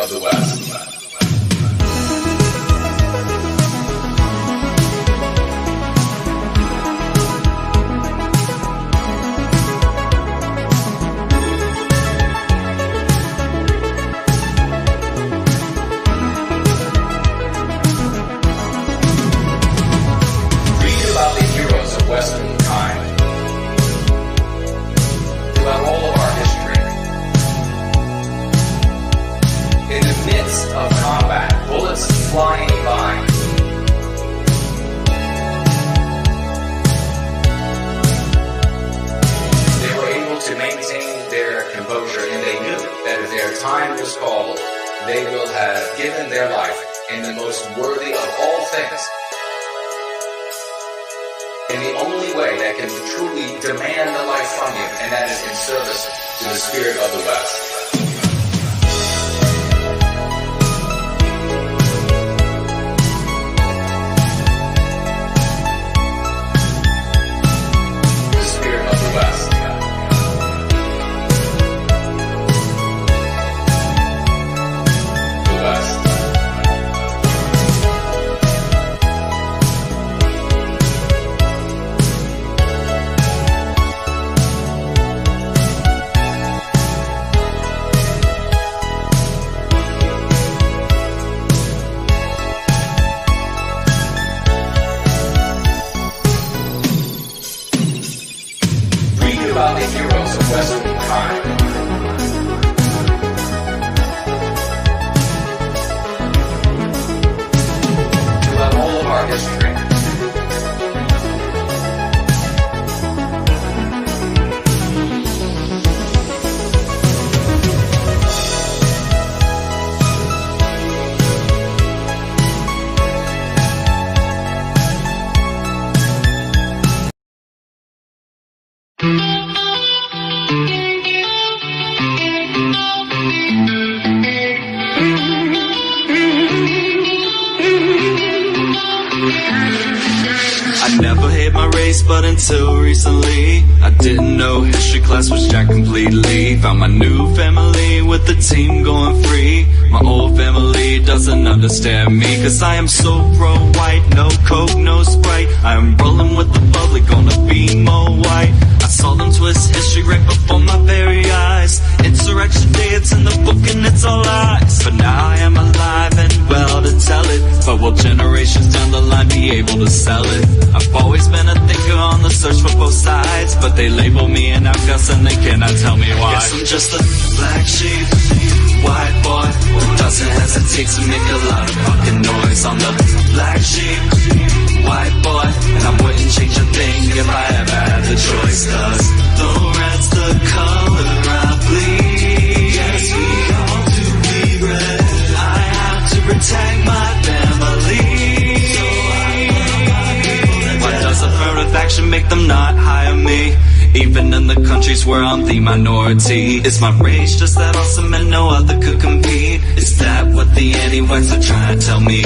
of the West. Western kind. Throughout all of our history, in the midst of combat, bullets flying by, they were able to maintain their composure, and they knew that if their time was called, they will have given their life in the most worthy of all things, in the only way that can truly demand the life from you, and that is in service to the spirit of the West. The spirit of the West. The West. About the heroes of Western kind. Throughout all of our history, but until recently I didn't know history class was jacked completely. Found my new family with the team going free. My old family doesn't understand me, cause I am so pro-white. No coke, no Sprite, I am rolling with the public, gonna be more white. I saw them twist history right before my very eyes. Insurrection Day, it's in the book and it's all lies. But now I am alive and well to tell it. But will generations down the line be able to sell it? I've always been a thinker on the search for both sides, but they label me an outcast and they cannot tell me why. Guess I'm just a black sheep, white boy who doesn't hesitate to make a lot of fucking noise. I'm the black sheep, white boy, and I wouldn't change a thing if I ever had the choice. Cause the red's the color I bleed. Yes, we all do bleed red. I have to protect my family. Why does affirmative action make them not hire me? Even in the countries where I'm the minority. Is my race just that awesome and no other could compete? Is that what the anti-whites are trying to tell me?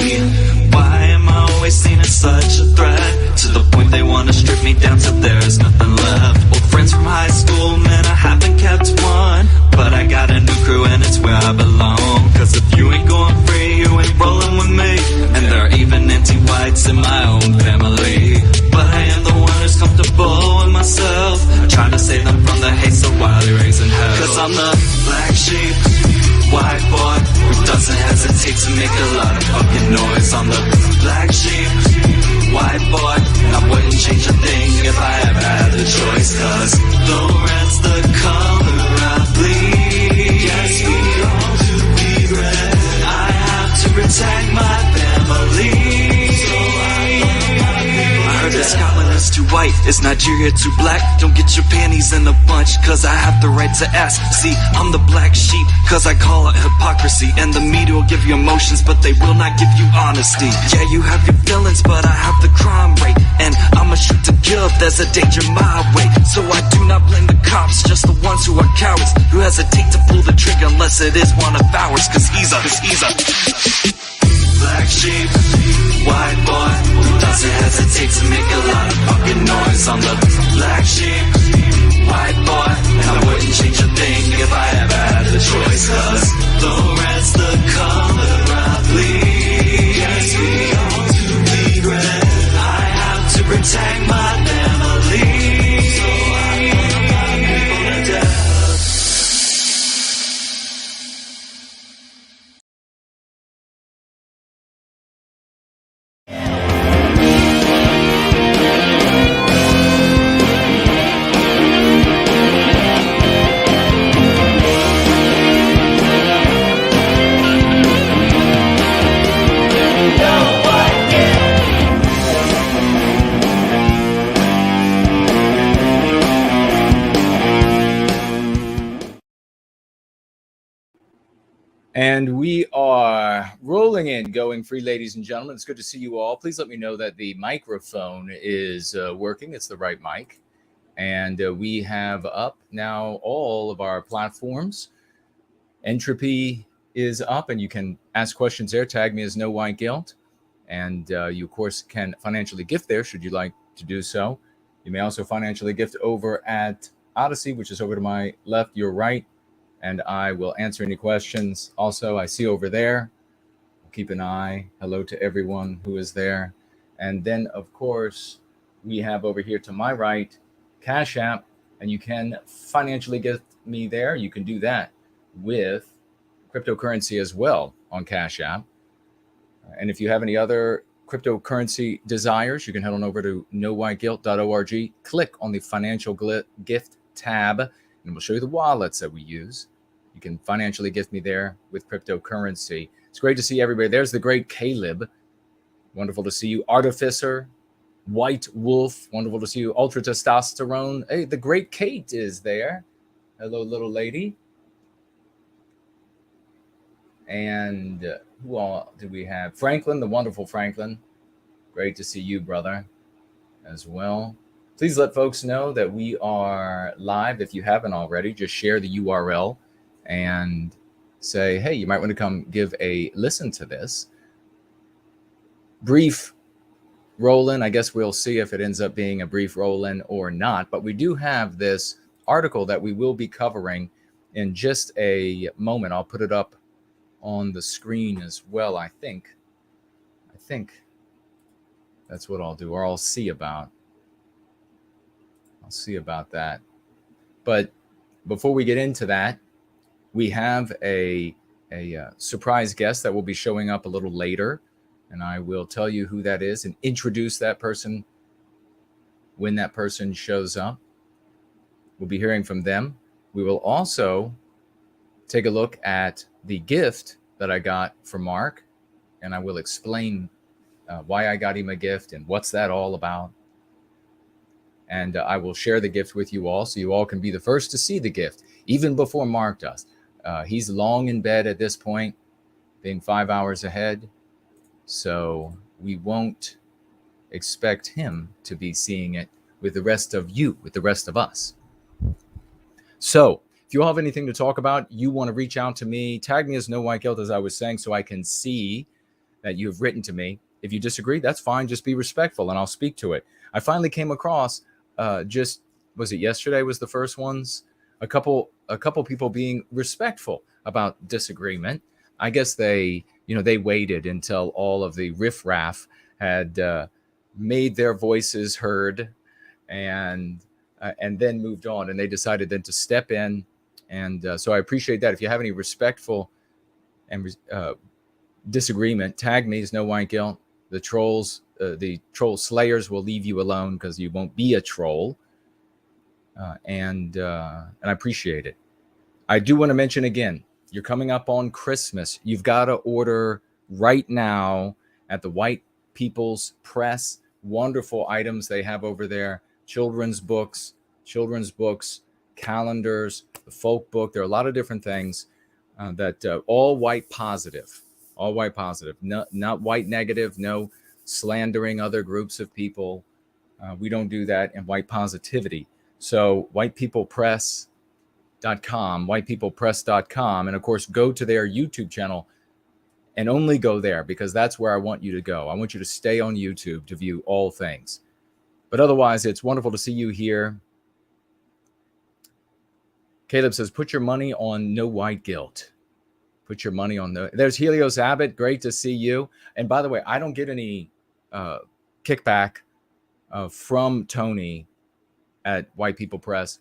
Why am I always seen as such a threat? To the point they want to strip me down till there's nothing left. Old friends from high school, man, I haven't kept one, but I got a new crew and it's where I belong. Cause if you ain't going free, you ain't rolling with me. And there are even anti-whites in my own family. But I am the one who's comfortable with myself. I try to save them from the hate so wildly raising hell. Cause I'm the black sheep, white boy who doesn't hesitate to make a lot of fucking noise. I'm the black sheep, white boy, and I wouldn't change a thing if I ever had the choice. Cause the red's the color I bleed. Yes, we all do bleed red. I have to protect my family. I heard that Scotland is too white, is Nigeria too black? Don't get your panties in a bunch, cause I have the right to ask. See, I'm the black sheep, cause I call it hypocrisy. And the media will give you emotions, but they will not give you honesty. Yeah, you have your feelings, but I have the crime rate. And I'ma shoot to kill if there's a danger my way. So I do not blame the cops, just the ones who are cowards, who hesitate to pull the trigger unless it is one of ours. Cause he's a black sheep, white boy who doesn't hesitate to make a lot of fucking noise. I'm the black sheep, white boy, and I wouldn't change a thing if I ever had the choice. Cause the red's the And we are rolling in, going free, ladies and gentlemen. It's good to see you all. Please let me know that the microphone is working. It's the right mic. And we have up now all of our platforms. Entropy is up, and you can ask questions there. Tag me as No White Guilt. And you, of course, can financially gift there should you like to do so. You may also financially gift over at Odyssey, which is over to my left, your right. And I will answer any questions. Also, I see over there, keep an eye. Hello to everyone who is there. And then, of course, we have over here to my right, Cash App, and you can financially gift me there. You can do that with cryptocurrency as well on Cash App. And if you have any other cryptocurrency desires, you can head on over to nowhiteguilt.org, click on the financial gift tab, and we'll show you the wallets that we use. You can financially gift me there with cryptocurrency. It's great to see everybody. There's the great Caleb. Wonderful to see you. Artificer, White Wolf. Wonderful to see you. Ultra Testosterone. Hey, the great Kate is there. Hello, little lady. And who all do we have? Franklin, the wonderful Franklin. Great to see you, brother, as well. Please let folks know that we are live. If you haven't already, just share the URL and say, hey, you might want to come give a listen to this. Brief roll-in. I guess we'll see if it ends up being a brief roll-in or not. But we do have this article that we will be covering in just a moment. I'll put it up on the screen as well, I think that's what I'll do, or I'll see about that. But before we get into that, we have a surprise guest that will be showing up a little later, and I will tell you who that is and introduce that person when that person shows up. We'll be hearing from them. We will also take a look at the gift that I got from Mark, and I will explain why I got him a gift and what's that all about. And I will share the gift with you all so you all can be the first to see the gift, even before Mark does. He's long in bed at this point, being 5 hours ahead. So we won't expect him to be seeing it with the rest of you, with the rest of us. So if you all have anything to talk about, you want to reach out to me, tag me as No White Guilt, as I was saying, so I can see that you've written to me. If you disagree, that's fine. Just be respectful and I'll speak to it. I finally came across was it yesterday was the first ones? A couple people being respectful about disagreement. I guess they waited until all of the riffraff had made their voices heard and then moved on, and they decided then to step in. And so I appreciate that. If you have any respectful and disagreement, tag me as No White Guilt. The troll slayers will leave you alone because you won't be a troll. And I appreciate it. I do want to mention again, you're coming up on Christmas. You've got to order right now at the White People's Press. Wonderful items they have over there. Children's books, calendars, the folk book. There are a lot of different things that all white positive, not white negative, no slandering other groups of people. We don't do that in white positivity. So whitepeoplepress.com, and of course, go to their YouTube channel and only go there because that's where I want you to go. I want you to stay on YouTube to view all things. But otherwise, it's wonderful to see you here. Caleb says, put your money on No White Guilt. Put your money on there's Helios Abbott. Great to see you. And by the way, I don't get any kickback from Tony at White People's Press.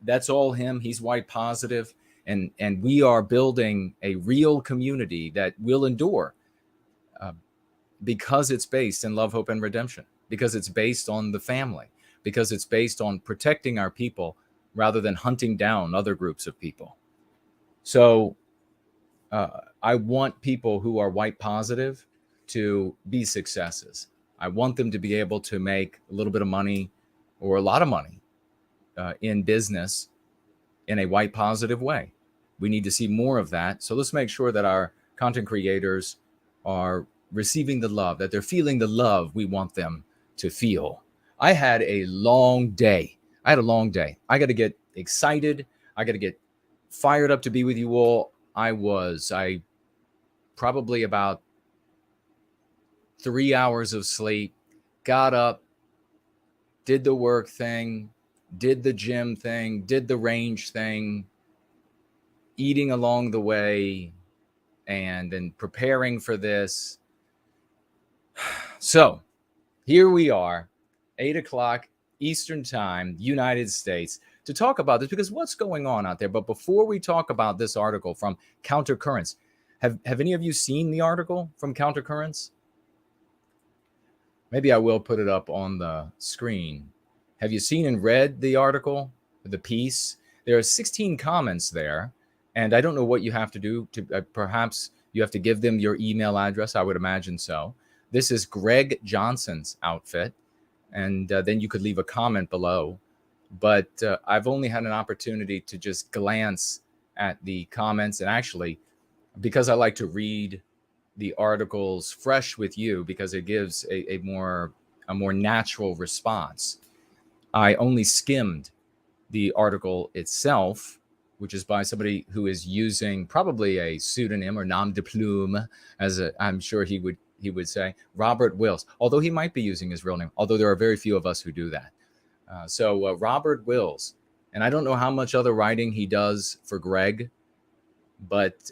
That's all him. He's white positive. And we are building a real community that will endure because it's based in love, hope, and redemption, because it's based on the family, because it's based on protecting our people rather than hunting down other groups of people. So I want people who are white positive to be successes. I want them to be able to make a little bit of money or a lot of money in business in a white positive way. We need to see more of that. So let's make sure that our content creators are receiving the love, that they're feeling the love we want them to feel. I had a long day. I got to get excited. I got to get fired up to be with you all. I probably about 3 hours of sleep, got up, did the work thing, did the gym thing, did the range thing, eating along the way, and then preparing for this. So here we are, 8 o'clock Eastern Time, United States, to talk about this, because what's going on out there. But before we talk about this article from Countercurrents, have any of you seen the article from Countercurrents? Maybe I will put it up on the screen. Have you seen and read the article, the piece? There are 16 comments there, and I don't know what you have to do to perhaps you have to give them your email address. I would imagine so. This is Greg Johnson's outfit, and then you could leave a comment below. But I've only had an opportunity to just glance at the comments, and actually, because I like to read the articles fresh with you, because it gives a more natural response, I only skimmed the article itself, which is by somebody who is using probably a pseudonym or nom de plume, as I'm sure he would say, Robert Wills, although he might be using his real name, although there are very few of us who do that. So Robert Wills, and I don't know how much other writing he does for Greg, but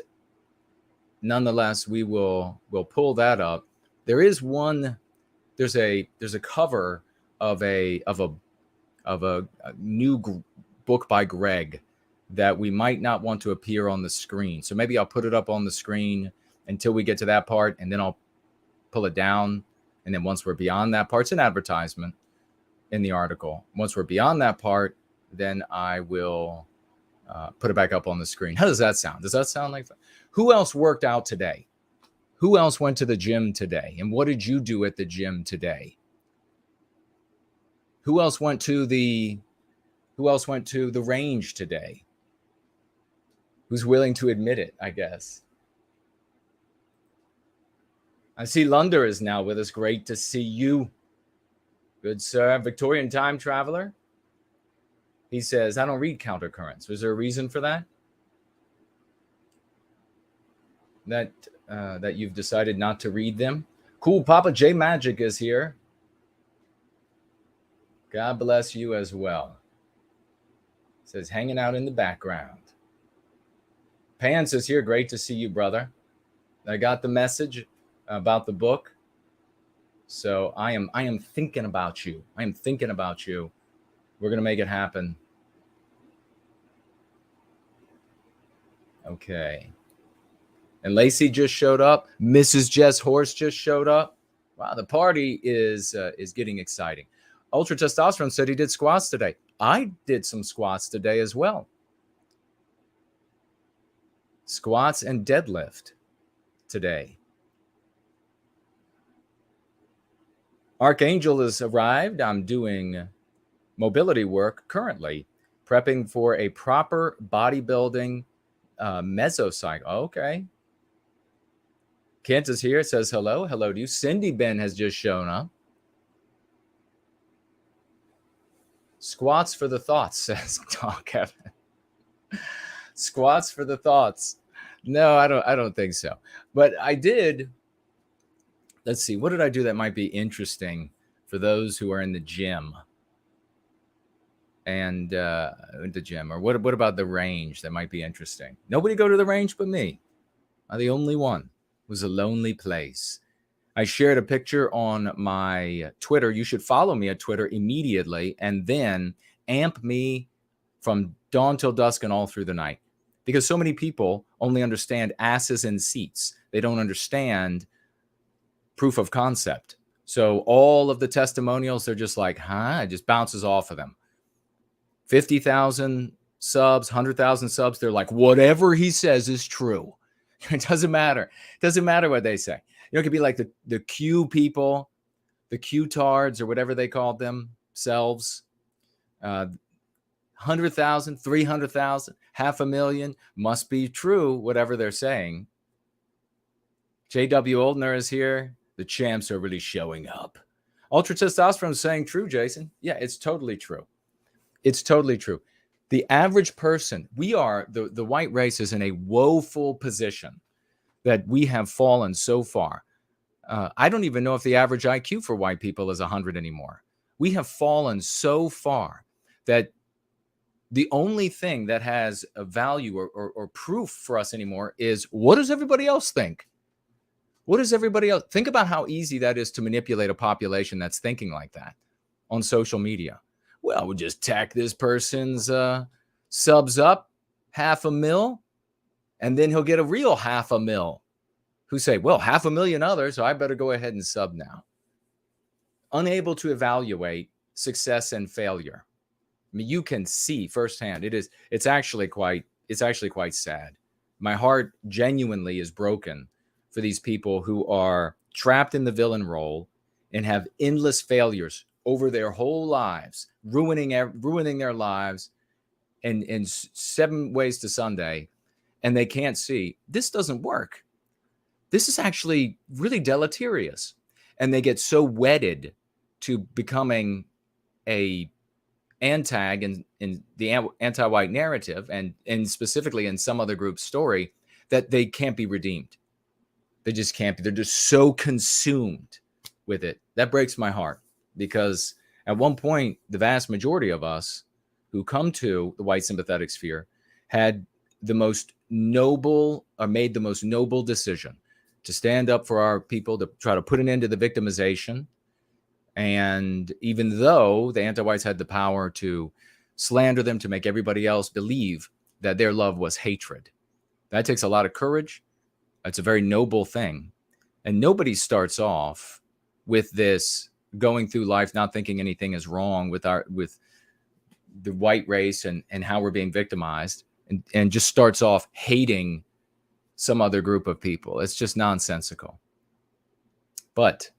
nonetheless, we'll pull that up. There's a cover of a new book by Greg that we might not want to appear on the screen. So maybe I'll put it up on the screen until we get to that part, and then I'll pull it down. And then once we're beyond that part, it's an advertisement in the article. Once we're beyond that part, then I will put it back up on the screen. How does that sound? Does that sound like that? Who else worked out today? Who else went to the gym today? And what did you do at the gym today? Who else went to the range today? Who's willing to admit it, I guess? I see Lunder is now with us. Great to see you. Good, sir. Victorian time traveler. He says, I don't read Countercurrents. Was there a reason for that? That you've decided not to read them? Cool. Papa J Magic is here. God bless you as well. Says, hanging out in the background. Pants is here. Great to see you, brother. I got the message about the book. So I am thinking about you. I am thinking about you. We're going to make it happen. Okay. And Lacey just showed up. Mrs. Jess Horst just showed up. Wow, the party is getting exciting. Ultra Testosterone said he did squats today. I did some squats today as well. Squats and deadlift today. Archangel has arrived. I'm doing mobility work currently, prepping for a proper bodybuilding mesocycle. Okay. Kent is here. Says hello. Hello to you. Cindy Ben has just shown up. Squats for the thoughts, says Doc Kevin. Squats for the thoughts. No, I don't think so. But I did. Let's see. What did I do that might be interesting for those who are in the gym? And the gym, or what about the range that might be interesting? Nobody go to the range but me. I'm the only one. It was a lonely place. I shared a picture on my Twitter. You should follow me at Twitter immediately, and then amp me from dawn till dusk and all through the night, because so many people only understand asses and seats. They don't understand proof of concept. So all of the testimonials, they're just like, it just bounces off of them. 50,000 subs, 100,000 subs. They're like, whatever he says is true. It doesn't matter. It doesn't matter what they say. You know, it could be like the Q people, the Q-tards or whatever they called themselves. 100,000, 300,000. 500,000 must be true, whatever they're saying. J.W. Oldner is here. The champs are really showing up. Ultra Testosterone is saying true, Jason. Yeah, it's totally true. It's totally true. The average person, we are, the white race is in a woeful position that we have fallen so far. I don't even know if the average IQ for white people is 100 anymore. We have fallen so far that the only thing that has a value or proof for us anymore is, what does everybody else think? What does everybody else think? About how easy that is to manipulate a population that's thinking like that on social media. Well, we'll just tack this person's subs up 500,000, and then he'll get a real 500,000 who say, well, 500,000 others, so I better go ahead and sub now. Unable to evaluate success and failure. I mean, you can see firsthand. It's actually quite sad. My heart genuinely is broken for these people who are trapped in the villain role and have endless failures over their whole lives, ruining their lives in 7 ways to Sunday, and they can't see this doesn't work. This is actually really deleterious, and they get so wedded to becoming a antag in the anti-white narrative and specifically in some other group's story that they can't be redeemed. They just can't be. They're just so consumed with it. That breaks my heart, because at one point, the vast majority of us who come to the white sympathetic sphere had the most noble, or made the most noble decision to stand up for our people, to try to put an end to the victimization. And even though the anti-whites had the power to slander them, to make everybody else believe that their love was hatred, that takes a lot of courage. It's a very noble thing. And nobody starts off with this, going through life not thinking anything is wrong with the white race and how we're being victimized, and just starts off hating some other group of people. It's just nonsensical. But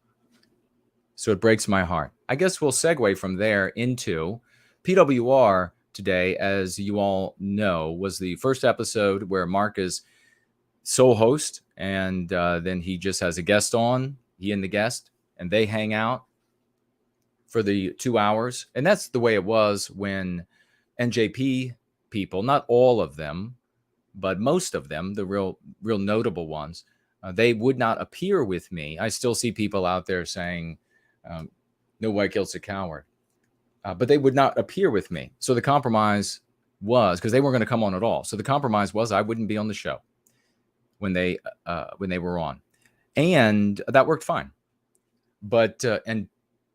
so it breaks my heart. I guess we'll segue from there into PWR today. As you all know, was the first episode where Mark is sole host, and then he just has a guest on, he and the guest, and they hang out for the 2 hours. And that's the way it was when NJP people, not all of them, but most of them, the real notable ones, they would not appear with me. I still see people out there saying, no white guilt's a coward. But they would not appear with me. So the compromise was, because they weren't going to come on at all. So the compromise was I wouldn't be on the show when they were on. And that worked fine. But, and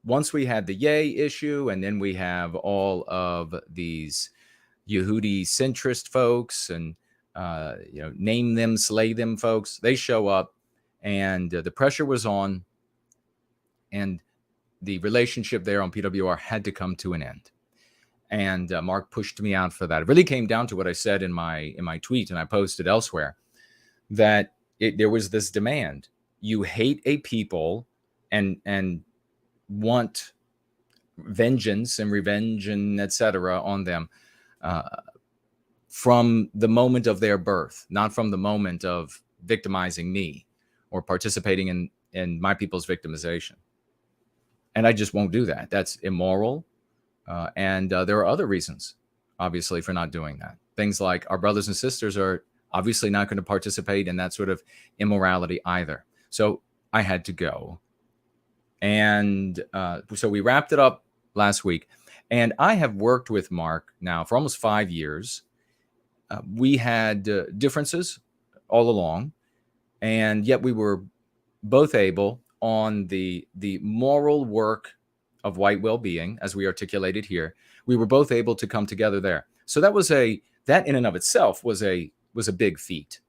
once we had the yay issue, and then we have all of these Yehudi centrist folks and, name them, slay them folks, they show up, and the pressure was on, and the relationship there on PWR had to come to an end. And Mark pushed me out for that. It really came down to what I said in my tweet, and I posted elsewhere, that there was this demand. You hate a people and want vengeance and revenge and etc. on them from the moment of their birth, not from the moment of victimizing me or participating in my people's victimization. And I just won't do that. That's immoral. And there are other reasons, obviously, for not doing that. Things like our brothers and sisters are obviously not going to participate in that sort of immorality either. So I had to go. And so we wrapped it up last week. And I have worked with Mark now for almost 5 years. We had differences all along, and yet we were both able, on the moral work of white well-being, as we articulated here, we were both able to come together there. So that in and of itself was a big feat.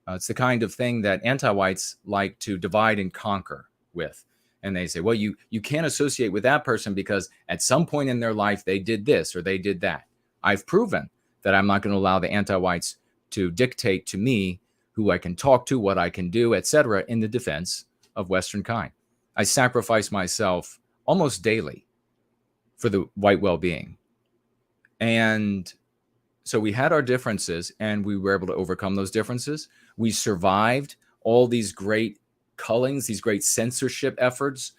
It's the kind of thing that anti-whites like to divide and conquer with. And they say, well, you can't associate with that person because at some point in their life, they did this or they did that. I've proven that I'm not going to allow the anti-whites to dictate to me who I can talk to, what I can do, etc., in the defense of Western kind. I sacrifice myself almost daily for the white well-being. And so we had our differences, and we were able to overcome those differences. We survived all these great cullings, these great censorship efforts.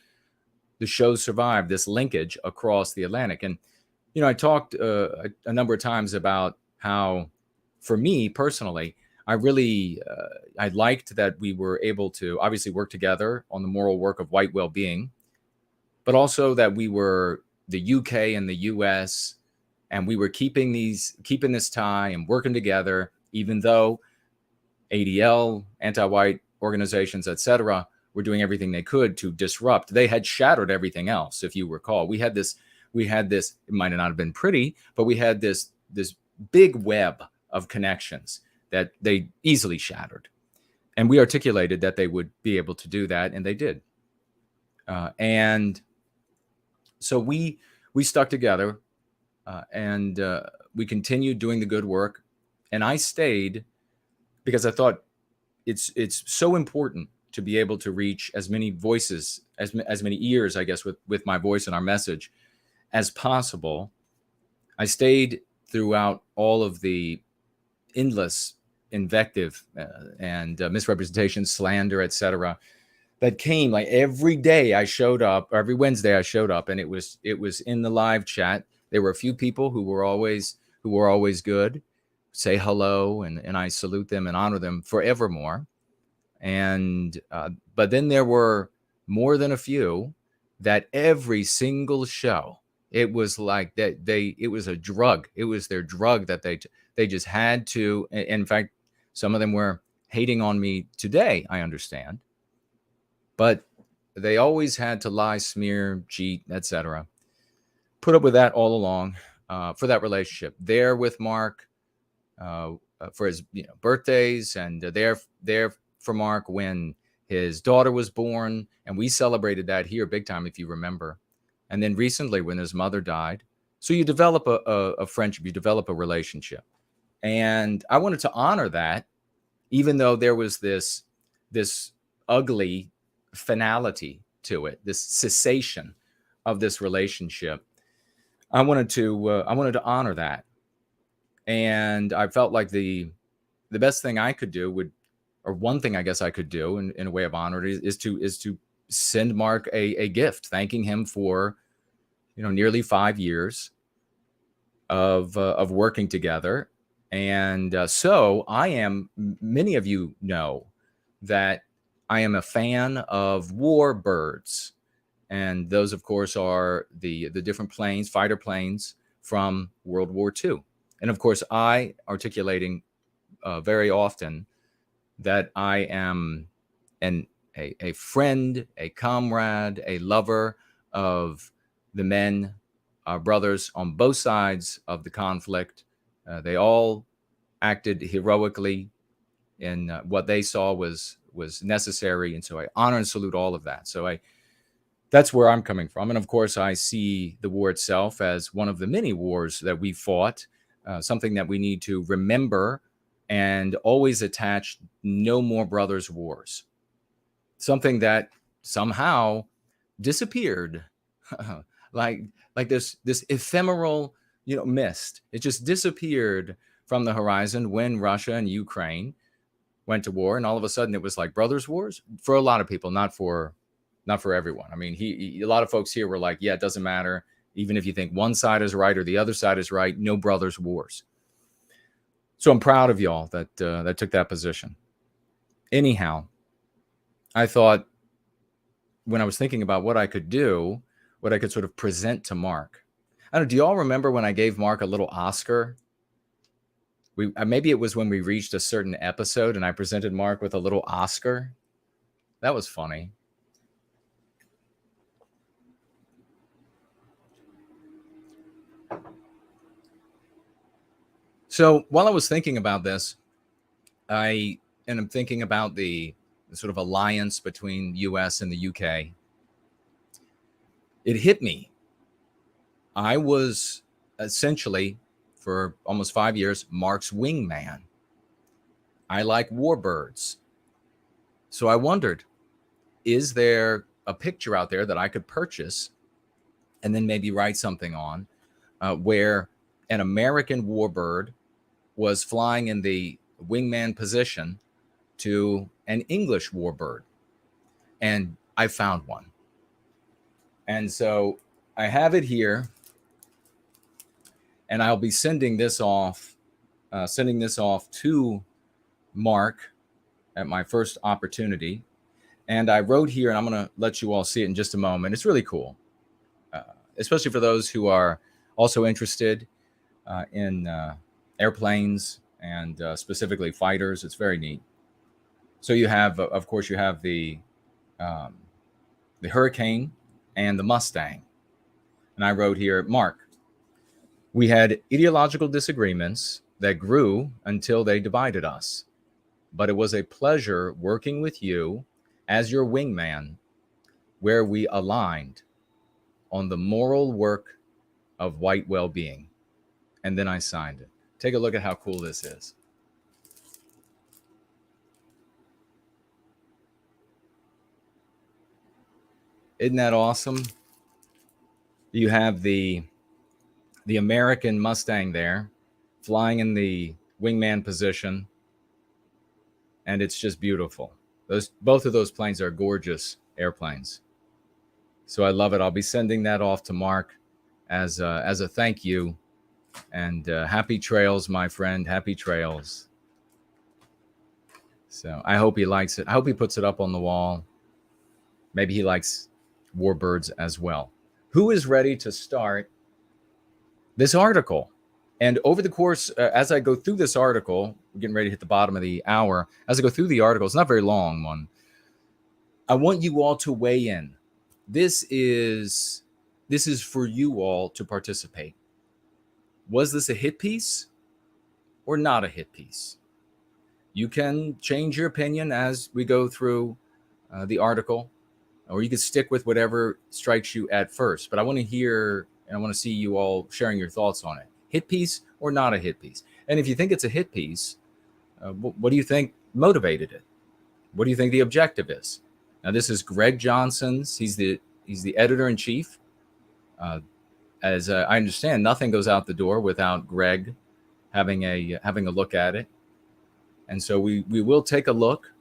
The show survived this linkage across the Atlantic. And, I talked a number of times about how, for me personally, I liked that we were able to obviously work together on the moral work of white well-being, but also that we were the UK and the US, and we were keeping this tie and working together, even though ADL, anti-white organizations, etc., were doing everything they could to disrupt. They had shattered everything else. If you recall, we had this, it might not have been pretty, but we had this big web of connections that they easily shattered. And we articulated that they would be able to do that, and they did. And so we stuck together, and we continued doing the good work. And I stayed because I thought it's so important to be able to reach as many voices, as many ears, I guess, with my voice and our message as possible. I stayed throughout all of the endless invective and misrepresentation, slander, etc., that came. Like every day I showed up, or every Wednesday I showed up, and it was in the live chat. There were a few people who were always good, say hello, and I salute them and honor them forevermore. And but then there were more than a few that every single show, it was like that it was a drug. It was their drug that they just had to. In fact, some of them were hating on me today, I understand. But they always had to lie, smear, cheat, etc. Put up with that all along for that relationship. There with Mark for his birthdays, and there for Mark when his daughter was born, and we celebrated that here big time, if you remember. And then recently when his mother died. So you develop a friendship, you develop a relationship. And I wanted to honor that, even though there was this ugly finality to it, this cessation of this relationship. I wanted to honor that. And I felt like the best thing I could do or one thing I guess I could do in a way of honor is to send Mark a gift, thanking him for, nearly 5 years of working together. And so many of you know that I am a fan of war birds. And those, of course, are the different planes, fighter planes from World War II. And of course, I articulating very often that I am a friend, a comrade, a lover of the men, our brothers on both sides of the conflict. They all acted heroically in what they saw was necessary. And so I honor and salute all of that. So that's where I'm coming from. And of course, I see the war itself as one of the many wars that we fought, something that we need to remember and always attach no more brothers' wars. Something that somehow disappeared, like this ephemeral, mist. It just disappeared from the horizon when Russia and Ukraine went to war, and all of a sudden it was like brothers' wars for a lot of people, not for everyone. I mean, a lot of folks here were like, yeah, it doesn't matter. Even if you think one side is right or the other side is right, no brothers' wars. So I'm proud of y'all that took that position. Anyhow, I thought when I was thinking about what I could do, what I could sort of present to Mark. I don't know, do y'all remember when I gave Mark a little Oscar? Maybe it was when we reached a certain episode and I presented Mark with a little Oscar. That was funny. So while I was thinking about this, I'm thinking about the sort of alliance between the US and the UK. It hit me. I was essentially, for almost 5 years, Mark's wingman. I like warbirds. So I wondered, is there a picture out there that I could purchase and then maybe write something on where an American warbird was flying in the wingman position to an English warbird. And I found one. And so I have it here, and I'll be sending this off to Mark at my first opportunity. And I wrote here, and I'm going to let you all see it in just a moment. It's really cool, especially for those who are also interested in airplanes and specifically fighters. It's very neat. So you have, of course, you have the Hurricane and the Mustang. And I wrote here, Mark, we had ideological disagreements that grew until they divided us. But it was a pleasure working with you as your wingman, where we aligned on the moral work of white well-being. And then I signed it. Take a look at how cool this is. Isn't that awesome? You have the American Mustang there, flying in the wingman position, and it's just beautiful. Both of those planes are gorgeous airplanes. So I love it. I'll be sending that off to Mark as a thank you, and happy trails, my friend. Happy trails. So I hope he likes it. I hope he puts it up on the wall. Maybe he likes warbirds as well. Who is ready to start this article? And over the course, as I go through this article, we're getting ready to hit the bottom of the hour. As I go through the article, it's not a very long one. I want you all to weigh in. This is for you all to participate. Was this a hit piece or not a hit piece? You can change your opinion as we go through the article, or you can stick with whatever strikes you at first. But I want to hear and I want to see you all sharing your thoughts on it. Hit piece or not a hit piece? And if you think it's a hit piece, what do you think motivated it? What do you think the objective is? Now, this is Greg Johnson's. He's the editor-in-chief. As I understand, nothing goes out the door without Greg having a look at it. And so we will take a look.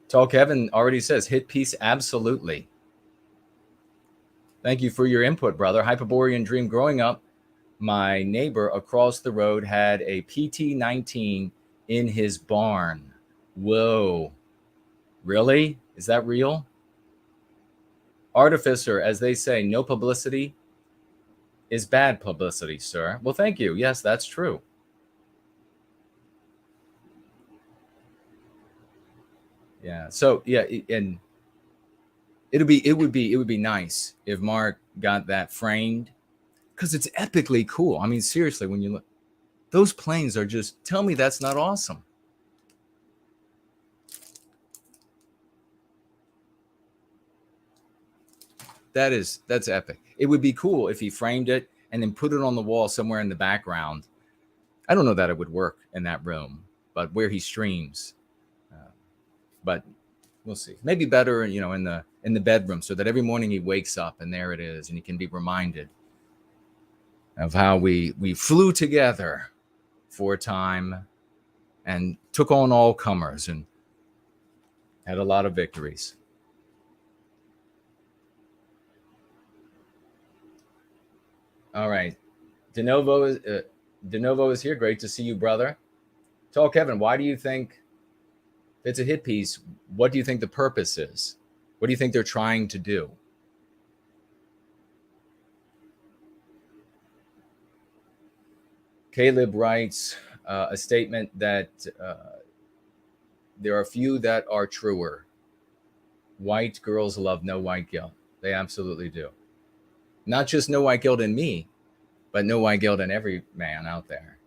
Tall Kevin already says hit piece, absolutely. Thank you for your input, brother. Hyperborean dream. Growing up, my neighbor across the road had a PT-19 in his barn. Whoa. Really? Is that real? Artificer, as they say, no publicity is bad publicity, sir. Well, thank you. Yes, that's true. Yeah. So yeah, and it would be nice if Mark got that framed, because it's epically cool. I mean, seriously, when you look, those planes are just, tell me that's not awesome. That's epic. It would be cool if he framed it and then put it on the wall somewhere in the background. I don't know that it would work in that room, but where he streams. But we'll see. Maybe better, in the bedroom, so that every morning he wakes up and there it is, and he can be reminded of how we flew together for a time and took on all comers and had a lot of victories. All right. De Novo is here. Great to see you, brother. Tall Kevin, why do you think it's a hit piece? What do you think the purpose is? What do you think they're trying to do? Caleb writes a statement that there are few that are truer. White girls love no white guilt. They absolutely do. Not just no white guilt in me, but no white guilt in every man out there.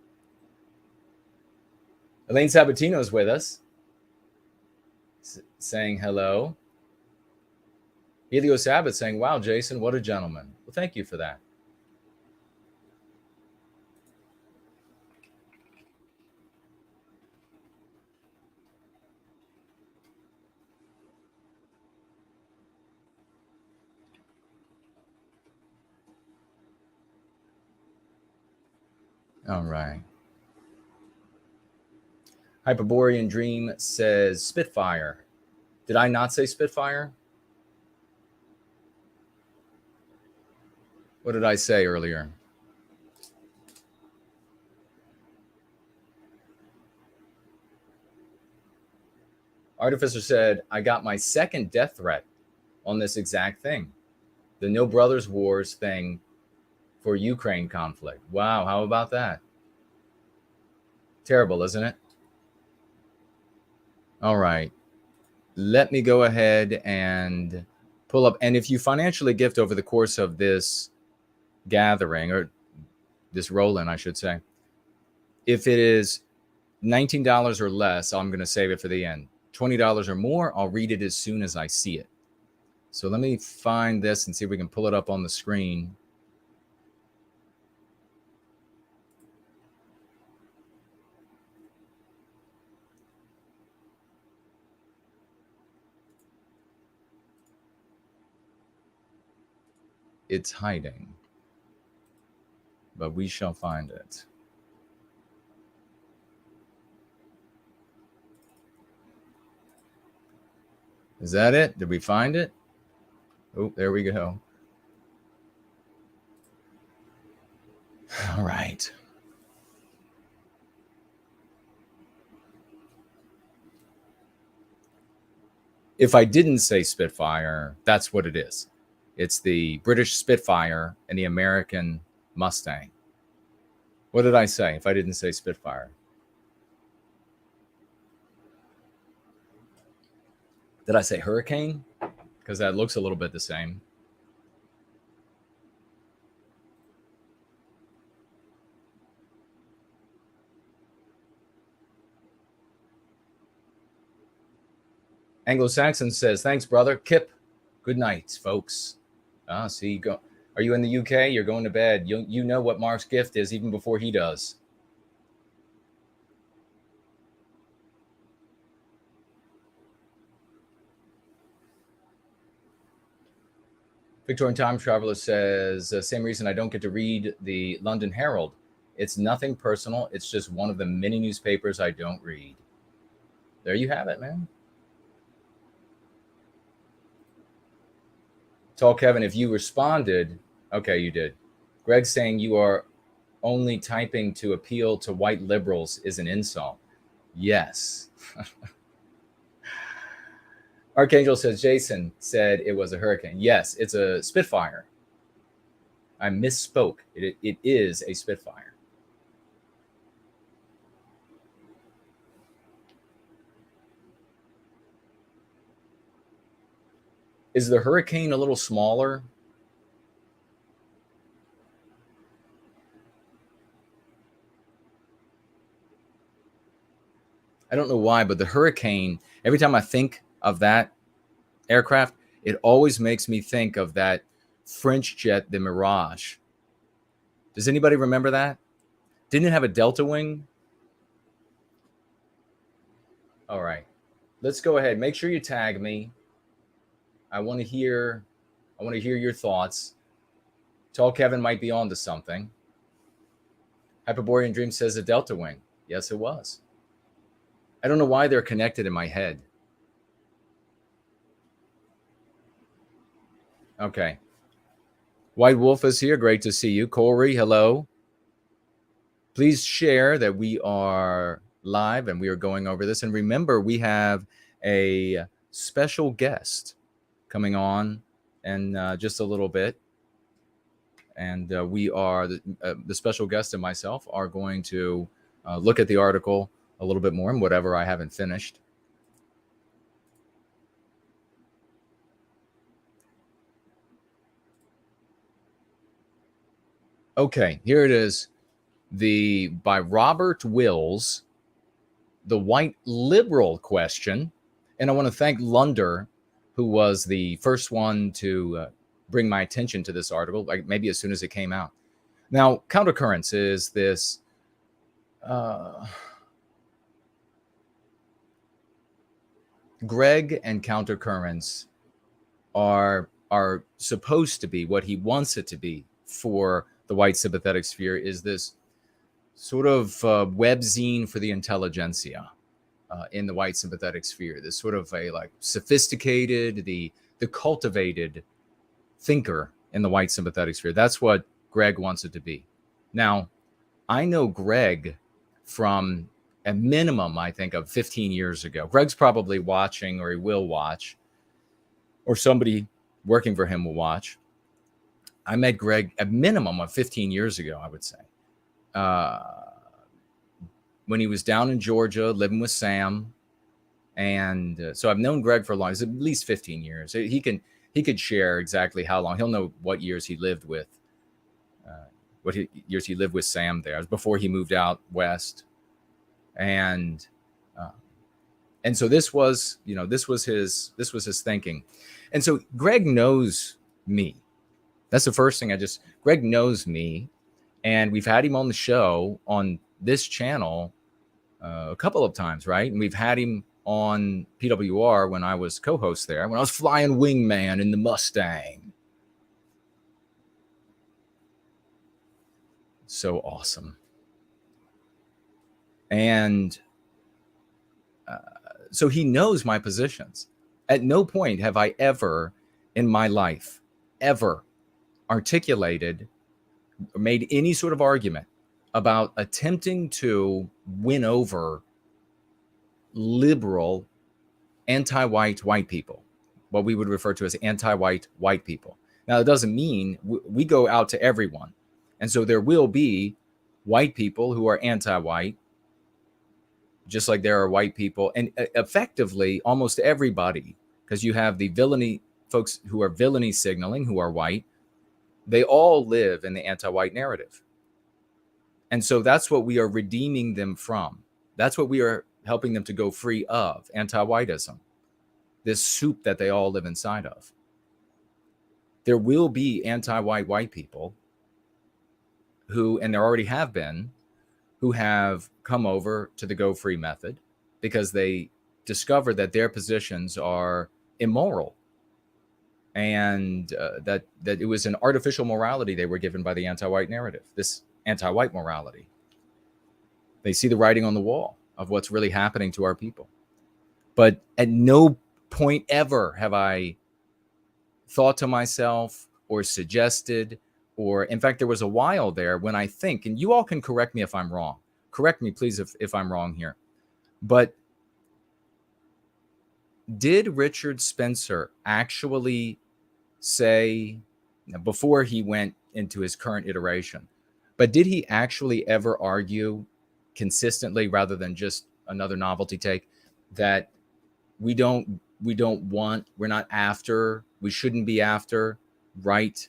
Elaine Sabatino is with us, saying hello. Helio Sabbath saying, wow, Jason, what a gentleman. Well, thank you for that. All right. Hyperborean Dream says Spitfire. Did I not say Spitfire? What did I say earlier? Artificer said, I got my second death threat on this exact thing. The No Brothers Wars thing for Ukraine conflict. Wow, how about that? Terrible, isn't it? All right. Let me go ahead and pull up. And if you financially gift over the course of this gathering, or this roll-in, I should say, if it is $19 or less, I'm going to save it for the end. $20 or more, I'll read it as soon as I see it. So let me find this and see if we can pull it up on the screen. It's hiding, but we shall find it. Is that it? Did we find it? Oh, there we go. All right. If I didn't say Spitfire, that's what it is. It's the British Spitfire and the American Mustang. What did I say if I didn't say Spitfire? Did I say Hurricane? Because that looks a little bit the same. Anglo-Saxon says, thanks, brother. Kip, good night, folks. See, you go. Are you in the UK? You're going to bed. You know what Mark's gift is even before he does. Victorian Time Traveler says, same reason I don't get to read the London Herald. It's nothing personal. It's just one of the many newspapers I don't read. There you have it, man. Tall Kevin, if you responded, okay, you did. Greg saying you are only typing to appeal to white liberals is an insult. Yes. Archangel says, Jason said it was a hurricane. Yes, it's a Spitfire. I misspoke. It is a Spitfire. Is the Hurricane a little smaller? I don't know why, but the Hurricane, every time I think of that aircraft, it always makes me think of that French jet, the Mirage. Does anybody remember that? Didn't it have a delta wing? All right. Let's go ahead. Make sure you tag me. I want to hear your thoughts. Tall Kevin might be onto something. Hyperborean Dream says a delta wing. Yes, it was. I don't know why they're connected in my head. Okay. White Wolf is here. Great to see you. Corey, hello. Please share that we are live and we are going over this. And remember, we have a special guest coming on in just a little bit. And we are, the special guest and myself are going to look at the article a little bit more and whatever I haven't finished. Okay, here it is. By Robert Wills, the white liberal question. And I want to thank Lunder, who was the first one to bring my attention to this article, like maybe as soon as it came out. Now, countercurrents is this Greg and countercurrents are supposed to be what he wants it to be for the white sympathetic sphere, is this sort of webzine for the intelligentsia in the white sympathetic sphere. This sort of a like sophisticated, the cultivated thinker in the white sympathetic sphere. That's what Greg wants it to be. Now, I know Greg from a minimum, I think, of 15 years ago. Greg's probably watching, or he will watch, or somebody working for him will watch. I met Greg a minimum of 15 years ago, I would say, when he was down in Georgia living with Sam. And so I've known Greg for a long, it's at least 15 years. He could share exactly how long. He'll know what years he lived with, years he lived with Sam there. It was before he moved out west. And so this was his thinking. And so Greg knows me. That's the first thing. Greg knows me, and we've had him on the show on this channel a couple of times, right? And we've had him on PWR when I was co-host there, when I was flying wingman in the Mustang. So awesome. And so he knows my positions. At no point have I ever in my life ever articulated or made any sort of argument about attempting to win over liberal, anti-white white people, what we would refer to as anti-white white people. Now, it doesn't mean we go out to everyone. And so there will be white people who are anti-white, just like there are white people, and effectively almost everybody, because you have the villainy folks who are villainy signaling, who are white. They all live in the anti-white narrative. And so that's what we are redeeming them from. That's what we are helping them to go free of, anti-whiteism, this soup that they all live inside of. There will be anti-white white people who, and there already have been, who have come over to the Go Free method because they discovered that their positions are immoral, and that it was an artificial morality they were given by the anti-white narrative, this anti-white morality. They see the writing on the wall of what's really happening to our people. But at no point ever have I thought to myself or suggested, or in fact, there was a while there when I think, and you all can correct me if I'm wrong. Correct me, please, if I'm wrong here. But did Richard Spencer actually say, before he went into his current iteration, but did he actually ever argue consistently, rather than just another novelty take, that we shouldn't be after right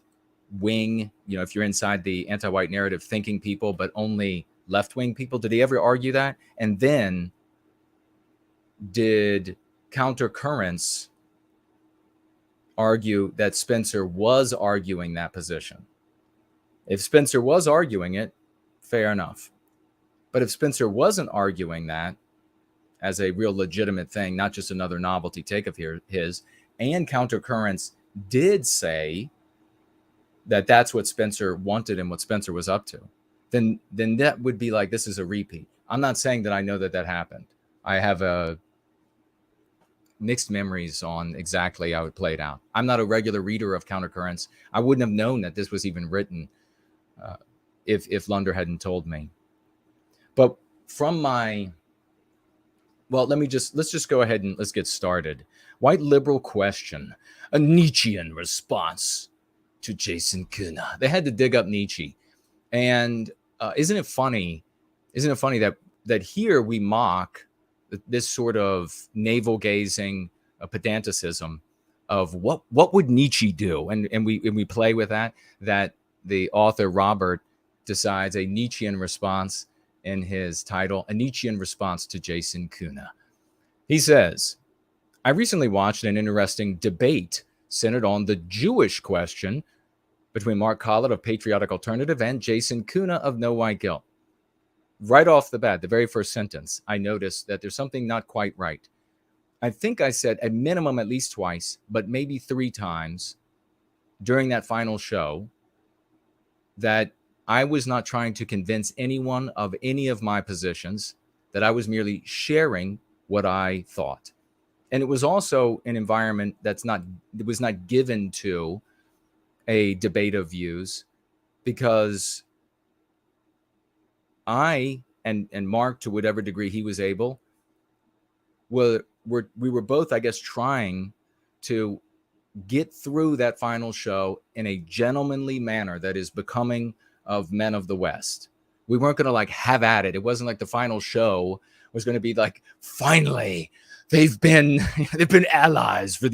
wing, if you're inside the anti-white narrative, thinking people, but only left-wing people? Did he ever argue that? And then did Countercurrents argue that Spencer was arguing that position? If Spencer was arguing it, fair enough. But if Spencer wasn't arguing that as a real legitimate thing, not just another novelty take of his, and Countercurrents did say that that's what Spencer wanted and what Spencer was up to, then that would be like, this is a repeat. I'm not saying that I know that happened. I have mixed memories on exactly how it played out. I'm not a regular reader of Countercurrents. I wouldn't have known that this was even written if Lunder hadn't told me. But from my, let's just go ahead and let's get started. White liberal question, a Nietzschean response to Jason Kuna. They had to dig up Nietzsche. And isn't it funny that here we mock this sort of navel-gazing pedanticism of what would Nietzsche do? And we play with that the author Robert decides a Nietzschean response in his title, a Nietzschean response to Jason Kuna. He says, I recently watched an interesting debate centered on the Jewish question between Mark Collett of Patriotic Alternative and Jason Kuna of No White Guilt. Right off the bat, the very first sentence, I noticed that there's something not quite right. I think I said at minimum at least twice, but maybe 3 times during that final show, that I was not trying to convince anyone of any of my positions, that I was merely sharing what I thought. And it was also an environment it was not given to a debate of views, because I and Mark, to whatever degree he was able, we were both, I guess, trying to get through that final show in a gentlemanly manner that is becoming of men of the West. We weren't going to like have at it. It wasn't like the final show was going to be like, finally, they've been allies for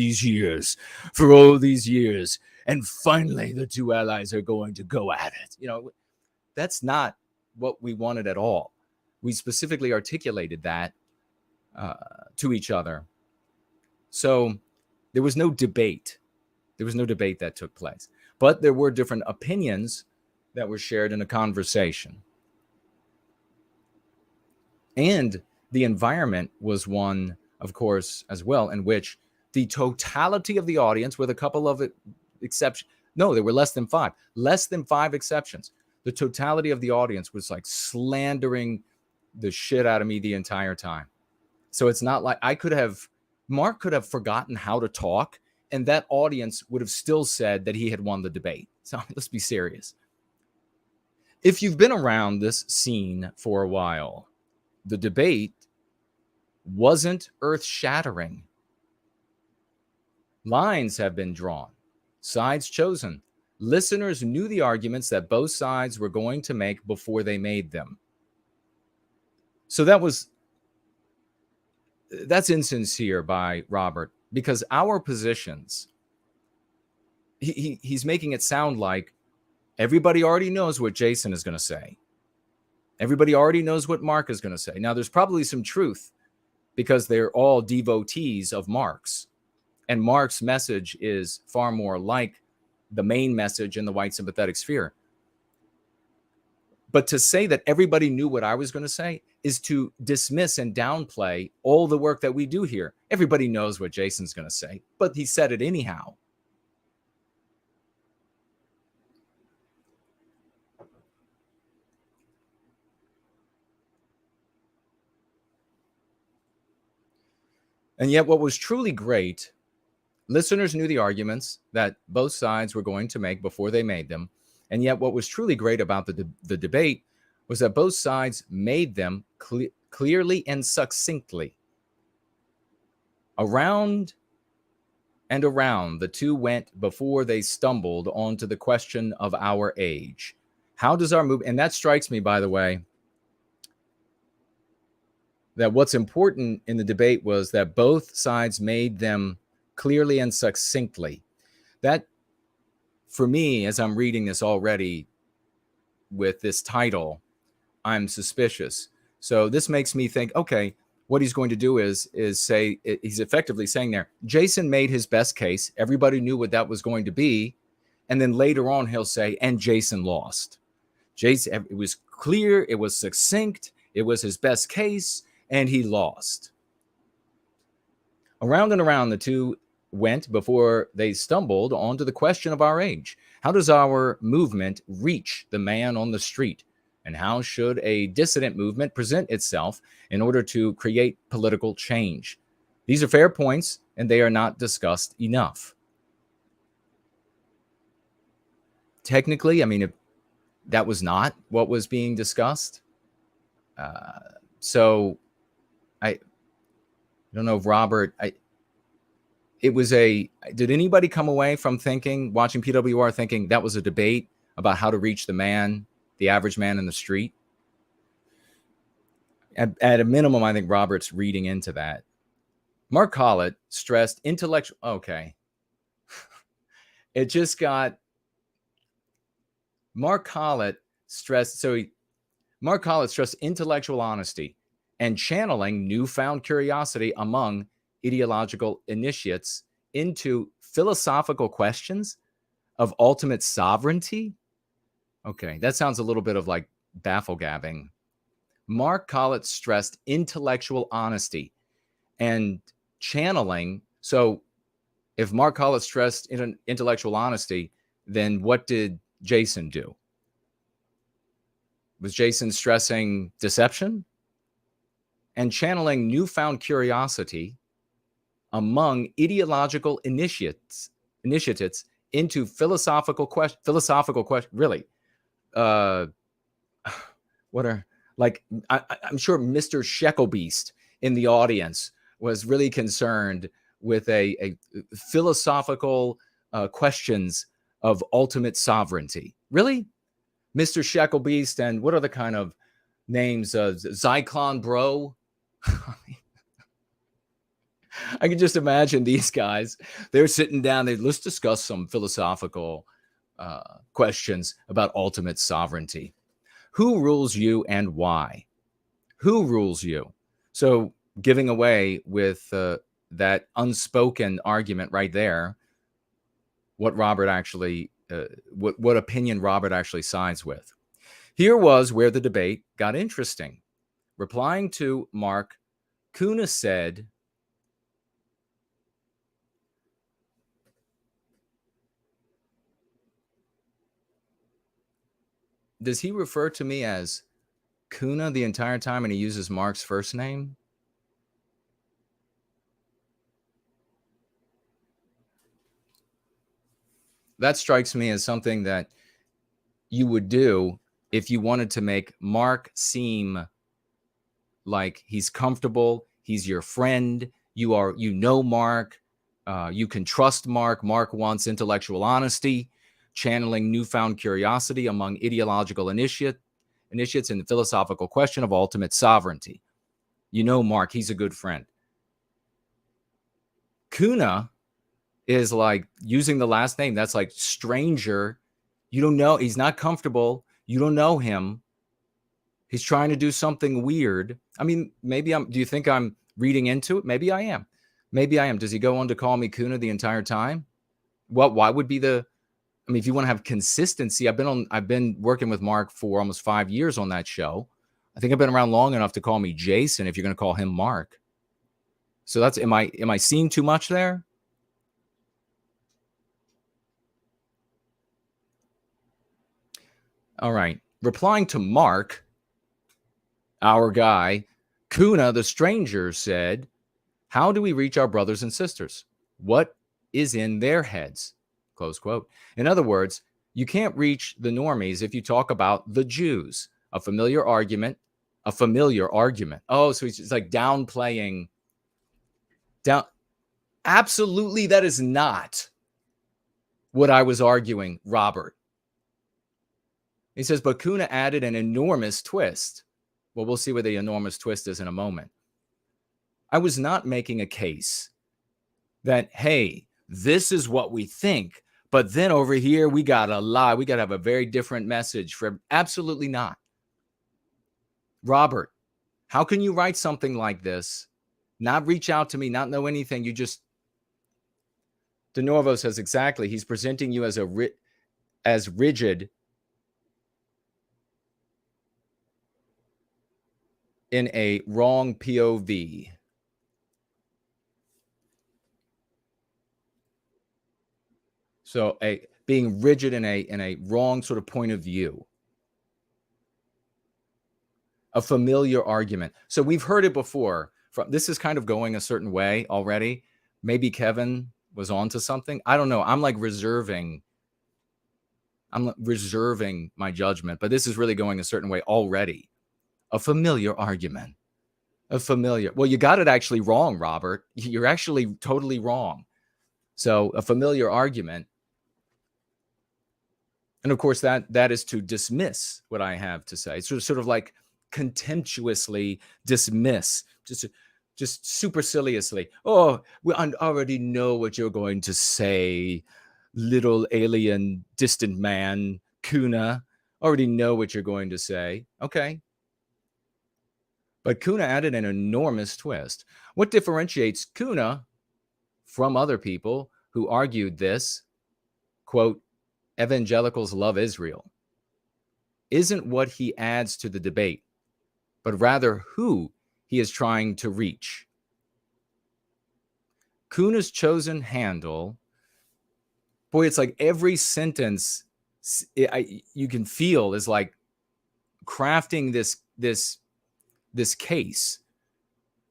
all these years. And finally, the two allies are going to go at it. You know, that's not what we wanted at all. We specifically articulated that to each other. So there was no debate. There was no debate that took place. But there were different opinions that were shared in a conversation. And the environment was one, of course, as well, in which the totality of the audience, with a couple of exceptions, no, there were less than five exceptions. The totality of the audience was like slandering the shit out of me the entire time. So it's not like Mark could have forgotten how to talk, and that audience would have still said that he had won the debate. So let's be serious. If you've been around this scene for a while, the debate wasn't earth-shattering. Lines have been drawn, sides chosen. Listeners knew the arguments that both sides were going to make before they made them. So that's insincere by Robert, because our positions, he's making it sound like everybody already knows what Jason is going to say. Everybody already knows what Mark is going to say. Now, there's probably some truth, because they're all devotees of Mark's. And Mark's message is far more like the main message in the white sympathetic sphere. But to say that everybody knew what I was going to say is to dismiss and downplay all the work that we do here. Everybody knows what Jason's going to say, but he said it anyhow. And yet what was truly great, listeners knew the arguments that both sides were going to make before they made them. And yet what was truly great about the debate was that both sides made them clearly and succinctly. Around and around the two went before they stumbled onto the question of our age. How does our move, and that strikes me, by the way, that what's important in the debate was that both sides made them clearly and succinctly. That, for me, as I'm reading this already with this title, I'm suspicious. So this makes me think, okay, what he's going to do is say, he's effectively saying there, Jason made his best case. Everybody knew what that was going to be. And then later on, he'll say, and Jason lost. Jason, it was clear, it was succinct, it was his best case, and he lost. Around and around the two went before they stumbled onto the question of our age. How does our movement reach the man on the street? And how should a dissident movement present itself in order to create political change? These are fair points, and they are not discussed enough. Technically, I mean, if that was not what was being discussed. So I don't know if Robert, did anybody come away from watching PWR thinking that was a debate about how to reach the man, the average man in the street? At a minimum, I think Robert's reading into that. Mark Collett stressed intellectual, okay. It just got, Mark Collett stressed intellectual honesty and channeling newfound curiosity among ideological initiates into philosophical questions of ultimate sovereignty. Okay, that sounds a little bit of like baffle-gabbing. Mark Collett stressed intellectual honesty and channeling. So if Mark Collett stressed intellectual honesty, then what did Jason do? Was Jason stressing deception and channeling newfound curiosity among ideological initiates into philosophical question? Really? What are, like, I'm sure Mr. Shekelbeast in the audience was really concerned with a philosophical questions of ultimate sovereignty. Really? Mr. Shekelbeast and what other kind of names? Zyklon Bro? I can just imagine these guys. They're sitting down. Let's discuss some philosophical questions about ultimate sovereignty. Who rules you and why? Who rules you? So giving away with that unspoken argument right there, what Robert actually, what opinion Robert actually sides with. Here was where the debate got interesting. Replying to Mark, Kuna said, does he refer to me as Kuna the entire time and he uses Mark's first name? That strikes me as something that you would do if you wanted to make Mark seem like he's comfortable, he's your friend, you know Mark, you can trust Mark. Mark wants intellectual honesty, channeling newfound curiosity among ideological initiates in the philosophical question of ultimate sovereignty. You know Mark, he's a good friend. Kuna is like using the last name. That's like stranger. You don't know. He's not comfortable. You don't know him. He's trying to do something weird. I mean, maybe do you think I'm reading into it? Maybe I am. Maybe I am. Does he go on to call me Kuna the entire time? Why would be I mean, if you want to have consistency, I've been working with Mark for almost 5 years on that show. I think I've been around long enough to call me Jason if you're going to call him Mark. So that's, am I seeing too much there? All right. Replying to Mark, our guy, Kuna the stranger said, how do we reach our brothers and sisters? What is in their heads? Close quote. In other words, you can't reach the normies if you talk about the Jews. A familiar argument. Oh, so he's like downplaying. Absolutely, that is not what I was arguing, Robert. He says, but Kuna added an enormous twist. Well, we'll see what the enormous twist is in a moment. I was not making a case that, hey, this is what we think, but then over here, we got to lie. We got to have a very different message. Absolutely not. Robert, how can you write something like this, not reach out to me, not know anything? You just, DeNorvo says exactly. He's presenting you as rigid in a wrong POV. So being rigid in a wrong sort of point of view. A familiar argument. So we've heard it before. This is kind of going a certain way already. Maybe Kevin was onto something. I don't know. I'm reserving my judgment, but this is really going a certain way already. A familiar argument. Well, you got it actually wrong, Robert. You're actually totally wrong. So a familiar argument. And of course, that is to dismiss what I have to say. It's sort of like contemptuously dismiss, just superciliously. Oh, I already know what you're going to say, little alien distant man, Kuna. Already know what you're going to say. Okay. But Kuna added an enormous twist. What differentiates Kuna from other people who argued this, quote, evangelicals love Israel, isn't what he adds to the debate, but rather who he is trying to reach. Kuna's chosen handle, boy, it's like every sentence you can feel is like crafting this case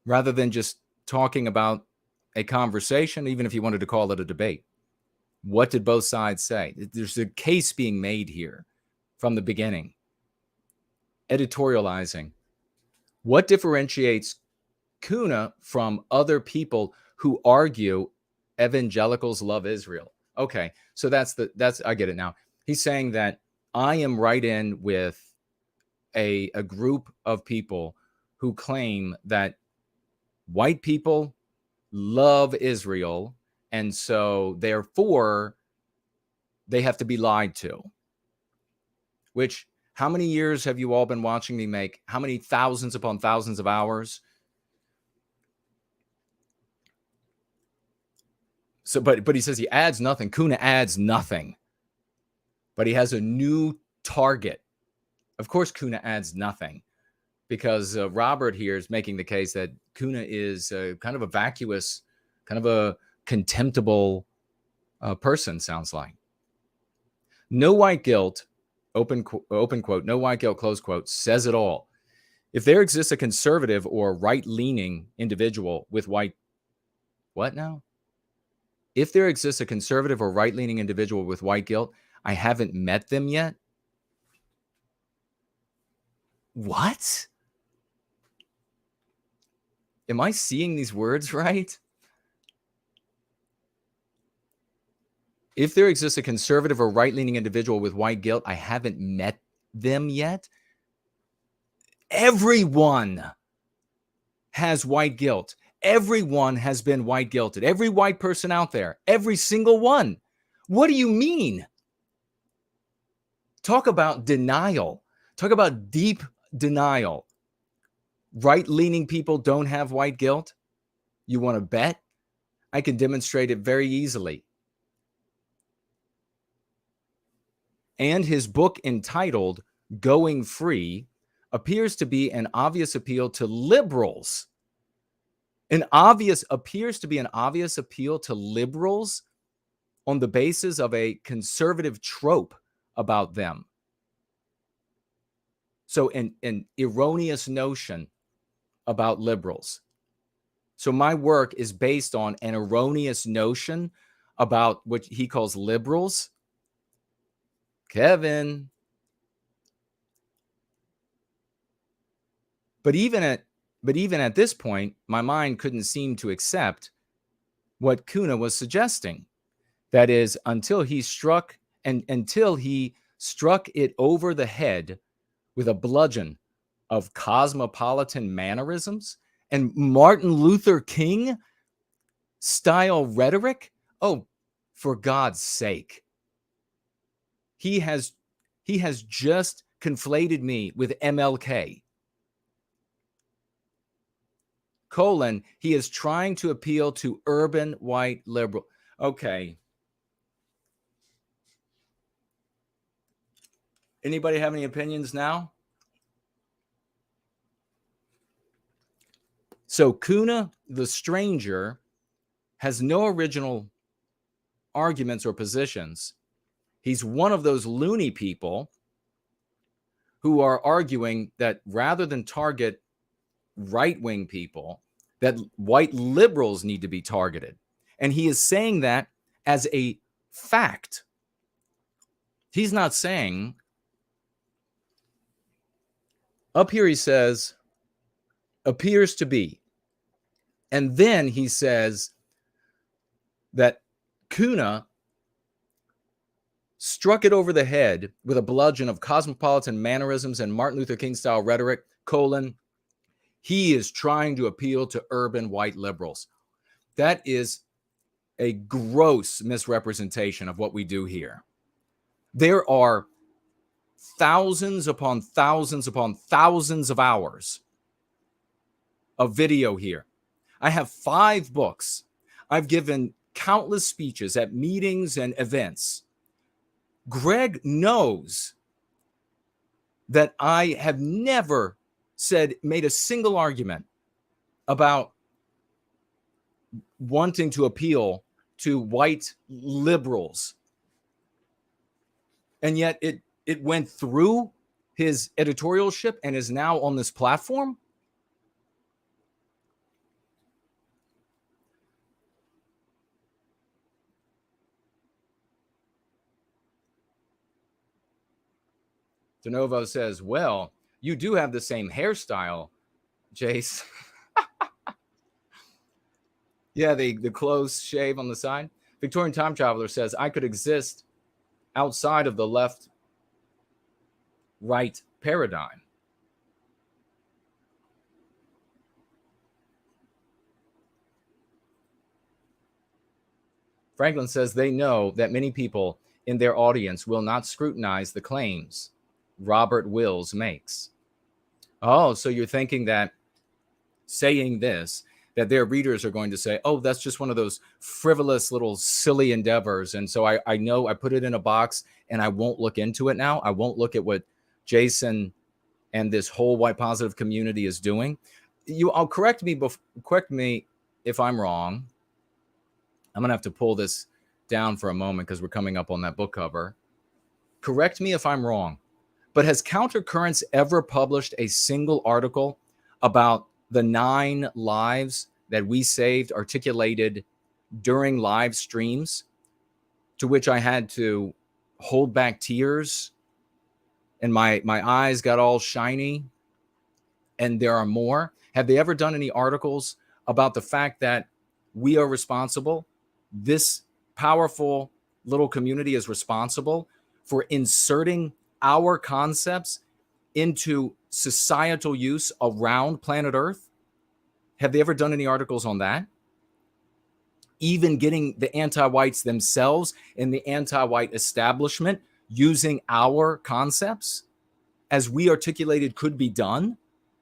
rather than just talking about a conversation, even if you wanted to call it a debate. What did both sides say? There's a case being made here from the beginning. Editorializing. What differentiates Kuna from other people who argue evangelicals love Israel? Okay, so that's I get it now. He's saying that I am right in with a group of people who claim that white people love Israel, and so therefore they have to be lied to. Which, how many years have you all been watching me make? How many thousands upon thousands of hours? So, but he says he adds nothing. Kuna adds nothing. But he has a new target. Of course, Kuna adds nothing. Because Robert here is making the case that Kuna is kind of a vacuous, kind of a contemptible person, sounds like. No white guilt, open quote, no white guilt, close quote, says it all. If there exists a conservative or right-leaning individual with white, what now? If there exists a conservative or right-leaning individual with white guilt, I haven't met them yet. What? Am I seeing these words right? If there exists a conservative or right-leaning individual with white guilt, I haven't met them yet. Everyone has white guilt. Everyone has been white guilted. Every white person out there, every single one. What do you mean? Talk about denial. Talk about deep denial. Right-leaning people don't have white guilt? You want to bet? I can demonstrate it very easily. And his book entitled Going Free appears to be an obvious appeal to liberals. Appears to be an obvious appeal to liberals on the basis of a conservative trope about them. So an erroneous notion about liberals. So my work is based on an erroneous notion about what he calls liberals. Kevin. But even at this point, my mind couldn't seem to accept what Kuna was suggesting. That is, until he struck it over the head with a bludgeon of cosmopolitan mannerisms and Martin Luther King style rhetoric. Oh, for God's sake. He has just conflated me with MLK. He is trying to appeal to urban white liberal. Okay. Anybody have any opinions now? So Kuna, the stranger, has no original arguments or positions. He's one of those loony people who are arguing that rather than target right-wing people, that white liberals need to be targeted. And he is saying that as a fact. He's not saying, up here he says, appears to be. And then he says that Kuna struck it over the head with a bludgeon of cosmopolitan mannerisms and Martin Luther King style rhetoric, he is trying to appeal to urban white liberals. That is a gross misrepresentation of what we do here. There are thousands upon thousands upon thousands of hours of video here. I have 5 books. I've given countless speeches at meetings and events. Greg knows that I have never made a single argument about wanting to appeal to white liberals. And yet it went through his editorialship and is now on this platform? DeNovo says, well, you do have the same hairstyle, Jace. Yeah, the close shave on the side. Victorian Time Traveler says, I could exist outside of the left-right paradigm. Franklin says they know that many people in their audience will not scrutinize the claims Robert Wills makes. Oh, so you're thinking that saying this, that their readers are going to say, oh, that's just one of those frivolous little silly endeavors. And so I know I put it in a box and I won't look into it now. I won't look at what Jason and this whole white positive community is doing. I'll correct me if I'm wrong. I'm going to have to pull this down for a moment because we're coming up on that book cover. Correct me if I'm wrong. But has Countercurrents ever published a single article about the 9 lives that we saved articulated during live streams, to which I had to hold back tears and my eyes got all shiny? And there are more. Have they ever done any articles about the fact that we are responsible? This powerful little community is responsible for inserting our concepts into societal use around planet Earth? Have they ever done any articles on that? Even getting the anti-whites themselves and the anti-white establishment using our concepts as we articulated could be done?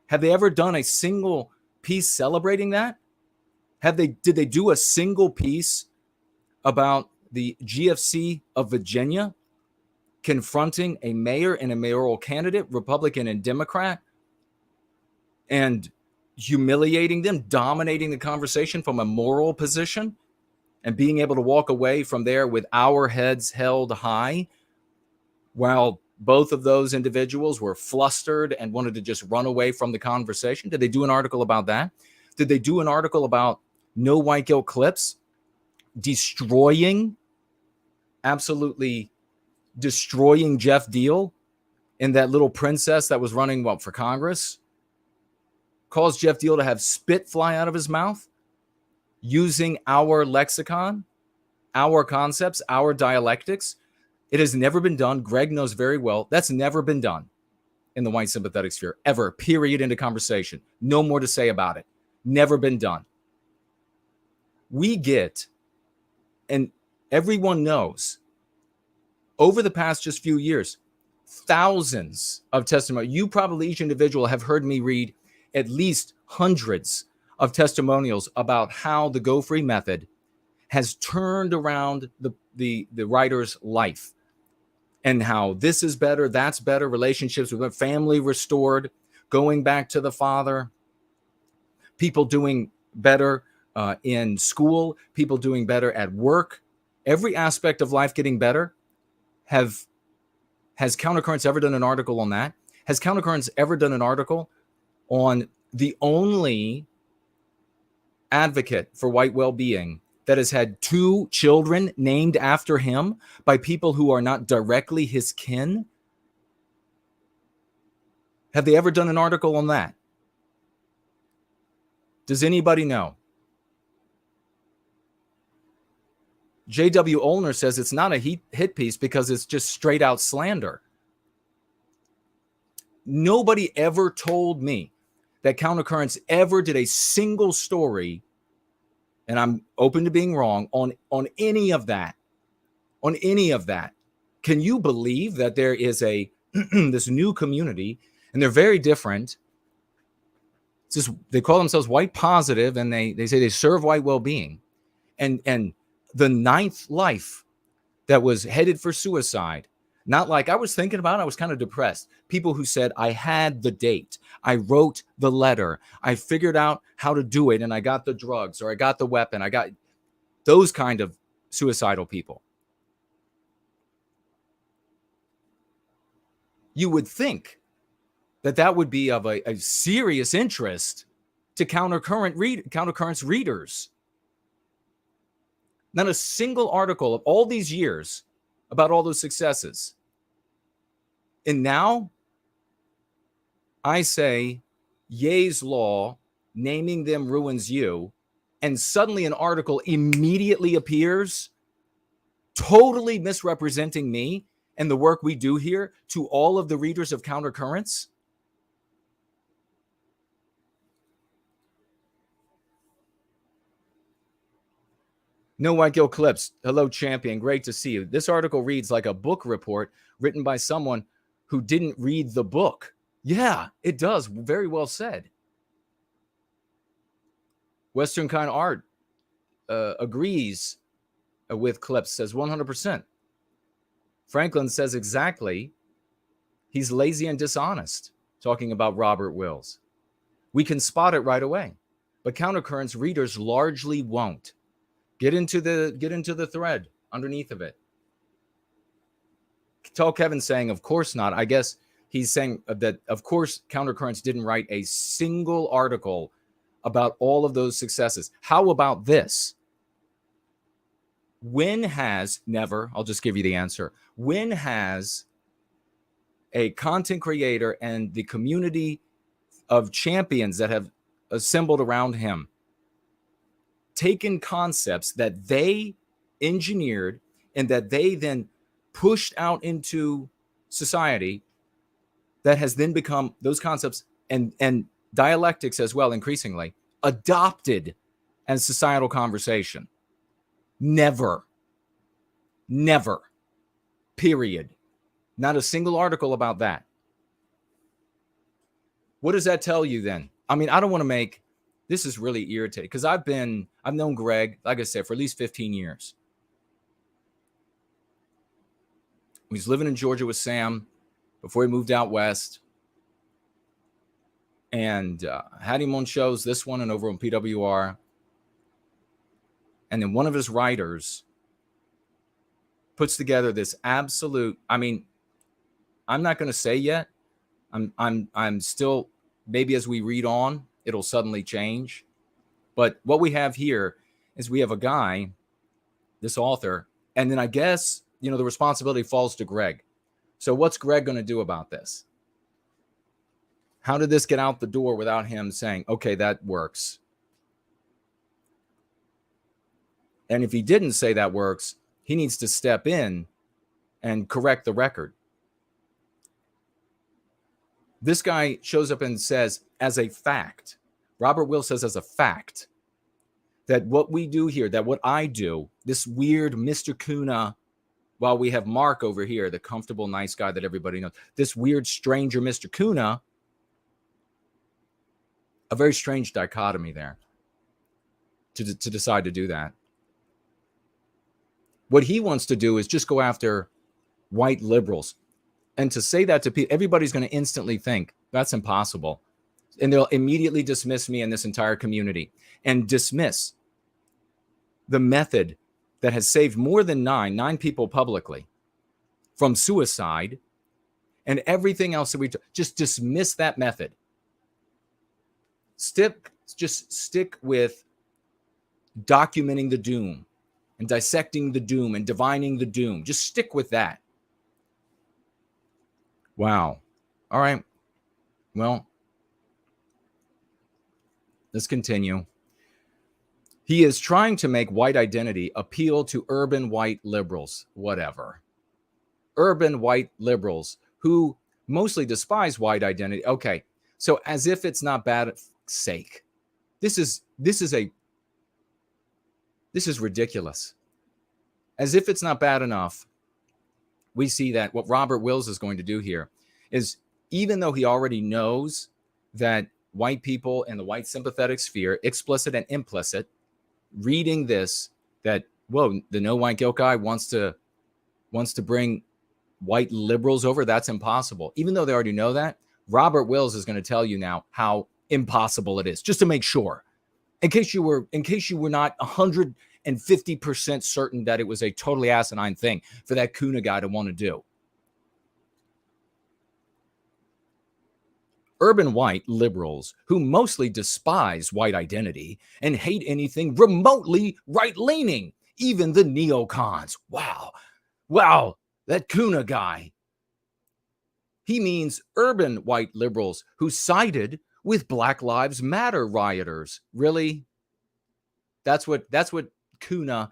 Have they ever done a single piece celebrating that? Did they do a single piece about the GFC of Virginia confronting a mayor and a mayoral candidate, Republican and Democrat, and humiliating them, dominating the conversation from a moral position, and being able to walk away from there with our heads held high, while both of those individuals were flustered and wanted to just run away from the conversation? Did they do an article about that? Did they do an article about no white guilt clips absolutely destroying Jeff Deal and that little princess that was running for Congress? Caused Jeff Deal to have spit fly out of his mouth using our lexicon, our concepts, our dialectics. It has never been done. Greg knows very well that's never been done in the white sympathetic sphere ever, period, into conversation. No more to say about it. Never been done. We get, and everyone knows, over the past just few years, thousands of testimony. You probably, each individual, have heard me read at least hundreds of testimonials about how the Go Free method has turned around the writer's life, and how this is better, that's better, relationships with family restored, going back to the father, people doing better in school, people doing better at work, every aspect of life getting better. Has Countercurrents ever done an article on that? Has Countercurrents ever done an article on the only advocate for white well-being that has had 2 children named after him by people who are not directly his kin? Have they ever done an article on that? Does anybody know? J.W. Olner says it's not a hit piece because it's just straight out slander. Nobody ever told me that Countercurrents ever did a single story, and I'm open to being wrong, on any of that. On any of that. Can you believe that there is this new community, and they're very different? It's just, they call themselves white positive, and they say they serve white well-being. And the 9th life that was headed for suicide, not like I was thinking about it, I was kind of depressed. People who said, I had the date, I wrote the letter, I figured out how to do it, and I got the drugs, or I got the weapon, I got those kind of suicidal people. You would think that would be of a serious interest to countercurrents readers. Not a single article of all these years about all those successes. And now I say, Ye's law, naming them ruins you, and suddenly an article immediately appears totally misrepresenting me and the work we do here to all of the readers of Countercurrents. No White Gill Clips. Hello, champion. Great to see you. This article reads like a book report written by someone who didn't read the book. Yeah, it does. Very well said. Western Kind Art agrees with Clips, says 100%. Franklin says exactly. He's lazy and dishonest, talking about Robert Wills. We can spot it right away, but Countercurrents readers largely won't. Get into the thread underneath of it. Tell Kevin saying, of course not. I guess he's saying that, of course, Countercurrents didn't write a single article about all of those successes. How about this? When has, never, I'll just give you the answer. When has a content creator and the community of champions that have assembled around him taken concepts that they engineered and that they then pushed out into society that has then become those concepts and dialectics as well, increasingly adopted as societal conversation? Never. Period. Not a single article about that. What does that tell you then? I mean, I don't want to make, this is really irritating because I've known Greg, like I said, for at least 15 years. He was living in Georgia with Sam before he moved out west. And had him on shows, this one and over on PWR. And then one of his writers puts together this absolute, I mean, I'm not going to say yet. I'm still, maybe as we read on, it'll suddenly change. But what we have here is we have a guy, this author, and then I guess, the responsibility falls to Greg. So what's Greg going to do about this? How did this get out the door without him saying, okay, that works? And if he didn't say that works, he needs to step in and correct the record. This guy shows up and says, as a fact, Robert Will says as a fact, that what we do here, that what I do, this weird Mr. Kuna, while we have Mark over here, the comfortable, nice guy that everybody knows, this weird stranger, Mr. Kuna, a very strange dichotomy there to decide to do that. What he wants to do is just go after white liberals. And to say that to people, everybody's going to instantly think that's impossible. And they'll immediately dismiss me and this entire community and dismiss the method that has saved more than nine people publicly from suicide and everything else that we just dismiss that method. Just stick with documenting the doom and dissecting the doom and divining the doom. Just stick with that. Wow. All right. Well, let's continue. He is trying to make white identity appeal to urban white liberals, whatever. Urban white liberals who mostly despise white identity. Okay. So as if it's not bad sake. This is ridiculous. As if it's not bad enough, we see that what Robert Wills is going to do here is, even though he already knows that white people in the white sympathetic sphere, explicit and implicit, reading this, that, whoa, the No White Guilt guy wants to bring white liberals over. That's impossible. Even though they already know that, Robert Wills is going to tell you now how impossible it is, just to make sure, in case you were not 150% certain that it was a totally asinine thing for that Kuna guy to want to do. Urban white liberals who mostly despise white identity and hate anything remotely right-leaning, even the neocons. Wow, that Kuna guy. He means urban white liberals who sided with Black Lives Matter rioters. Really? That's what Kuna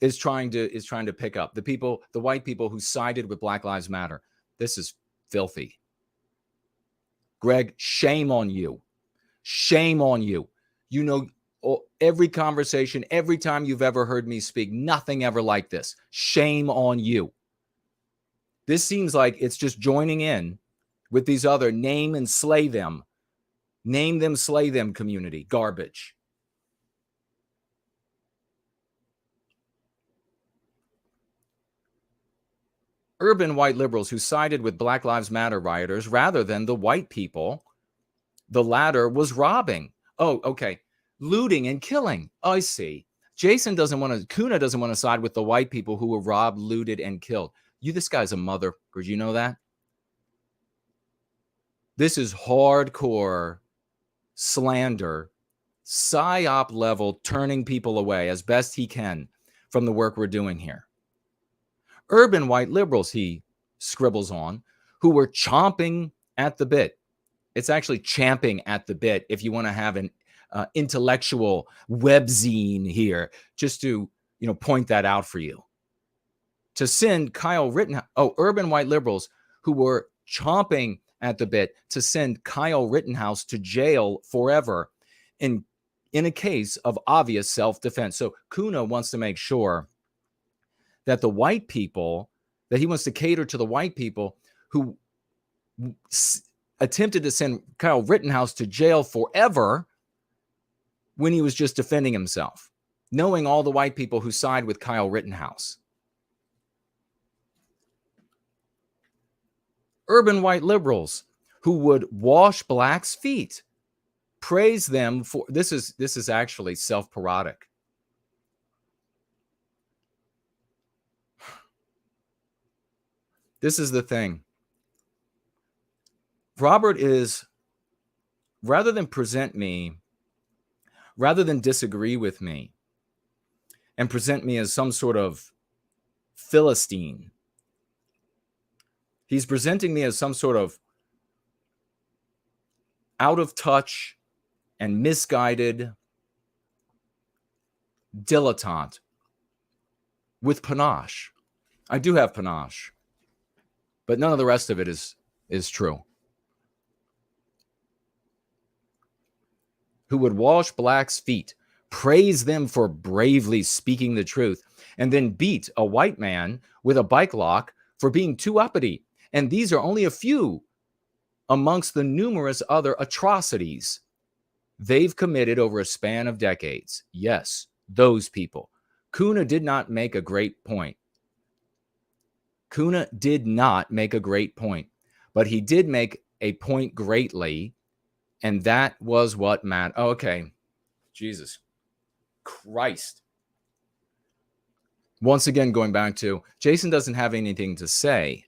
is trying to pick up. The white people who sided with Black Lives Matter. This is filthy. Greg, shame on you. Shame on you. You know, every conversation, every time you've ever heard me speak, nothing ever like this. Shame on you. This seems like it's just joining in with these other name and slay them. Name them, slay them community. Garbage. Urban white liberals who sided with Black Lives Matter rioters rather than the white people the latter was robbing. Oh, okay. Looting and killing. Oh, I see. Kuna doesn't want to side with the white people who were robbed, looted, and killed. This guy's a mother. Did you know that? This is hardcore slander, psyop level, turning people away as best he can from the work we're doing here. Urban white liberals, he scribbles on, who were chomping at the bit. It's actually champing at the bit if you want to have an intellectual webzine here, just to point that out for you. To send Kyle Rittenhouse, urban white liberals who were chomping at the bit to send Kyle Rittenhouse to jail forever in a case of obvious self-defense. So Kuna wants to make sure that the white people, that he wants to cater to the white people who attempted to send Kyle Rittenhouse to jail forever when he was just defending himself, knowing all the white people who side with Kyle Rittenhouse. Urban white liberals who would wash blacks' feet, praise them for this is actually self-parodic. This is the thing. Robert is, rather than disagree with me and present me as some sort of Philistine, he's presenting me as some sort of out of touch and misguided dilettante with panache. I do have panache, but none of the rest of it is true. Who would wash blacks' feet, praise them for bravely speaking the truth, and then beat a white man with a bike lock for being too uppity. And these are only a few amongst the numerous other atrocities they've committed over a span of decades. Yes, those people. Kuna did not make a great point. Kuna did not make a great point, but he did make a point greatly, and that was what mattered. Oh, okay. Jesus Christ. Once again, going back to Jason doesn't have anything to say,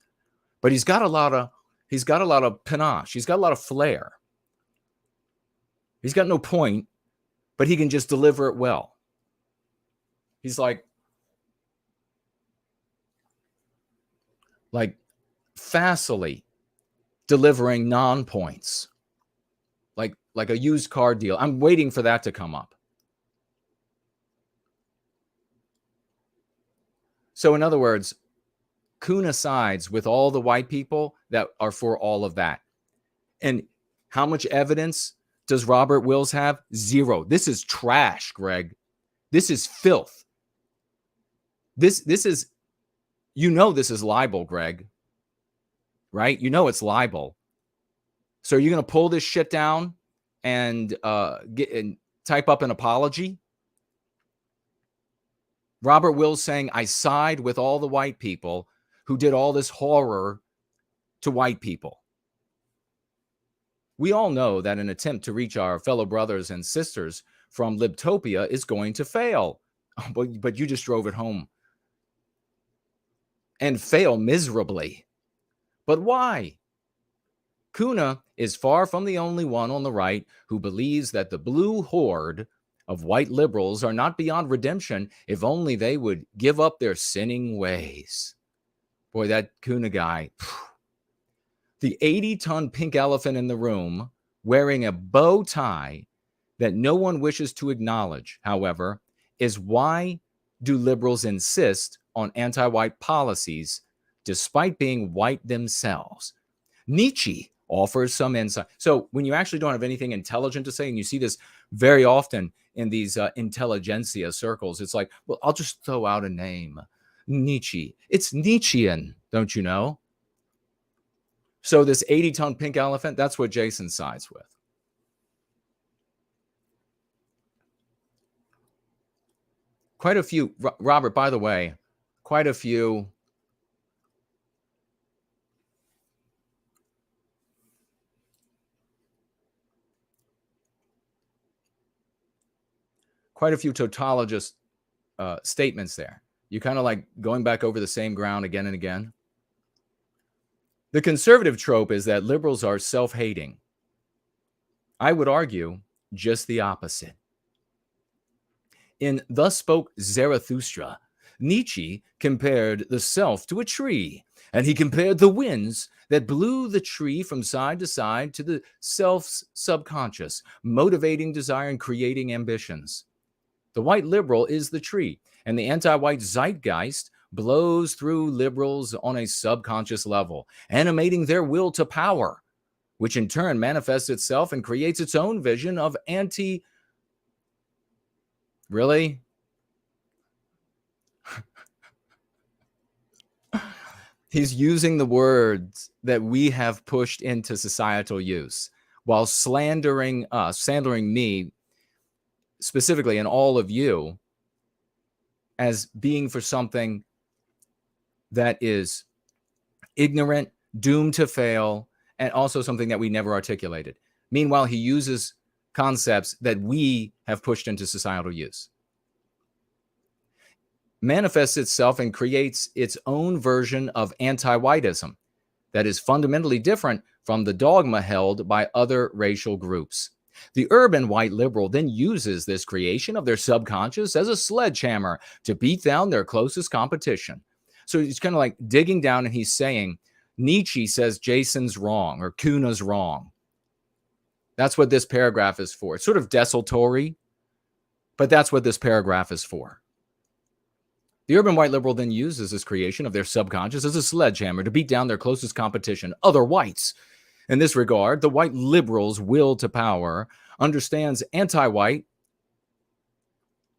but he's got a lot of panache. He's got a lot of flair. He's got no point, but he can just deliver it well. He's like facilely delivering non-points, like a used car deal. I'm waiting for that to come up. So in other words, Kuna sides with all the white people that are for all of that. And how much evidence does Robert Wills have? Zero. This is trash, Greg. This is filth. This is, this is libel, Greg. Right? It's libel. So are you going to pull this shit down and type up an apology? Robert Wills saying, I side with all the white people who did all this horror to white people. We all know that an attempt to reach our fellow brothers and sisters from Libtopia is going to fail. But you just drove it home. And fail miserably. But why? Kuna is far from the only one on the right who believes that the blue horde of white liberals are not beyond redemption if only they would give up their sinning ways. Boy, that Kuna guy. The 80-ton pink elephant in the room wearing a bow tie that no one wishes to acknowledge, however, is why do liberals insist on anti-white policies despite being white themselves? Nietzsche offers some insight. So when you actually don't have anything intelligent to say, and you see this very often in these intelligentsia circles, it's like, well, I'll just throw out a name. Nietzsche. It's Nietzschean, don't you know? So this 80-ton pink elephant, that's what Jason sides with. Quite a few, Robert, by the way, quite a few tautologist statements there. You kind of like going back over the same ground again and again. The conservative trope is that liberals are self-hating. I would argue just the opposite. In Thus Spoke Zarathustra, Nietzsche compared the self to a tree, and he compared the winds that blew the tree from side to side to the self's subconscious, motivating desire and creating ambitions. The white liberal is the tree, and the anti-white zeitgeist blows through liberals on a subconscious level, animating their will to power, which in turn manifests itself and creates its own vision of Really? He's using the words that we have pushed into societal use while slandering us, slandering me specifically, and all of you, as being for something that is ignorant, doomed to fail, and also something that we never articulated. Meanwhile, he uses concepts that we have pushed into societal use. Manifests itself and creates its own version of anti-whiteism that is fundamentally different from the dogma held by other racial groups. The urban white liberal then uses this creation of their subconscious as a sledgehammer to beat down their closest competition. So he's kind of like digging down, and he's saying, Nietzsche says Jason's wrong or Kuna's wrong. That's what this paragraph is for. It's sort of desultory, but that's what this paragraph is for. The urban white liberal then uses this creation of their subconscious as a sledgehammer to beat down their closest competition, other whites. In this regard, the white liberal's will to power understands anti-white,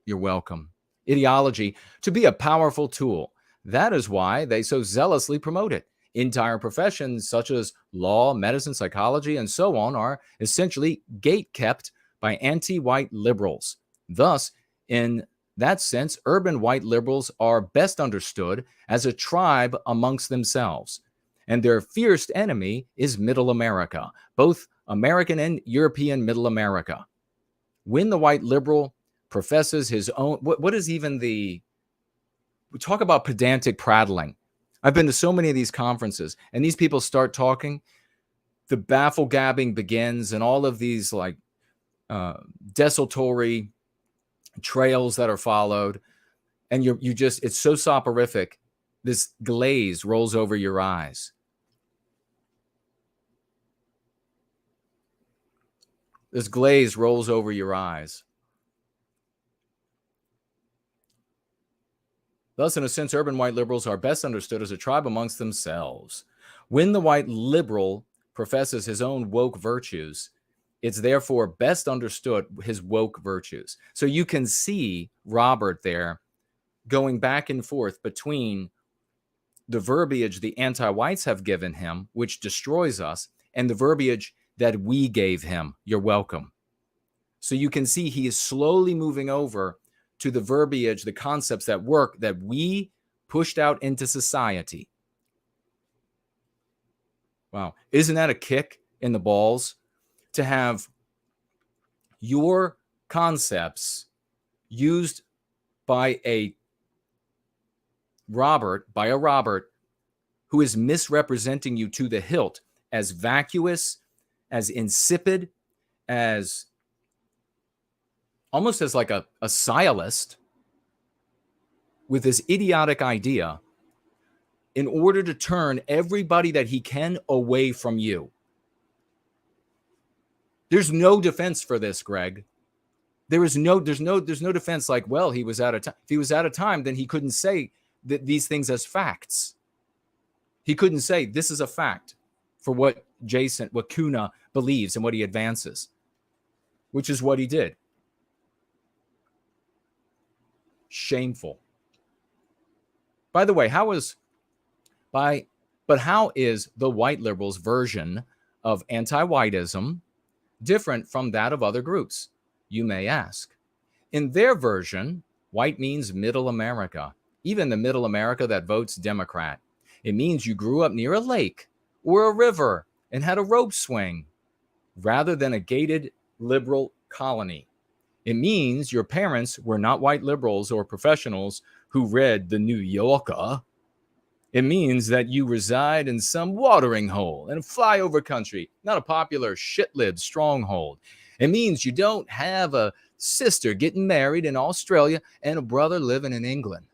you're welcome, ideology to be a powerful tool. That is why they so zealously promote it. Entire professions such as law, medicine, psychology, and so on are essentially gate-kept by anti-white liberals. Thus, in that sense, urban white liberals are best understood as a tribe amongst themselves, and their fierce enemy is Middle America, both American and European Middle America. When the white liberal professes his own, what is even we talk about pedantic prattling. I've been to so many of these conferences, and these people start talking, the baffle gabbing begins, and all of these like desultory trails that are followed, and you just, it's so soporific. This glaze rolls over your eyes. This glaze rolls over your eyes. Thus, in a sense, urban white liberals are best understood as a tribe amongst themselves. When the white liberal professes his own woke virtues, it's therefore best understood his woke virtues. So you can see Robert there going back and forth between the verbiage the anti-whites have given him, which destroys us, and the verbiage that we gave him. You're welcome. So you can see he is slowly moving over to the verbiage, the concepts that work, that we pushed out into society. Wow. Isn't that a kick in the balls to have your concepts used by a Robert who is misrepresenting you to the hilt as vacuous as insipid, as almost as like a sciolist with this idiotic idea in order to turn everybody that he can away from you. There's no defense for this, Greg. There's no defense like, well, he was out of time. If he was out of time, then he couldn't say these things as facts. He couldn't say this is a fact for what Kuna believes and what he advances, which is what he did. Shameful. By the way, how is the white liberals' version of anti-whiteism different from that of other groups, you may ask? In their version, white means middle America, even the middle America that votes Democrat. It means you grew up near a lake or a river and had a rope swing rather than a gated liberal colony. It means your parents were not white liberals or professionals who read the New Yorker. It means that you reside in some watering hole in a flyover country, not a popular shit-lived stronghold. It means you don't have a sister getting married in Australia and a brother living in England.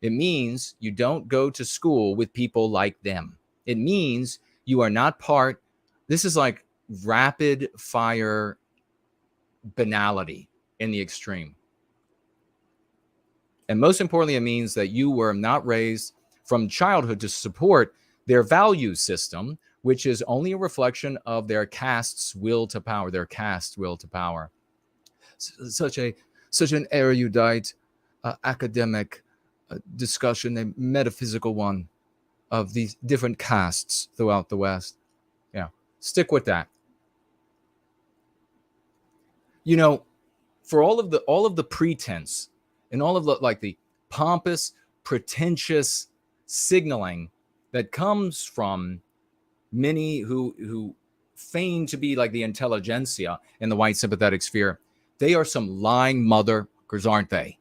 It means you don't go to school with people like them. It means you are not part. This is like rapid fire banality in the extreme. And most importantly, it means that you were not raised from childhood to support their value system, which is only a reflection of their caste's will to power, their caste will to power. Such an erudite, academic discussion, a metaphysical one of these different castes throughout the West. Yeah, stick with that. You know, for all of the pretense and all of the pompous, pretentious signaling that comes from many who feign to be like the intelligentsia in the white sympathetic sphere, they are some lying motherfuckers, aren't they?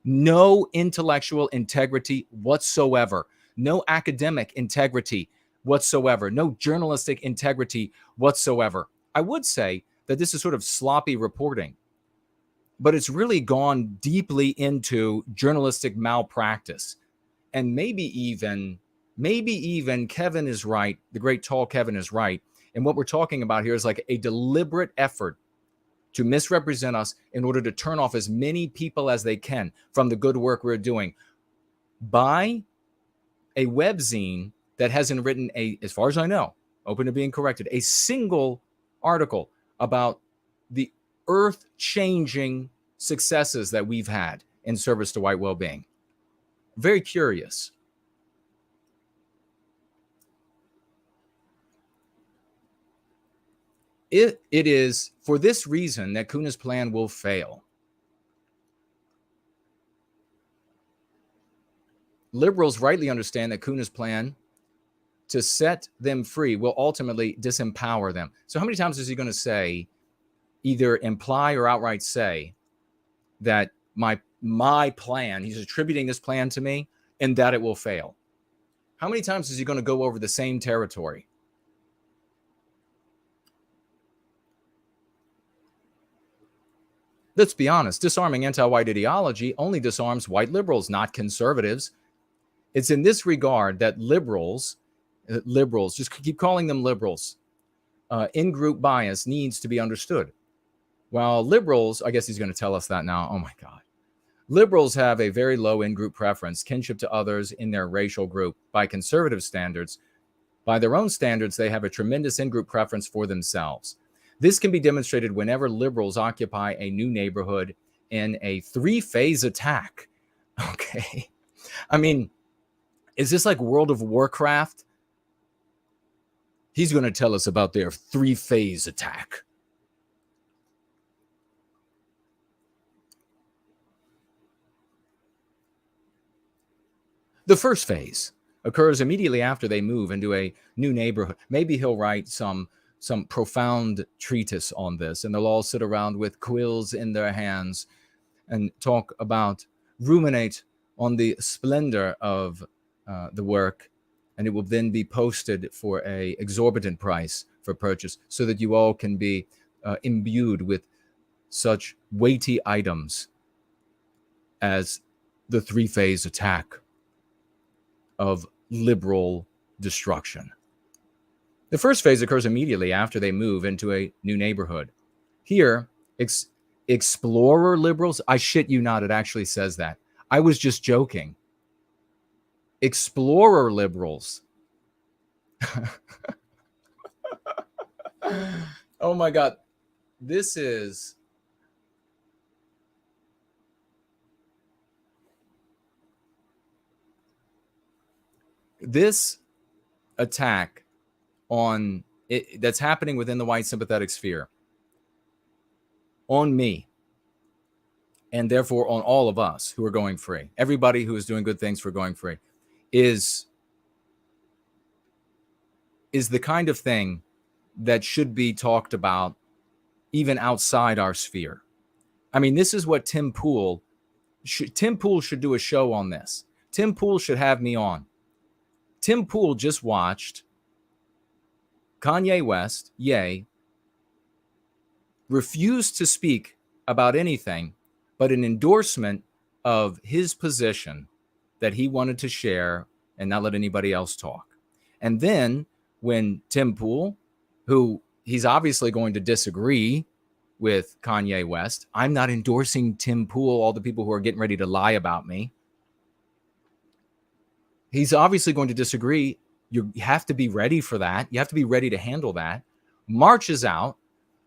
No intellectual integrity whatsoever. No academic integrity whatsoever. No journalistic integrity whatsoever. I would say that this is sort of sloppy reporting, but it's really gone deeply into journalistic malpractice. And maybe even Kevin is right. The great tall Kevin is right. And what we're talking about here is like a deliberate effort to misrepresent us in order to turn off as many people as they can from the good work we're doing by a webzine that hasn't written as far as I know, open to being corrected, a single article about the earth-changing successes that we've had in service to white well-being. Very curious. It is for this reason that Kuna's plan will fail. Liberals rightly understand that Kuna's plan to set them free will ultimately disempower them. So how many times is he going to say, either imply or outright say, that my plan, he's attributing this plan to me, and that it will fail? How many times is he going to go over the same territory? Let's be honest, disarming anti-white ideology only disarms white liberals, not conservatives. It's in this regard that liberals, just keep calling them liberals, in-group bias needs to be understood. While liberals, I guess he's going to tell us that now. Oh my God. Liberals have a very low in-group preference, kinship to others in their racial group. By conservative standards, by their own standards, they have a tremendous in-group preference for themselves. This can be demonstrated whenever liberals occupy a new neighborhood in a three-phase attack. Okay. I mean, is this like World of Warcraft? He's going to tell us about their three-phase attack. The first phase occurs immediately after they move into a new neighborhood. Maybe he'll write some profound treatise on this, and they'll all sit around with quills in their hands and ruminate on the splendor of the work and it will then be posted for a exorbitant price for purchase, so that you all can be imbued with such weighty items as the three-phase attack of liberal destruction. The first phase occurs immediately after they move into a new neighborhood. Here, explorer liberals, I shit you not, it actually says that. I was just joking. Explorer liberals. Oh my God. This attack on it that's happening within the white sympathetic sphere on me, and therefore on all of us who are going free, everybody who is doing good things for going free, is the kind of thing that should be talked about even outside our sphere. I mean, this is what Tim Pool should do a show on this. Tim Pool should have me on. Tim Pool just watched Kanye West, refused to speak about anything but an endorsement of his position that he wanted to share and not let anybody else talk. And then when Tim Pool, who he's obviously going to disagree with Kanye West, I'm not endorsing Tim Pool, all the people who are getting ready to lie about me. He's obviously going to disagree. You have to be ready for that. You have to be ready to handle that. Marches out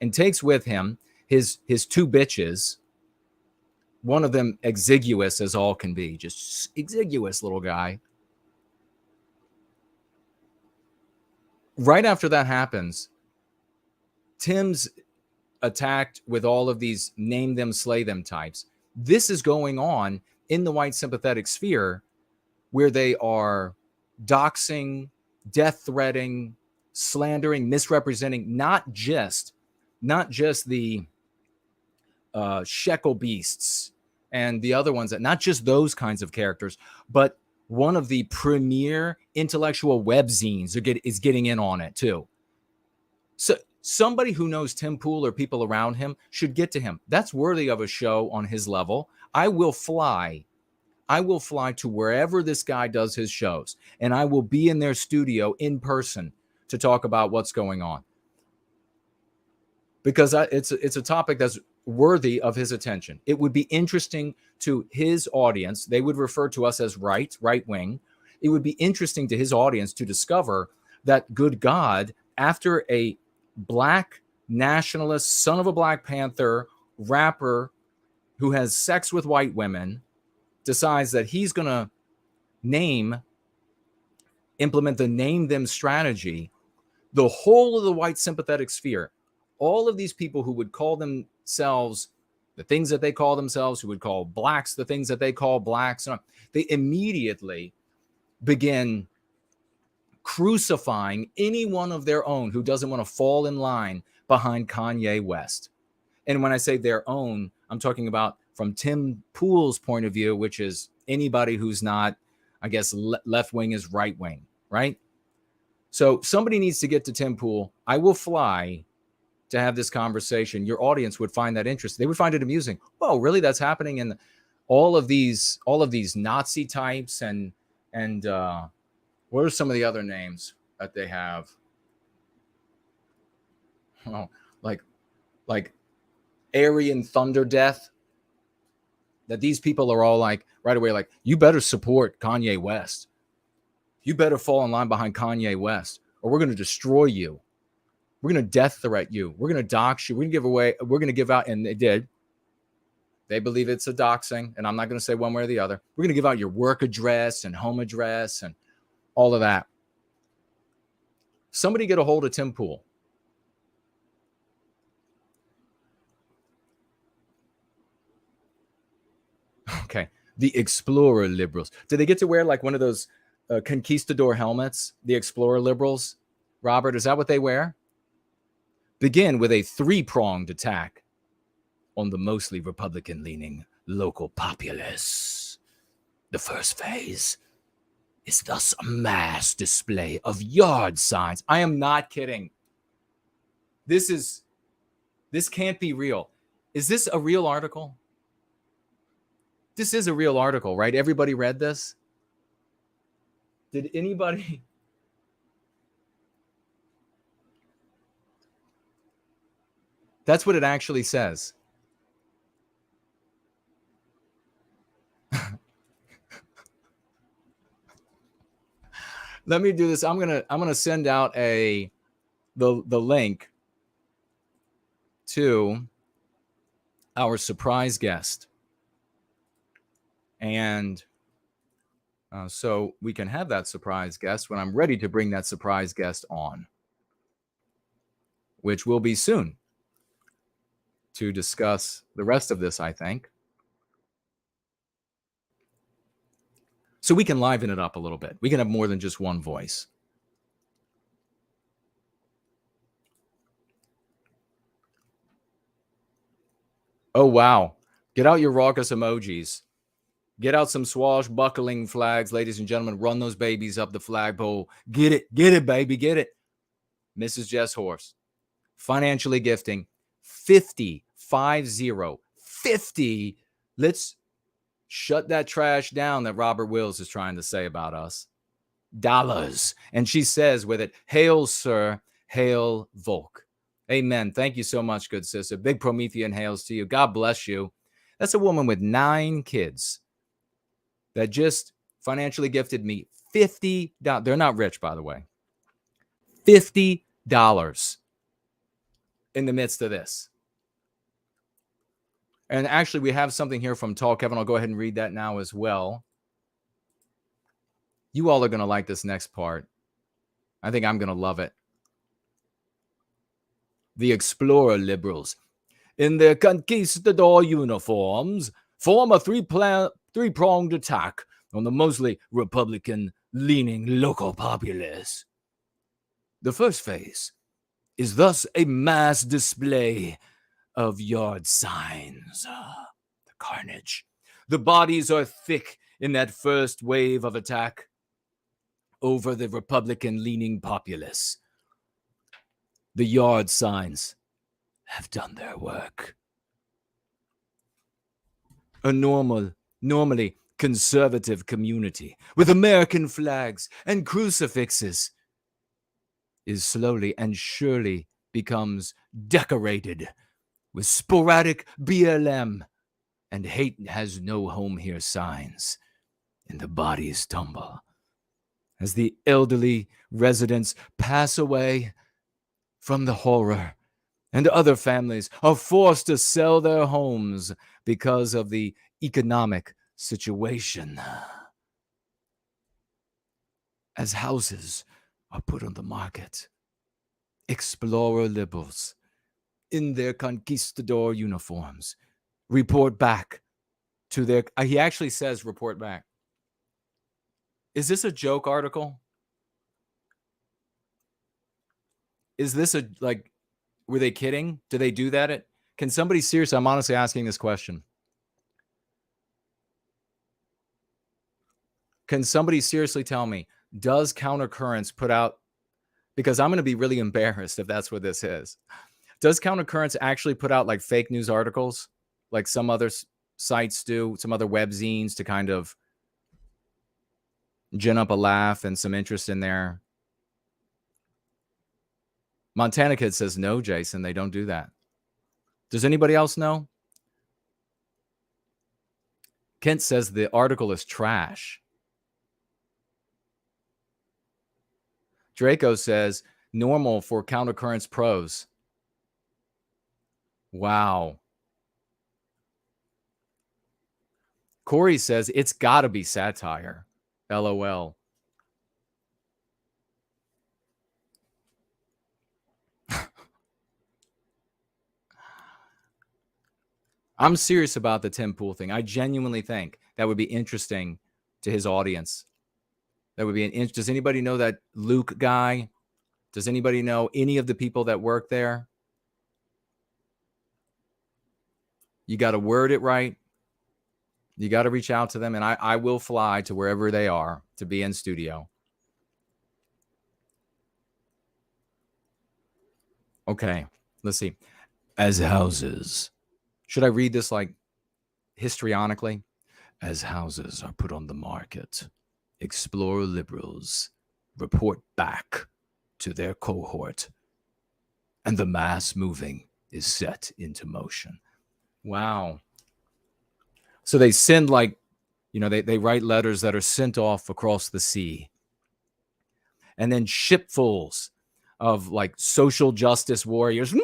and takes with him his two bitches, one of them exiguous as all can be, just exiguous little guy. Right after that happens, Tim's attacked with all of these name them, slay them types. This is going on in the white sympathetic sphere, where they are doxing, death threatening, slandering, misrepresenting not just the shekel beasts and the other ones, that not just those kinds of characters, but one of the premier intellectual webzines is getting in on it too. So somebody who knows Tim Pool or people around him should get to him. That's worthy of a show on his level. I will fly to wherever this guy does his shows, and I will be in their studio in person to talk about what's going on, because it's a topic that's worthy of his attention. It would be interesting to his audience. They would refer to us as right wing. It would be interesting to his audience to discover that, good God, after a black nationalist, son of a Black Panther rapper who has sex with white women decides that he's going to implement the name them strategy, the whole of the white sympathetic sphere, all of these people who would call themselves the things that they call themselves, who would call blacks the things that they call blacks, they immediately begin crucifying any one of their own who doesn't want to fall in line behind Kanye West. And when I say their own, I'm talking about from Tim Pool's point of view, which is anybody who's not, I guess, left wing is right wing, right? So somebody needs to get to Tim Pool. I will fly to have this conversation. Your audience would find that interesting. They would find it amusing. Oh, really? That's happening in all of these Nazi types and what are some of the other names that they have? Oh, like Aryan Thunder Death. That these people are all like right away, like, you better support Kanye West. You better fall in line behind Kanye West, or we're going to destroy you. We're going to death threat you. We're going to dox you. We're going to give out, and they did. They believe it's a doxing, and I'm not going to say one way or the other. We're going to give out your work address and home address and all of that. Somebody get a hold of Tim Pool. Okay. The Explorer liberals. Did they get to wear like one of those conquistador helmets? The Explorer liberals? Robert, is that what they wear? Begin with a three-pronged attack on the mostly Republican-leaning local populace. The first phase is thus a mass display of yard signs. I am not kidding. This can't be real. Is this a real article? This is a real article, right? Everybody read this? Did anybody? That's what it actually says. Let me do this. I'm gonna send out the link to our surprise guest, and so we can have that surprise guest when I'm ready to bring that surprise guest on, which will be soon, to discuss the rest of this, I think. So we can liven it up a little bit. We can have more than just one voice. Oh, wow. Get out your raucous emojis. Get out some swashbuckling flags, ladies and gentlemen. Run those babies up the flagpole. Get it, baby, get it. Mrs. Jess Horse, financially gifting 50. Let's shut that trash down that Robert Wills is trying to say about us. Dollars. And she says with it, hail, sir, hail, Volk. Amen. Thank you so much, good sister. Big Promethean hails to you. God bless you. That's a woman with 9 kids that just financially gifted me $50. They're not rich, by the way. $50 in the midst of this. And actually, we have something here from Tall Kevin. I'll go ahead and read that now as well. You all are going to like this next part. I think I'm going to love it. The Explorer liberals, in their conquistador uniforms, form a three-pronged attack on the mostly Republican-leaning local populace. The first phase is thus a mass display of yard signs. The carnage. The bodies are thick in that first wave of attack over the Republican-leaning populace. The yard signs have done their work. A normally conservative community with American flags and crucifixes is slowly and surely becomes decorated with sporadic BLM and hate has no home here signs, and the bodies tumble as the elderly residents pass away from the horror, and other families are forced to sell their homes because of the economic situation. As houses are put on the market, explorer liberals in their conquistador uniforms report back to their, he actually says report back. Is this a joke article? Is this a, like, were they kidding? Do they do that? Can somebody seriously, I'm honestly asking this question. Can somebody seriously tell me, does Countercurrents put out, because I'm going to be really embarrassed if that's what this is. Does Countercurrents actually put out like fake news articles like some other sites do, some other webzines to kind of gin up a laugh and some interest in there? Montana Kid says, no, Jason, they don't do that. Does anybody else know? Kent says the article is trash. Draco says, normal for Countercurrents pros. Wow. Corey says, it's got to be satire. LOL. I'm serious about the Tim Pool thing. I genuinely think that would be interesting to his audience. That would be an interest. Does anybody know that Luke guy? Does anybody know any of the people that work there? You got to word it right. You got to reach out to them, and I will fly to wherever they are to be in studio. Okay, let's see. As houses, should I read this like histrionically? As houses are put on the market, explorer liberals report back to their cohort, and the mass moving is set into motion. Wow. So they send like, they write letters that are sent off across the sea. And then shipfuls of like social justice warriors,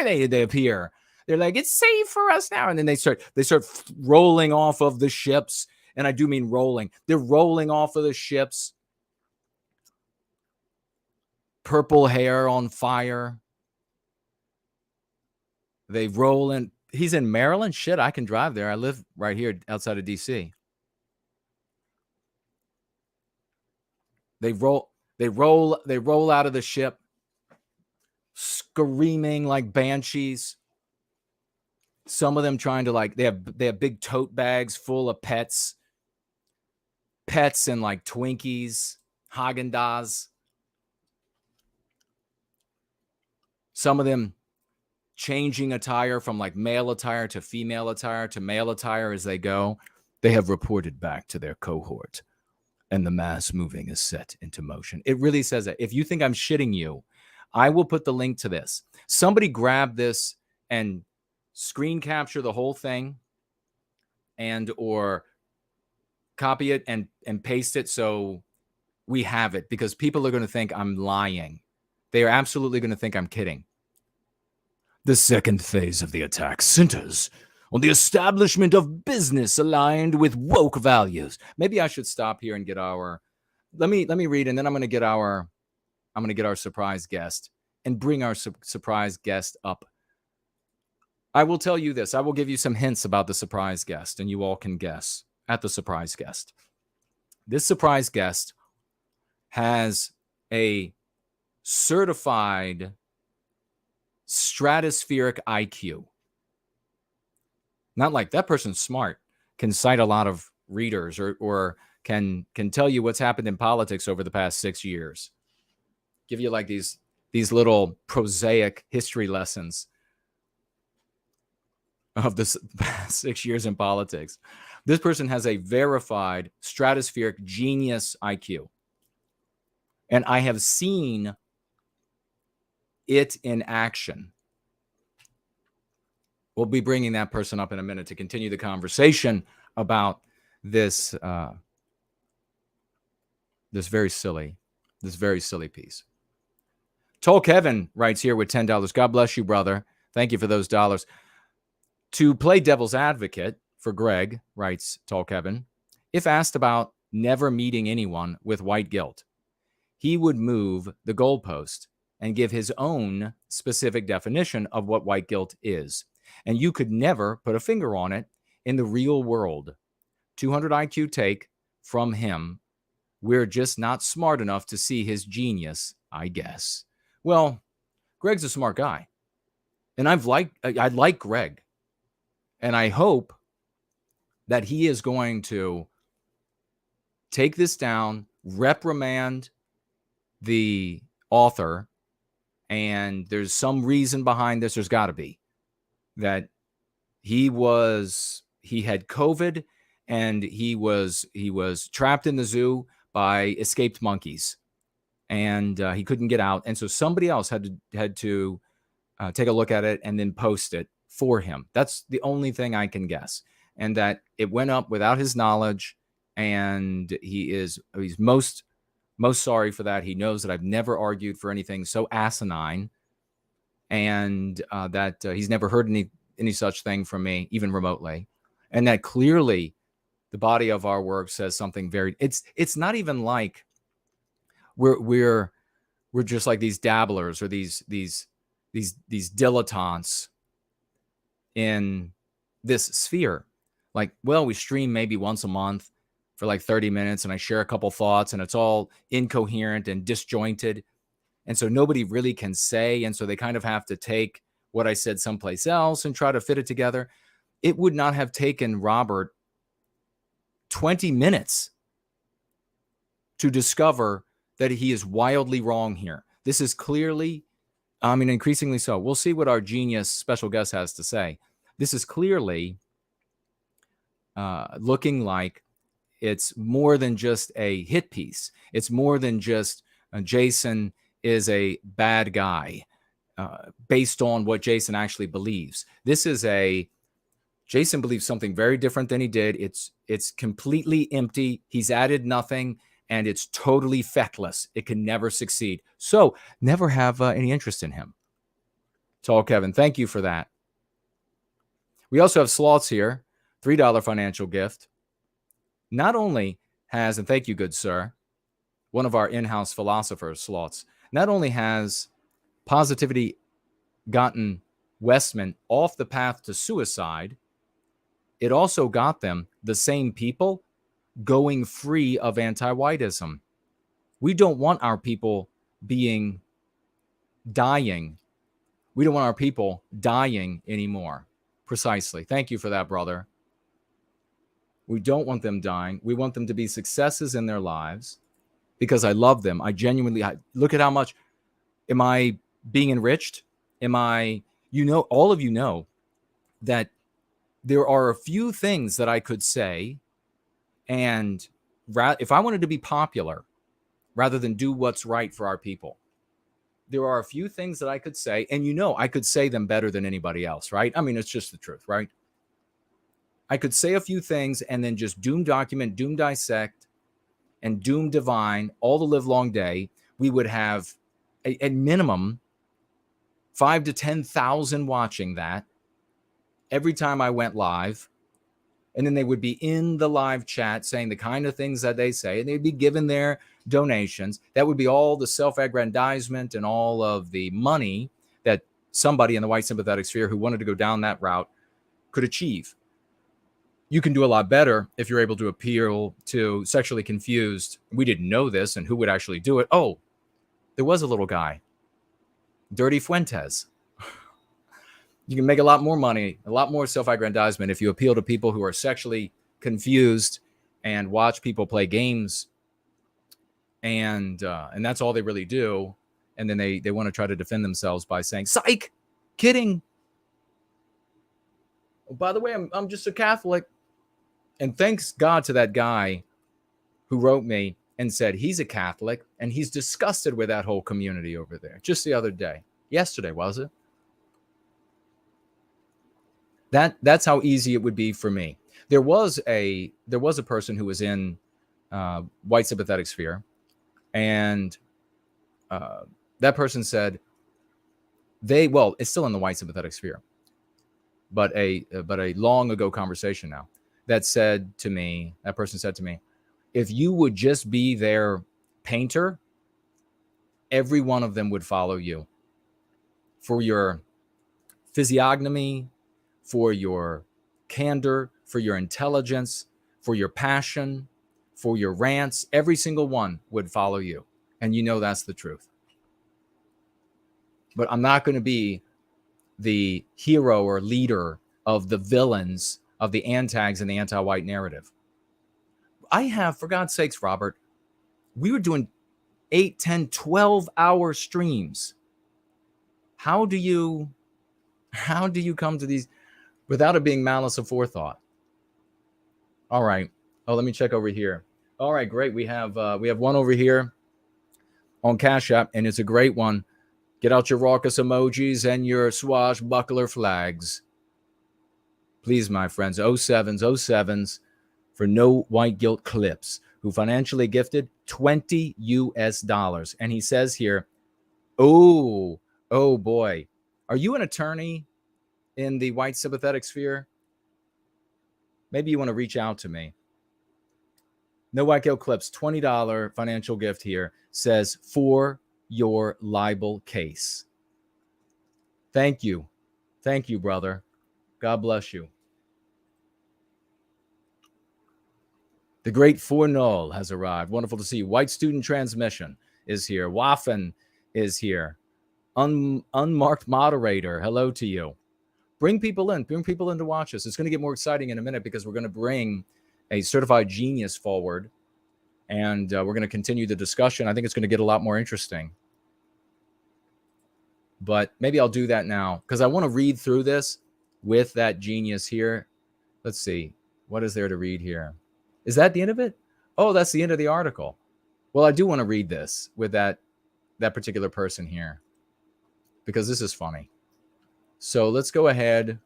they appear. They're like, it's safe for us now. And then they start rolling off of the ships. And I do mean rolling. They're rolling off of the ships. Purple hair on fire. They roll in. He's in Maryland. Shit, I can drive there. I live right here outside of DC. They roll out of the ship, screaming like banshees. Some of them trying to like, they have big tote bags full of pets and like Twinkies, Haagen-Dazs. Some of them changing attire from like male attire to female attire to male attire as they go. They have reported back to their cohort, and the mass moving is set into motion. It really says that. If you think I'm shitting you, I will put the link to this. Somebody grab this and screen capture the whole thing and or copy it and paste it so we have it, because people are going to think I'm lying. They are absolutely going to think I'm kidding. The second phase of the attack centers on the establishment of business aligned with woke values. Maybe I should stop here and get our, let me read, and then I'm going to get our surprise guest and bring our surprise guest up. I will tell you this. I will give you some hints about the surprise guest, and you all can guess at the surprise guest. This surprise guest has a certified stratospheric IQ. Not like that person's smart, can cite a lot of readers or can tell you what's happened in politics over the past 6 years. Give you like these little prosaic history lessons of the past 6 years in politics. This person has a verified stratospheric genius IQ. And I have seen it in action. We'll be bringing that person up in a minute to continue the conversation about this very silly piece. Tall Kevin writes here with $10. God bless you, brother. Thank you for those dollars. To play devil's advocate for Greg, writes Tall Kevin, if asked about never meeting anyone with white guilt, he would move the goalpost and give his own specific definition of what white guilt is. And you could never put a finger on it in the real world. 200 IQ take from him. We're just not smart enough to see his genius, I guess. Well, Greg's a smart guy. And I like Greg. And I hope that he is going to take this down, reprimand the author, and there's some reason behind this. There's got to be that he had COVID and he was trapped in the zoo by escaped monkeys, and he couldn't get out. And so somebody else had to take a look at it and then post it for him. That's the only thing I can guess. And that it went up without his knowledge, and he's most sorry for that. He knows that I've never argued for anything so asinine, and that he's never heard any such thing from me, even remotely. And that clearly the body of our work says something very, it's not even like we're just like these dabblers or these dilettantes in this sphere. Like, well, we stream maybe once a month for like 30 minutes and I share a couple thoughts and it's all incoherent and disjointed. And so nobody really can say. And so they kind of have to take what I said someplace else and try to fit it together. it would not have taken Robert 20 minutes to discover that he is wildly wrong here. This is clearly, increasingly so. We'll see what our genius special guest has to say. This is clearly looking like it's more than just a hit piece. It's more than just Jason is a bad guy based on what Jason actually believes. This is Jason believes something very different than he did. It's completely empty. He's added nothing, and it's totally feckless. It can never succeed. So never have any interest in him. Tall Kevin, thank you for that. We also have Sloths here, $3 financial gift. Not only has, and thank you, good sir, one of our in-house philosophers, Sloths, not only has positivity gotten Westman off the path to suicide, it also got them, the same people, going free of anti-whiteism. We don't want our people dying. We don't want our people dying anymore. Precisely. Thank you for that, brother. We don't want them dying. We want them to be successes in their lives because I love them. I genuinely, look at how much, am I being enriched? All of you know that there are a few things that I could say, and if I wanted to be popular rather than do what's right for our people, there are a few things that I could say, and I could say them better than anybody else, right? It's just the truth, right? I could say a few things and then just doom document, doom dissect, and doom divine all the live long day. We would have, at minimum, 5,000 to 10,000 watching that every time I went live. And then they would be in the live chat saying the kind of things that they say, and they'd be given their donations. That would be all the self-aggrandizement and all of the money that somebody in the white sympathetic sphere who wanted to go down that route could achieve. You can do a lot better if you're able to appeal to sexually confused. We didn't know this, and who would actually do it? Oh, there was a little guy, Dirty Fuentes. You can make a lot more money, a lot more self-aggrandizement if you appeal to people who are sexually confused and watch people play games, and that's all they really do. And then they want to try to defend themselves by saying, "Psych, kidding. Oh, by the way, I'm just a Catholic." And thanks God to that guy who wrote me and said he's a Catholic and he's disgusted with that whole community over there. Just the other day, yesterday, was it? That's how easy it would be for me. There was a person who was in white sympathetic sphere, and that person said it's still in the white sympathetic sphere, but a long ago conversation now, that person said to me, if you would just be their painter, every one of them would follow you for your physiognomy, for your candor, for your intelligence, for your passion, for your rants. Every single one would follow you. And that's the truth. But I'm not going to be the hero or leader of the villains, of the antags and the anti-white narrative. For God's sakes, Robert, we were doing 8, 10, 12-hour streams. How do you come to these without it being malice aforethought? All right. Oh, let me check over here. All right, great. We have one over here on Cash App, and it's a great one. Get out your raucous emojis and your swashbuckler flags. Please, my friends, 07s for No White Guilt Clips, who financially gifted $20. And he says here, oh boy, are you an attorney in the white sympathetic sphere? Maybe you want to reach out to me. No White Guilt Clips, $20 financial gift here, says for your libel case. Thank you. Thank you, brother. God bless you. The great Fournol has arrived. Wonderful to see you. White Student Transmission is here. Waffen is here. Unmarked Moderator, hello to you. bring people in to watch us. It's going to get more exciting in a minute because we're going to bring a certified genius forward, and we're going to continue the discussion. I think it's going to get a lot more interesting. But maybe I'll do that now because I want to read through this with that genius here. Let's see. What is there to read here? Is that the end of it? Oh, that's the end of the article. Well, I do want to read this with that particular person here because this is funny. So let's go ahead.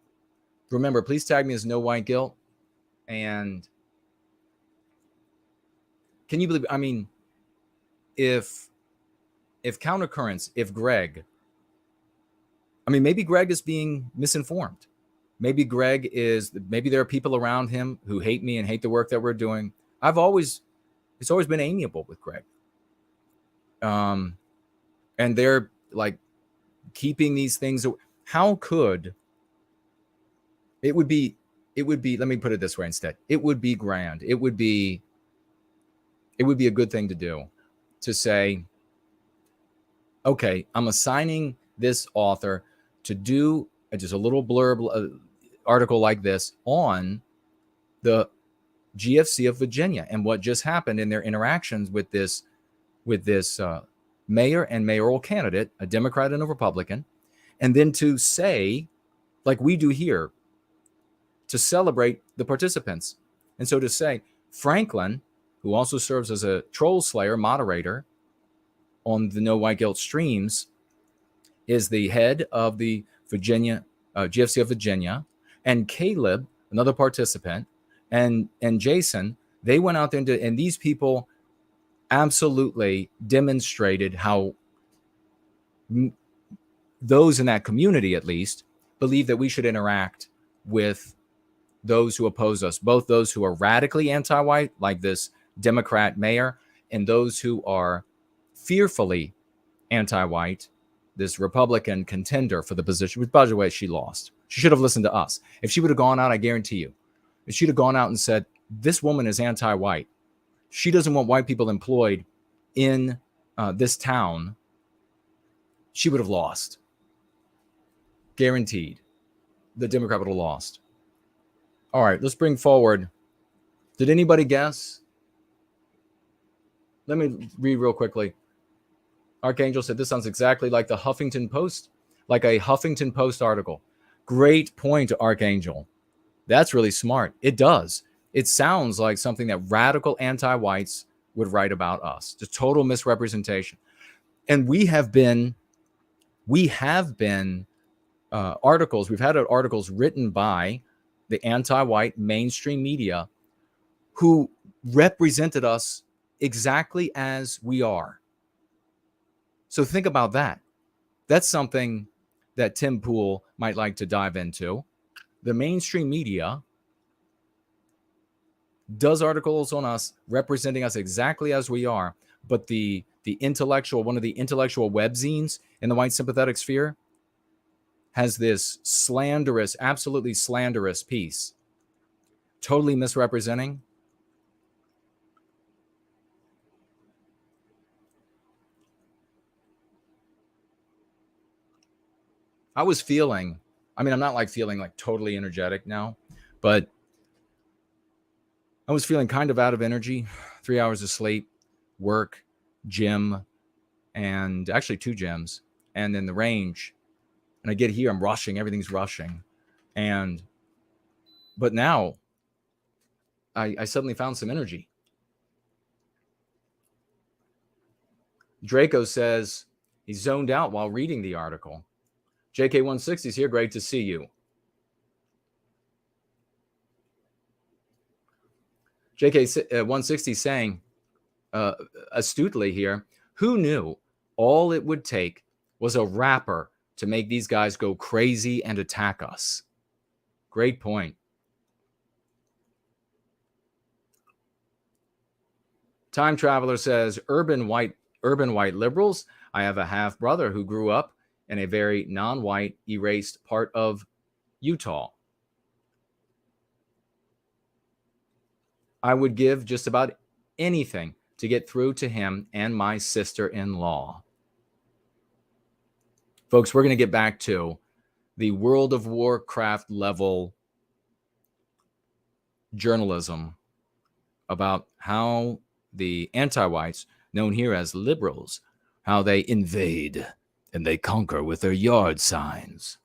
Remember, please tag me as No White Guilt. And can you believe, I mean, if countercurrents, if Greg, I mean, maybe Greg is being misinformed. Maybe there are people around him who hate me and hate the work that we're doing. It's always been amiable with Greg. And they're like keeping these things. How could it would be, let me put it this way instead. It would be grand. It would be a good thing to do, to say, okay, I'm assigning this author to do just a little blurb article like this on the GFC of Virginia and what just happened in their interactions with this mayor and mayoral candidate, a Democrat and a Republican, and then to say, like we do here, to celebrate the participants. And so to say, Franklin, who also serves as a troll slayer moderator on the No White Guilt streams, is the head of the Virginia GFC of Virginia, and Caleb, another participant, and Jason, they went out there and these people absolutely demonstrated how those in that community, at least, believe that we should interact with those who oppose us, both those who are radically anti-white, like this Democrat mayor, and those who are fearfully anti-white, this Republican contender for the position, which, by the way, she lost. She should have listened to us. If she would have gone out, I guarantee you, if she'd have gone out and said, this woman is anti-white, she doesn't want white people employed in this town, she would have lost. Guaranteed. The Democrat would have lost. All right, let's bring forward. Did anybody guess? Let me read real quickly. Archangel said, this sounds exactly like the Huffington Post, like a Huffington Post article. Great point, Archangel. That's really smart. It does. It sounds like something that radical anti-whites would write about us. Just total misrepresentation. And we have been articles, we've had articles written by the anti-white mainstream media who represented us exactly as we are. So think about that. That's something that Tim Pool might like to dive into. The mainstream media does articles on us representing us exactly as we are, but the intellectual, one of the intellectual webzines in the white sympathetic sphere has this slanderous, absolutely slanderous piece, totally misrepresenting. I was feeling, I mean, I'm not like feeling like totally energetic now, but I was feeling kind of out of energy, 3 hours of sleep, work, gym, and actually 2 gyms, and then the range. And I get here, I'm rushing, everything's rushing. But now I suddenly found some energy. Draco says he zoned out while reading the article. JK160 is here. Great to see you. JK160 saying astutely here, who knew all it would take was a rapper to make these guys go crazy and attack us? Great point. Time Traveler says, urban white liberals. I have a half brother who grew up in a very non-white, erased part of Utah. I would give just about anything to get through to him and my sister-in-law. Folks, we're going to get back to the World of Warcraft level journalism about how the anti-whites, known here as liberals, how they invade and they conquer with their yard signs.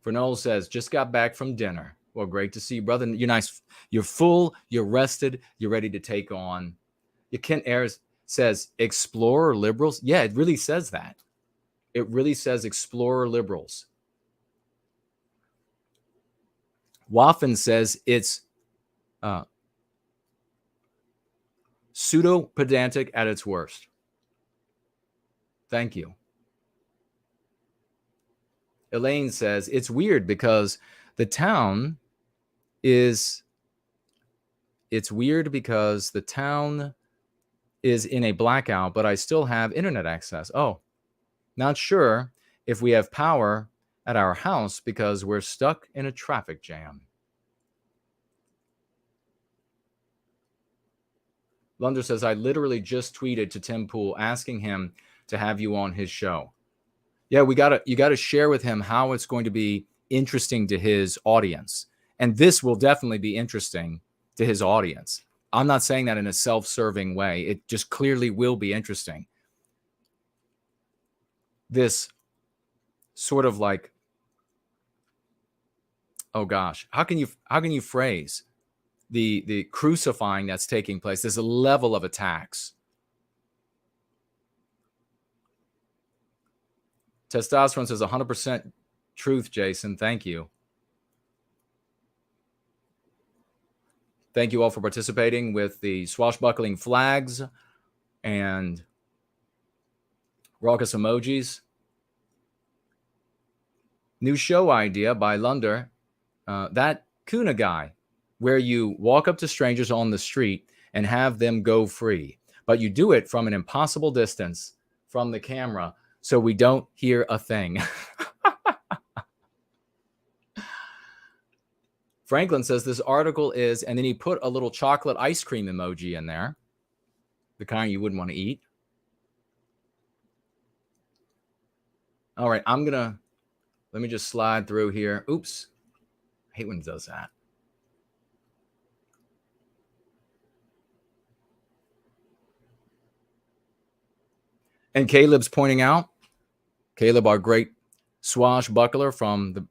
Fernald says, just got back from dinner. Well, great to see you, brother. You're nice. You're full. You're rested. You're ready to take on. Kent Ayers says, explorer liberals. Yeah, it really says that. It really says explorer liberals. Waffen says it's pseudo-pedantic at its worst. Thank you. Elaine says, it's weird because the town is in a blackout, but I still have internet access. Oh, not sure if we have power at our house because we're stuck in a traffic jam. Lunder says, I literally just tweeted to Tim Pool asking him to have you on his show. Yeah, you gotta share with him how it's going to be interesting to his audience. And this will definitely be interesting to his audience. I'm not saying that in a self-serving way. It just clearly will be interesting. This sort of like, oh gosh, how can you phrase the crucifying that's taking place? There's a level of attacks. Testosterone says 100% truth, Jason. Thank you. Thank you all for participating with the swashbuckling flags and raucous emojis. New show idea by Lunder. That Kuna guy, where you walk up to strangers on the street and have them go free, but you do it from an impossible distance from the camera so we don't hear a thing. Franklin says this article is, and then he put a little chocolate ice cream emoji in there, the kind you wouldn't want to eat. All right, let me just slide through here. Oops, I hate when it does that. And Caleb's pointing out, Caleb, our great swashbuckler from the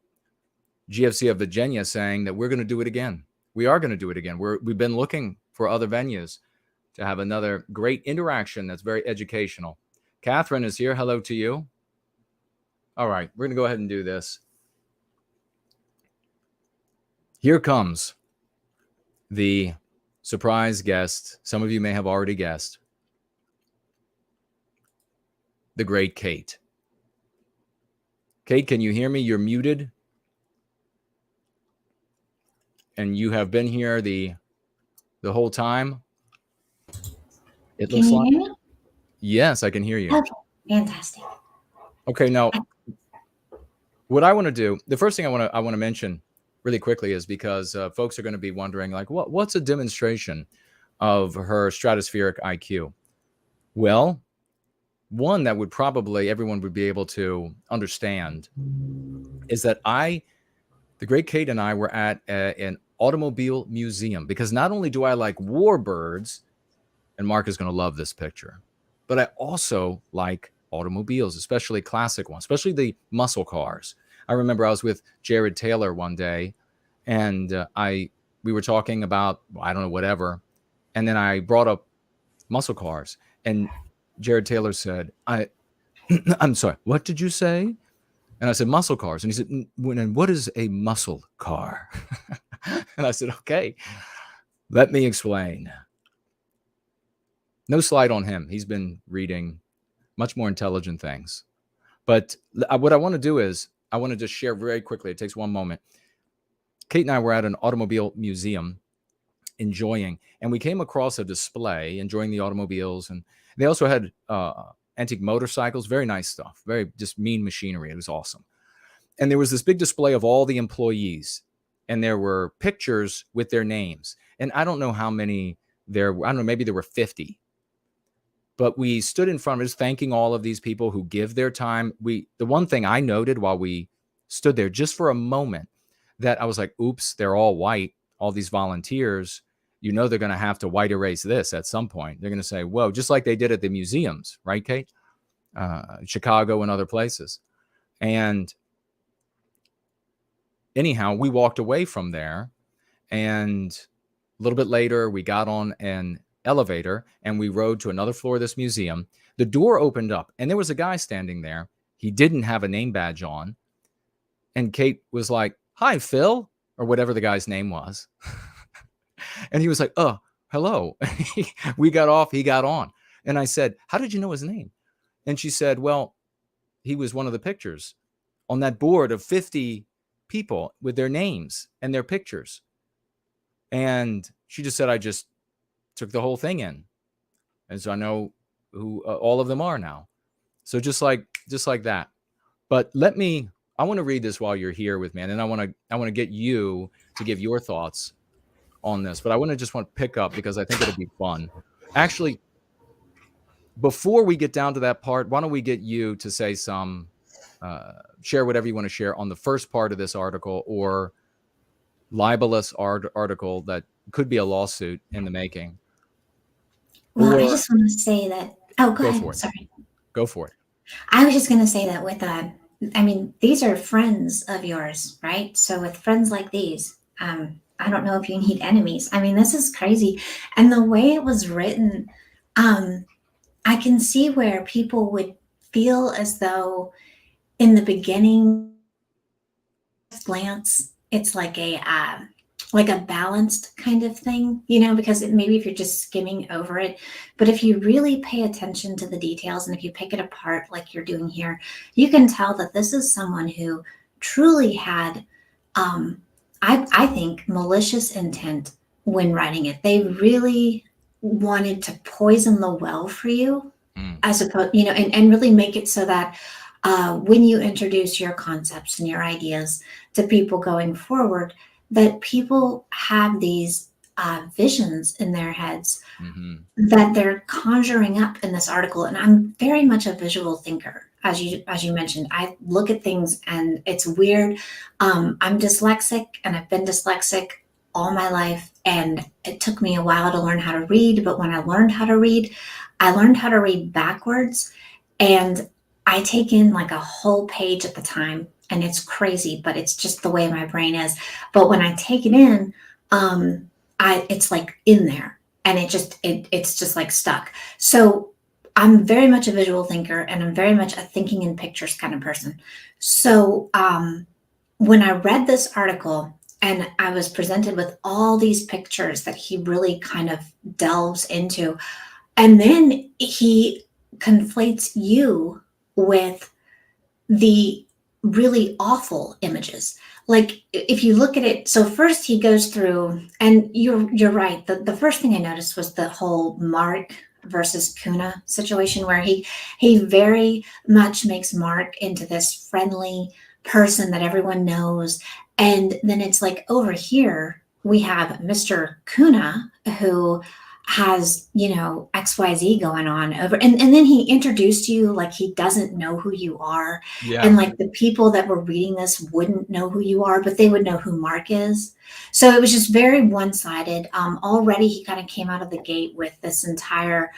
GFC of Virginia, saying that we're going to do it again. We are going to do it again. We've been looking for other venues to have another great interaction that's very educational. Catherine is here. Hello to you. All right, we're going to go ahead and do this. Here comes the surprise guest. Some of you may have already guessed. The great Kate. Kate, can you hear me? You're muted. And you have been here the whole time. It looks like. Hear me? Yes, I can hear you. Okay, fantastic. Okay, now what I want to do, the first thing I want to mention really quickly is because folks are going to be wondering, like, what's a demonstration of her stratospheric IQ? Well, one that would probably everyone would be able to understand is that the great Kate and I were at an automobile museum, because not only do I like warbirds, and Mark is going to love this picture, but I also like automobiles, especially classic ones, especially the muscle cars. I remember I was with Jared Taylor one day, and we were talking about, I don't know, whatever, and then I brought up muscle cars, and Jared Taylor said, I'm sorry, what did you say? And I said, muscle cars. And he said, and what is a muscle car? And I said, okay, let me explain. No slight on him. He's been reading much more intelligent things. But what I want to do is, I want to just share very quickly. It takes one moment. Kate and I were at an automobile museum enjoying, and we came across a display enjoying the automobiles. And they also had antique motorcycles, very nice stuff, very just mean machinery. It was awesome. And there was this big display of all the employees, and there were pictures with their names. And I don't know how many there were. I don't know, maybe there were 50. But we stood in front of us thanking all of these people who give their time. The one thing I noted while we stood there just for a moment, that I was like, oops, they're all white, all these volunteers, they're going to have to white erase this at some point. They're going to say, whoa, just like they did at the museums, right, Kate? Chicago and other places. And anyhow, we walked away from there, and a little bit later, we got on an elevator and we rode to another floor of this museum. The door opened up and there was a guy standing there. He didn't have a name badge on. And Kate was like, hi, Phil, or whatever the guy's name was. And he was like, oh, hello. We got off, he got on. And I said, how did you know his name? And she said, well, he was one of the pictures on that board of 50 people with their names and their pictures. And she just said, I just took the whole thing in. And so I know who all of them are now. So just like that. But I want to read this while you're here with me. And then I want to get you to give your thoughts on this. But I want to pick up because I think it'll be fun. Actually, before we get down to that part, why don't we get you to say share whatever you want to share on the first part of this article, or libelous article that could be a lawsuit in the making. Well, I just want to say that. Oh, go ahead. Sorry. Go for it. I was just going to say that with these are friends of yours, right? So with friends like these, I don't know if you need enemies. This is crazy. And the way it was written, I can see where people would feel as though in the beginning glance, it's like a balanced kind of thing, because maybe if you're just skimming over it, but if you really pay attention to the details and if you pick it apart like you're doing here, you can tell that this is someone who truly had, I think, malicious intent when writing it. They really wanted to poison the well for you, as opposed, and really make it so that when you introduce your concepts and your ideas to people going forward, that people have these visions in their heads that they're conjuring up in this article. And I'm very much a visual thinker, as you mentioned. I look at things and it's weird. I'm dyslexic, and I've been dyslexic all my life, and it took me a while to learn how to read. But when I learned how to read, I learned how to read backwards, and I take in like a whole page at the time. And it's crazy, but it's just the way my brain is. But when I take it in, it's like in there, and it's just like stuck. So I'm very much a visual thinker, and I'm very much a thinking in pictures kind of person. So when I read this article and I was presented with all these pictures that he really kind of delves into, and then he conflates you with the really awful images. Like if you look at it, so first he goes through, and you're right. The first thing I noticed was the whole Mark versus Kuna situation, where he very much makes Mark into this friendly person that everyone knows. And then it's like over here, we have Mr. Kuna, who has, XYZ going on over. And then he introduced you like he doesn't know who you are. Yeah. And like the people that were reading this wouldn't know who you are, but they would know who Mark is. So it was just very one-sided. Already he kind of came out of the gate with this entire,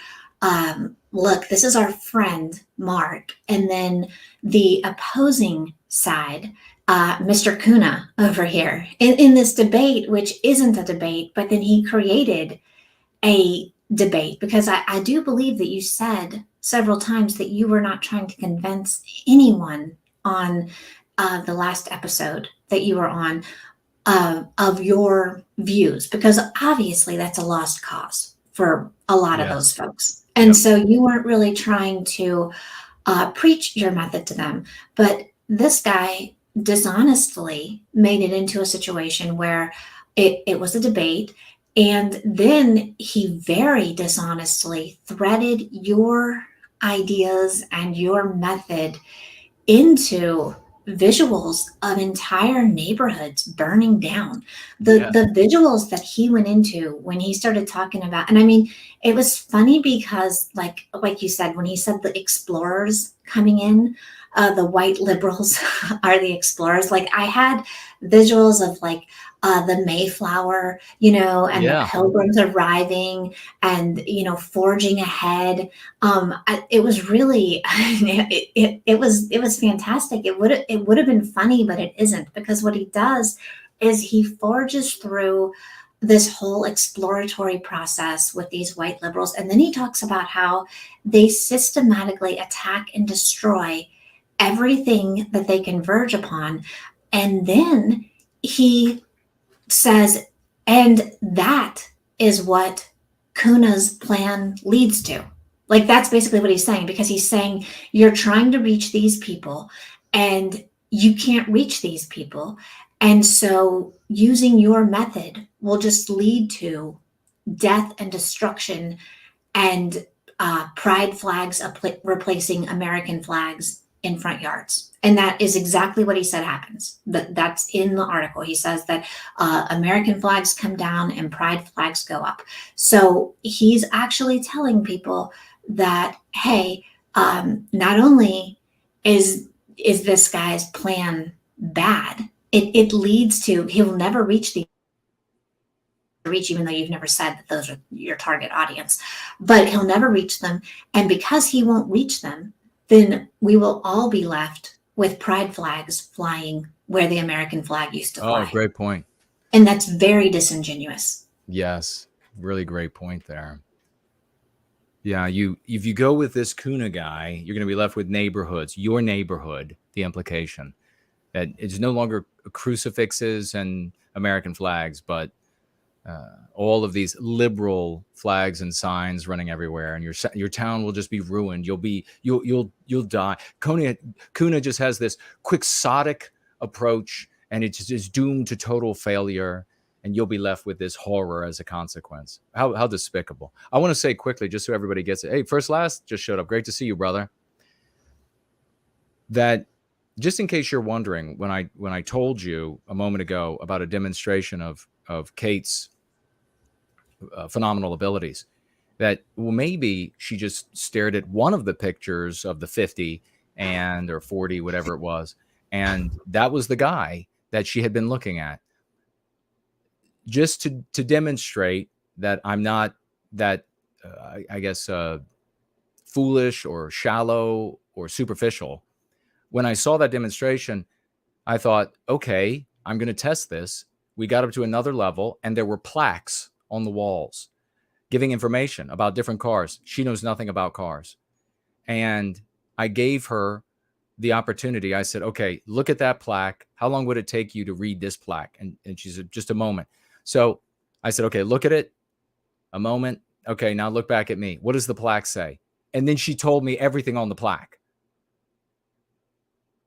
look, this is our friend, Mark. And then the opposing side, Mr. Kuna over here in this debate, which isn't a debate, but then he created a debate, because I do believe that you said several times that you were not trying to convince anyone on the last episode that you were on of your views, because obviously that's a lost cause for a lot of those folks. And so you weren't really trying to preach your method to them. But this guy dishonestly made it into a situation where it was a debate. And then he very dishonestly threaded your ideas and your method into visuals of entire neighborhoods burning down. The visuals that he went into when he started talking about, and I mean, it was funny because like you said, when he said the explorers coming in, the white liberals are the explorers. Like I had visuals of like the Mayflower, you know, and the pilgrims arriving and, you know, forging ahead. It was really, it was fantastic. It would have been funny, but it isn't, because what he does is he forges through this whole exploratory process with these white liberals. And then he talks about how they systematically attack and destroy everything that they converge upon. And then he says, and that is what Kuna's plan leads to. Like, that's basically what he's saying, because he's saying you're trying to reach these people and you can't reach these people. And so using your method will just lead to death and destruction and pride flags replacing American flags in front yards. And that is exactly what he said happens. That's in the article. He says that American flags come down and pride flags go up. So he's actually telling people that, hey, not only is this guy's plan bad, it leads to, he'll never reach even though you've never said that those are your target audience, but he'll never reach them. And because he won't reach them, then we will all be left with pride flags flying where the American flag used to fly. Oh, great point. And that's very disingenuous. Yes, really great point there. Yeah, if you go with this Kuna guy, you're going to be left with neighborhoods, your neighborhood, the implication that it's no longer crucifixes and American flags, but all of these liberal flags and signs running everywhere, and your town will just be ruined. You'll die. Kuna just has this quixotic approach, and it just is doomed to total failure, and you'll be left with this horror as a consequence. How despicable. I want to say quickly, just so everybody gets it. Hey, First Last just showed up. Great to see you, brother. That, just in case you're wondering, when I told you a moment ago about a demonstration of Kate's phenomenal abilities, that, well, maybe she just stared at one of the pictures of the 50 or 40, whatever it was, and that was the guy that she had been looking at, just to demonstrate that I'm not that I guess foolish or shallow or superficial. When I saw that demonstration, I thought, okay, I'm going to test this. We got up to another level, and there were plaques on the walls giving information about different cars. She knows nothing about cars. And I gave her the opportunity. I said, okay, look at that plaque. How long would it take you to read this plaque? And she said, just a moment. So I said, okay, look at it. A moment. Okay, now look back at me. What does the plaque say? And then she told me everything on the plaque.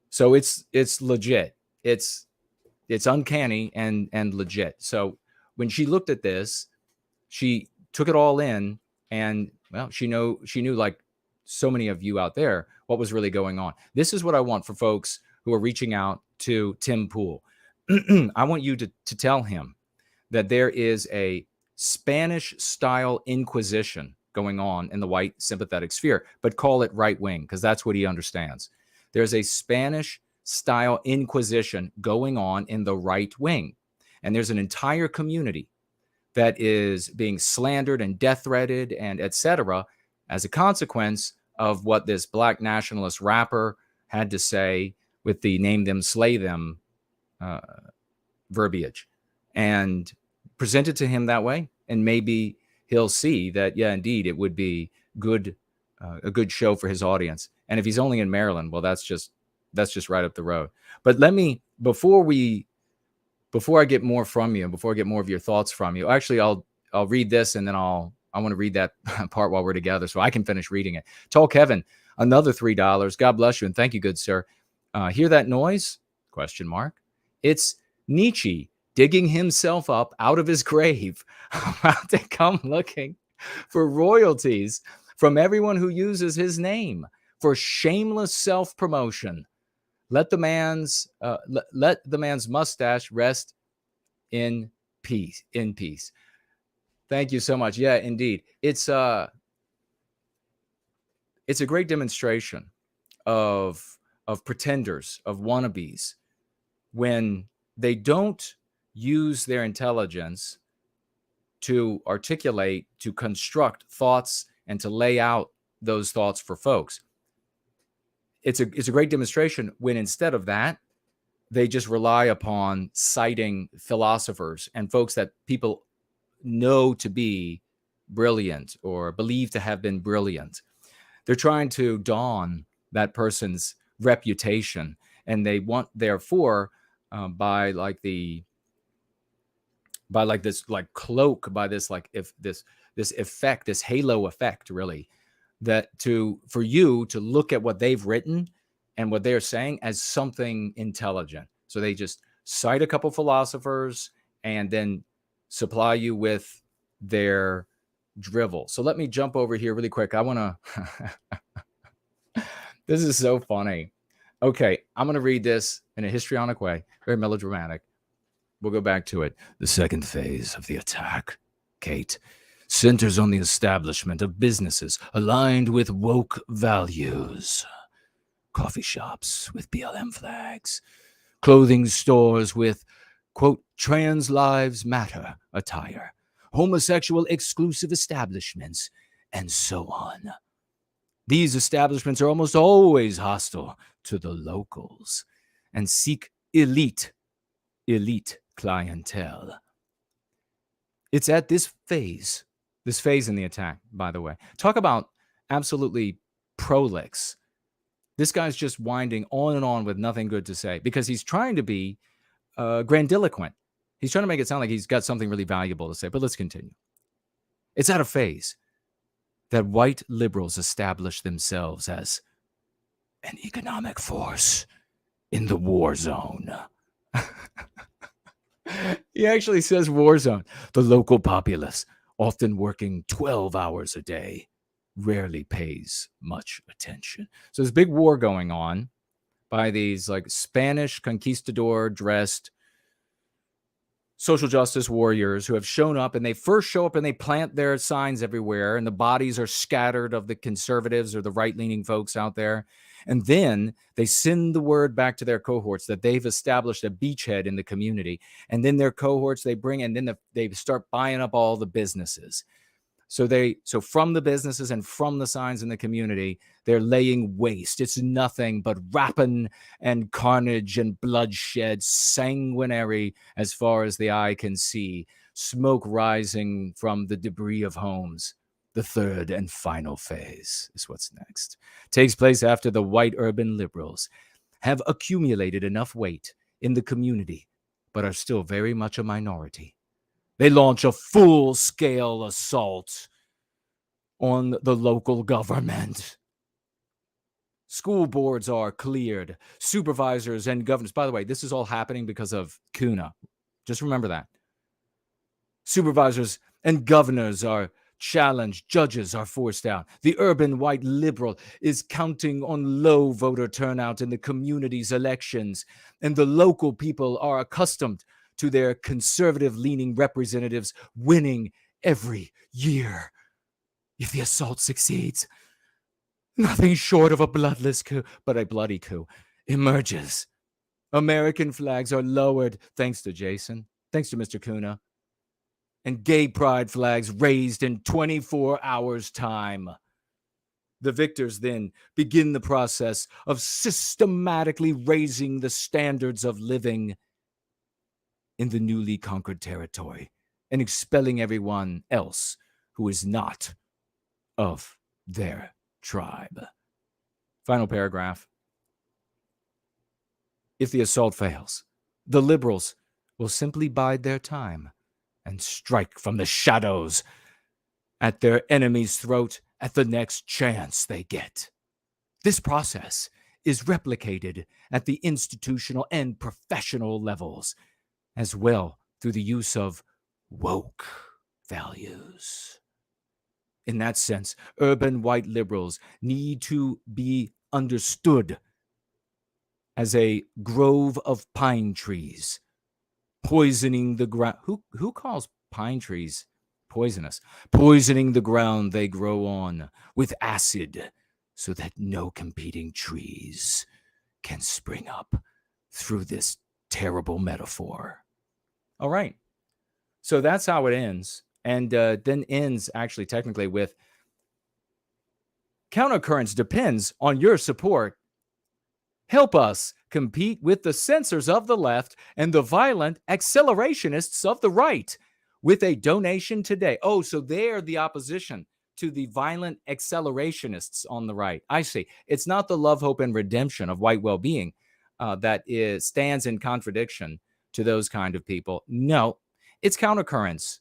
So it's legit. It's uncanny and legit. So when she looked at this, she took it all in, and, well, she knew, like so many of you out there, what was really going on. This is what I want for folks who are reaching out to Tim Pool. I want you to tell him that there is a Spanish-style inquisition going on in the white sympathetic sphere, but call it right wing, because that's what he understands. There's a Spanish-style inquisition going on in the right wing, and there's an entire community that is being slandered and death threatened and etc. as a consequence of what this black nationalist rapper had to say with the name them, slay them verbiage, and present it to him that way. And maybe he'll see that, yeah, indeed, it would be good, a good show for his audience. And if he's only in Maryland, well, that's just right up the road. But let me, before I get more from you, before I get more of your thoughts from you, actually, I'll read this, and then I want to read that part while we're together so I can finish reading it. Tall Kevin, another $3. God bless you, and thank you, good sir. Hear that noise? ? It's Nietzsche digging himself up out of his grave, about to come looking for royalties from everyone who uses his name for shameless self-promotion. Let the man's let the man's mustache rest in peace. In peace. Thank you so much. Yeah, indeed. It's a great demonstration of pretenders, of wannabes, when they don't use their intelligence to articulate, to construct thoughts, and to lay out those thoughts for folks. It's a great demonstration when instead of that, they just rely upon citing philosophers and folks that people know to be brilliant or believe to have been brilliant. They're trying to don that person's reputation, and they want, therefore, by this cloak, by this this effect, this halo effect, really, that for you to look at what they've written and what they're saying as something intelligent. So they just cite a couple philosophers and then supply you with their drivel. So let me jump over here really quick. I want to this is so funny. Okay, I'm going to read this in a histrionic way, very melodramatic. We'll go back to it. The second phase of the attack, Kate, centers on the establishment of businesses aligned with woke values. Coffee shops with BLM flags, clothing stores with, quote, trans lives matter attire, homosexual exclusive establishments, and so on. These establishments are almost always hostile to the locals and seek elite clientele. It's at this phase in the attack, by the way. Talk about absolutely prolix. This guy's just winding on and on with nothing good to say because he's trying to be grandiloquent. He's trying to make it sound like he's got something really valuable to say, but let's continue. It's at a phase that white liberals establish themselves as an economic force in the war zone. He actually says war zone. The local populace, often working 12 hours a day, rarely pays much attention. So there's a big war going on by these like Spanish conquistador dressed social justice warriors who have shown up, and they first show up and they plant their signs everywhere, and the bodies are scattered of the conservatives or the right-leaning folks out there. And then they send the word back to their cohorts that they've established a beachhead in the community. And then their cohorts, they bring, and then they start buying up all the businesses. So from the businesses and from the signs in the community, they're laying waste. It's nothing but rapine and carnage and bloodshed, sanguinary as far as the eye can see, smoke rising from the debris of homes. The third and final phase is what's next. Takes place after the white urban liberals have accumulated enough weight in the community, but are still very much a minority. They launch a full-scale assault on the local government. School boards are cleared. Supervisors and governors. By the way, this is all happening because of Kuna. Just remember that. Supervisors and governors are challenged. Judges are forced out. The urban white liberal is counting on low voter turnout in the community's elections, and the local people are accustomed to their conservative-leaning representatives winning every year. If the assault succeeds, nothing short of a bloodless coup, but a bloody coup, emerges. American flags are lowered, thanks to Jason, thanks to Mr. Kuna, and gay pride flags raised in 24 hours' time. The victors then begin the process of systematically raising the standards of living in the newly conquered territory and expelling everyone else who is not of their tribe. Final paragraph. If the assault fails, the liberals will simply bide their time and strike from the shadows at their enemy's throat at the next chance they get. This process is replicated at the institutional and professional levels, as well through the use of woke values. In that sense, urban white liberals need to be understood as a grove of pine trees, poisoning the ground. Who calls pine trees poisonous? Poisoning the ground they grow on with acid, so that no competing trees can spring up through this terrible metaphor. All right. So that's how it ends. And then ends actually technically with countercurrents depends on your support. Help us compete with the censors of the left and the violent accelerationists of the right with a donation today. Oh, so they're the opposition to the violent accelerationists on the right. I see. It's not the love, hope, and redemption of white well-being that stands in contradiction to those kind of people. No, it's countercurrents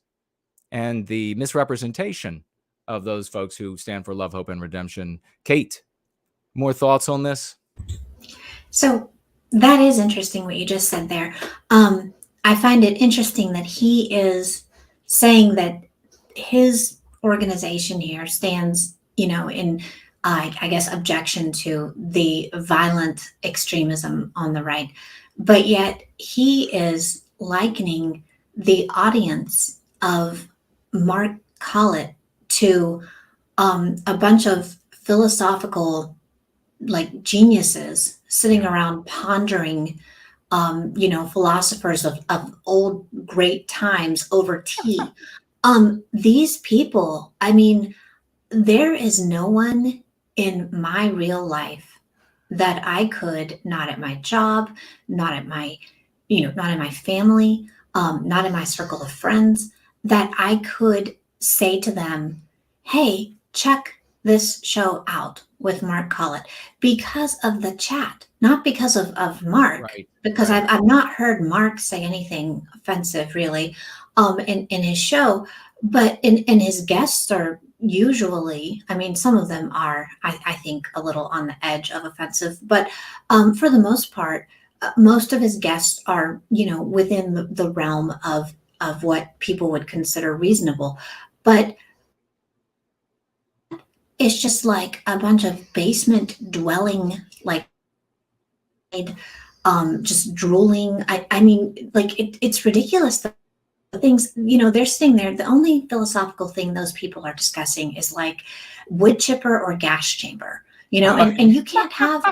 and the misrepresentation of those folks who stand for love, hope, and redemption. Kate, more thoughts on this? So that is interesting what you just said there. I find it interesting that he is saying that his organization here stands, in, I guess, objection to the violent extremism on the right. But yet he is likening the audience of Mark Collett to a bunch of philosophical geniuses sitting around pondering, philosophers of old great times over tea. These people, I mean, there is no one in my real life that I could, not at my job, not at my, not in my family, not in my circle of friends, that I could say to them, hey, check this show out with Mark Collett, because of the chat, not because of Mark, right, because right. I've not heard Mark say anything offensive really in his show, but in his guests are usually, I mean, some of them are, I think, a little on the edge of offensive, but for the most part, most of his guests are, within the realm of what people would consider reasonable. But it's just like a bunch of basement dwelling, just drooling. I mean, it's ridiculous. The things, they're sitting there. The only philosophical thing those people are discussing is wood chipper or gas chamber, and you can't have,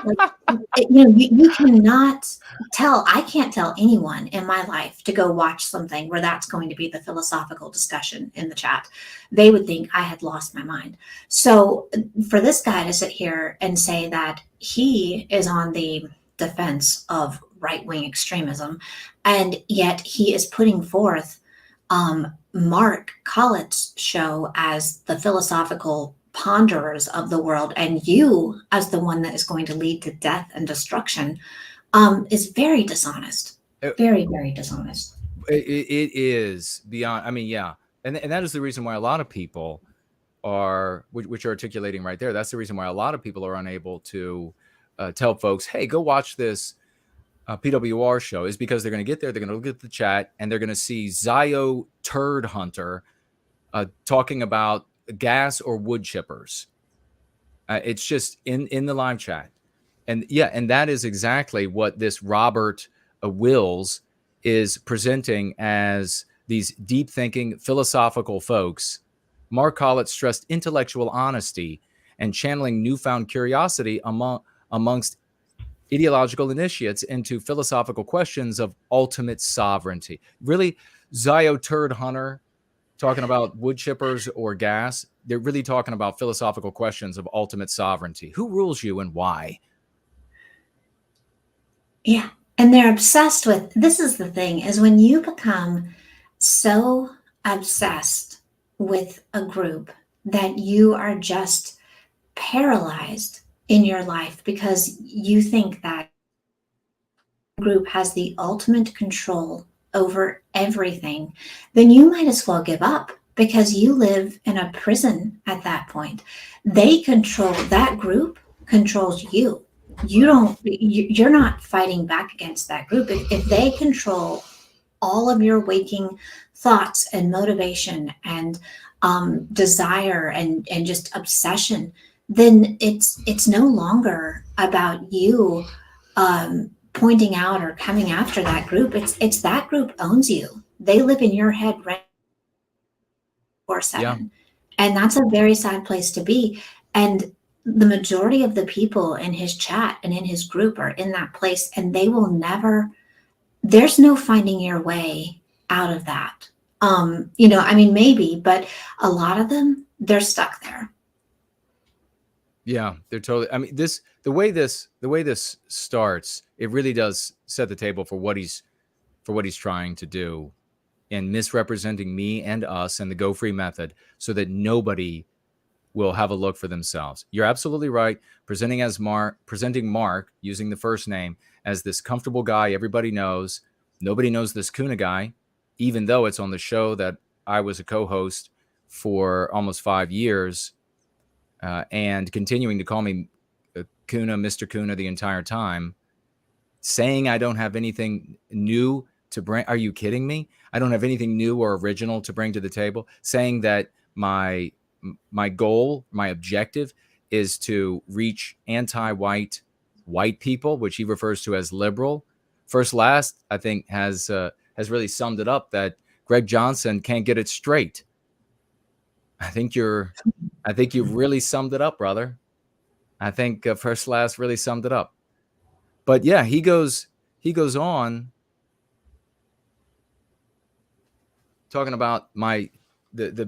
you cannot tell, I can't tell anyone in my life to go watch something where that's going to be the philosophical discussion in the chat. They would think I had lost my mind. So for this guy to sit here and say that he is on the defense of right-wing extremism, and yet he is putting forth Mark Collett's show as the philosophical ponderers of the world, and you as the one that is going to lead to death and destruction, is very dishonest. Very, very dishonest. It is beyond, I mean, yeah. And that is the reason why a lot of people are, which you're articulating right there, that's the reason why a lot of people are unable to tell folks, hey, go watch this PWR show, is because they're going to get there, they're going to look at the chat, and they're going to see Zio Turd Hunter talking about gas or wood chippers. It's just in the live chat. And yeah, and that is exactly what this Robert Wills is presenting as these deep thinking philosophical folks. Mark Collett stressed intellectual honesty and channeling newfound curiosity amongst ideological initiates into philosophical questions of ultimate sovereignty. Really, Zio Turd Hunter talking about wood chippers or gas, they're really talking about philosophical questions of ultimate sovereignty. Who rules you and why? Yeah. And they're obsessed with, this is the thing, is when you become so obsessed with a group that you are just paralyzed in your life because you think that group has the ultimate control over everything, then you might as well give up, because you live in a prison at that point. They control, that group controls you. You're not fighting back against that group. If they control all of your waking thoughts and motivation and desire and just obsession, then it's no longer about you pointing out or coming after that group. It's that group owns you. They live in your head right 24/7. Yeah. And that's a very sad place to be. And the majority of the people in his chat and in his group are in that place, and they will never, there's no finding your way out of that. I mean, maybe, but a lot of them, they're stuck there. Yeah, they're totally. I mean, the way this starts, it really does set the table for what he's trying to do, and misrepresenting me and us and the Go Free method, so that nobody will have a look for themselves. You're absolutely right. Presenting Mark using the first name as this comfortable guy everybody knows. Nobody knows this Kuna guy, even though it's on the show that I was a co-host for almost 5 years, and continuing to call me Kuna, Mr. Kuna the entire time, saying I don't have anything new to bring. Are you kidding me? I don't have anything new or original to bring to the table. Saying that my goal, my objective is to reach anti-white people, which he refers to as liberal. First Last, I think, has really summed it up, that Greg Johnson can't get it straight. I think you've really summed it up, brother. I think First Last really summed it up. But yeah, he goes on talking about the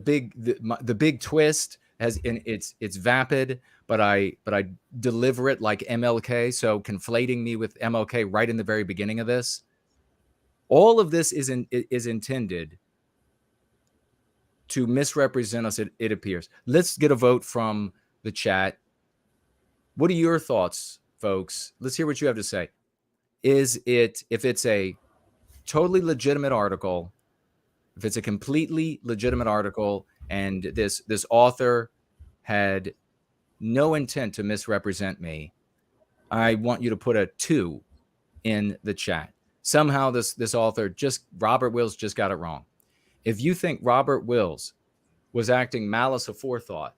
big twist, it's vapid, but I deliver it like MLK, so conflating me with MLK right in the very beginning of this. All of this is intended to misrepresent us, it appears. Let's get a vote from the chat. What are your thoughts, folks? Let's hear what you have to say. If it's a totally legitimate article, if it's a completely legitimate article, and this author had no intent to misrepresent me, I want you to put a 2 in the chat. Somehow this author, Robert Wills, just got it wrong. If you think Robert Wills was acting malice aforethought,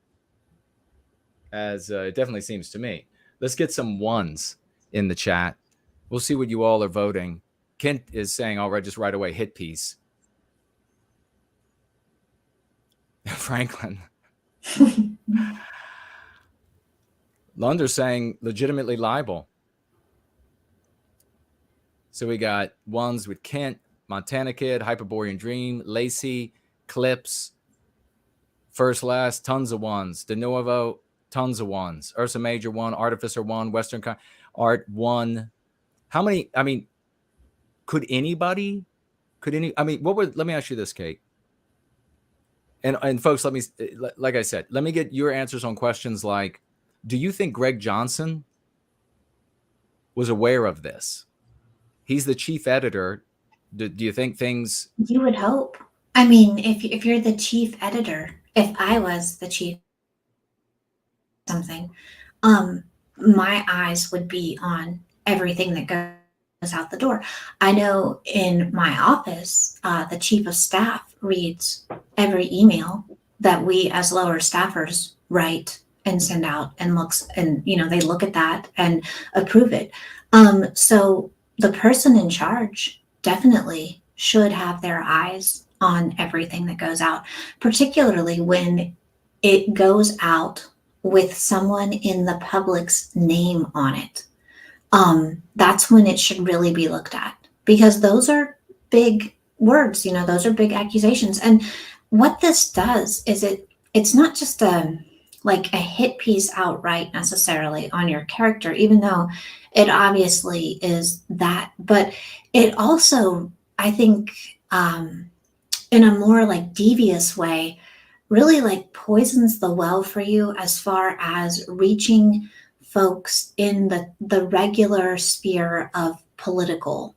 as it definitely seems to me, let's get some 1s in the chat. We'll see what you all are voting. Kent is saying, all right, just right away, hit piece. Franklin. Lunder's saying legitimately libel. So we got 1s with Kent, Montana Kid, Hyperborean Dream, Lacey, Clips, First Last, tons of 1s. De Novo, tons of 1s. Ursa Major 1, Artificer 1, Western Art 1. How many? I mean, let me ask you this, Kate. And folks, like I said, let me get your answers on questions like, do you think Greg Johnson was aware of this? He's the chief editor. Do you think things... You would hope. I mean, if you're the chief editor, if I was the chief something, my eyes would be on everything that goes out the door. I know in my office, the chief of staff reads every email that we as lower staffers write and send out, and looks, and they look at that and approve it. So the person in charge definitely should have their eyes on everything that goes out, particularly when it goes out with someone in the public's name on it. That's when it should really be looked at, because those are big words, those are big accusations. And what this does is it's not just a hit piece outright necessarily on your character, even though it obviously is that, but it also, I think, in a more devious way, really poisons the well for you as far as reaching folks in the regular sphere of political,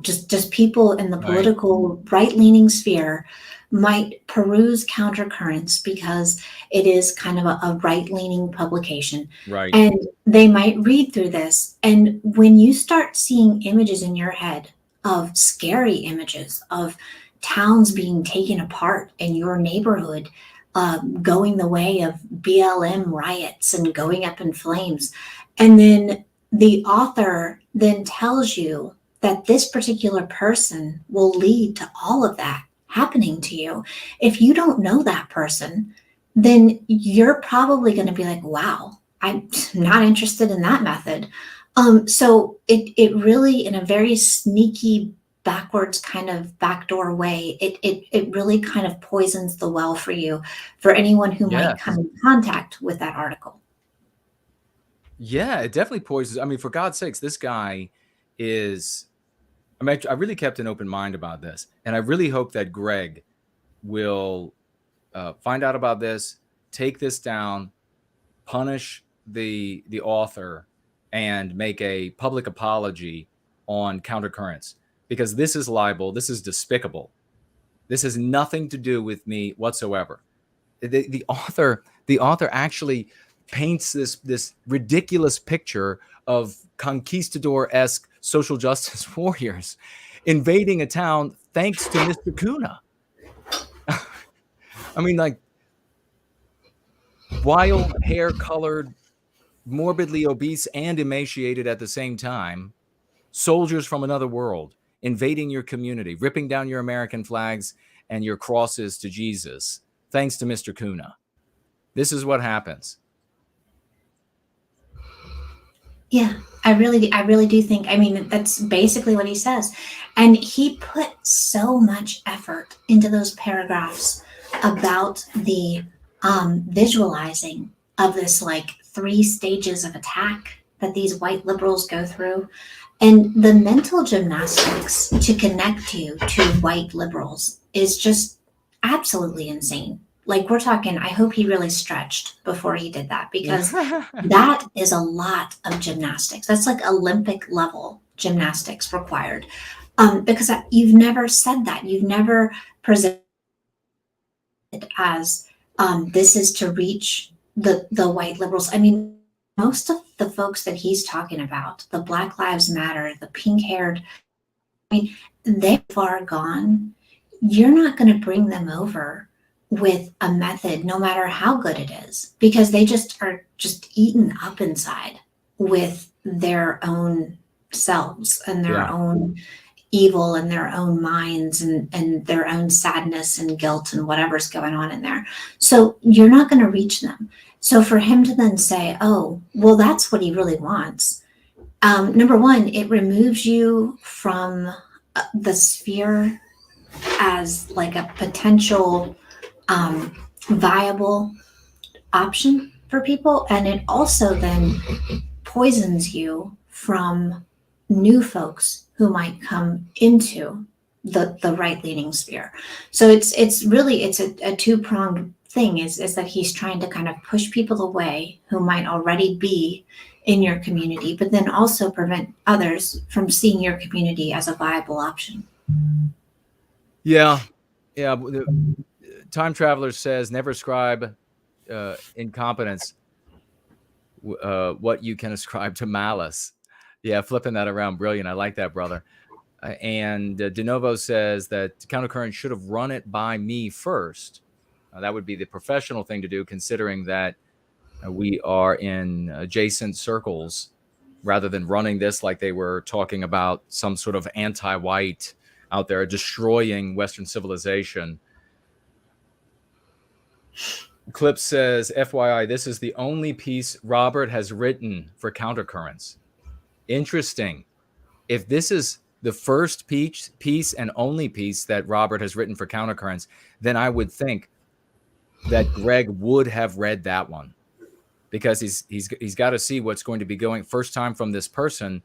just people in the political right-leaning sphere might peruse Countercurrents because it is kind of a right-leaning publication. Right. And they might read through this. And when you start seeing images in your head of scary images of towns being taken apart in your neighborhood, going the way of BLM riots and going up in flames, and then the author then tells you that this particular person will lead to all of that happening to you. If you don't know that person, then you're probably going to be like, wow, I'm not interested in that method. So it really, in a very sneaky, backwards kind of backdoor way, it really kind of poisons the well for you, for anyone who might come in contact with that article. Yeah, it definitely poisons. I mean, for God's sakes, this guy is, I mean, I really kept an open mind about this. And I really hope that Greg will find out about this, take this down, punish the author, and make a public apology on Countercurrents, because this is libel. This is despicable. This has nothing to do with me whatsoever. The author actually paints this ridiculous picture of conquistador-esque social justice warriors invading a town thanks to Mr. Kuna. I mean, like, wild, hair-colored, morbidly obese and emaciated at the same time, soldiers from another world invading your community, ripping down your American flags and your crosses to Jesus, thanks to Mr. Kuna. This is what happens. Yeah, I really do think, I mean, that's basically what he says. And he put so much effort into those paragraphs about the visualizing of this, like, 3 stages of attack that these white liberals go through, and the mental gymnastics to connect you to white liberals is just absolutely insane. Like, we're talking, I hope he really stretched before he did that, because that is a lot of gymnastics. That's like Olympic level gymnastics required. Because you've never said that. You've never presented it as this is to reach the white liberals. I mean, most of the folks that he's talking about, the Black Lives Matter, the pink-haired, I mean, they're far gone. You're not going to bring them over with a method, no matter how good it is, because they just are just eaten up inside with their own selves and their own evil and their own minds and their own sadness and guilt and whatever's going on in there. So you're not going to reach them. So for him to then say, oh, well, that's what he really wants. Number one, it removes you from the sphere as like a potential viable option for people. And it also then poisons you from new folks who might come into the right-leaning sphere. So it's really a two-pronged thing, is that he's trying to kind of push people away who might already be in your community, but then also prevent others from seeing your community as a viable option. Yeah. Time Traveler says, never ascribe incompetence what you can ascribe to malice. Yeah, flipping that around. Brilliant. I like that, brother. And De Novo says that Countercurrent should have run it by me first. That would be the professional thing to do, considering that we are in adjacent circles, rather than running this like they were talking about some sort of anti-white out there destroying Western civilization. Clip says, FYI, this is the only piece Robert has written for Countercurrents. Interesting. If this is the first piece and only piece that Robert has written for Countercurrents, then I would think that Greg would have read that one, because he's got to see what's going to be going first time from this person,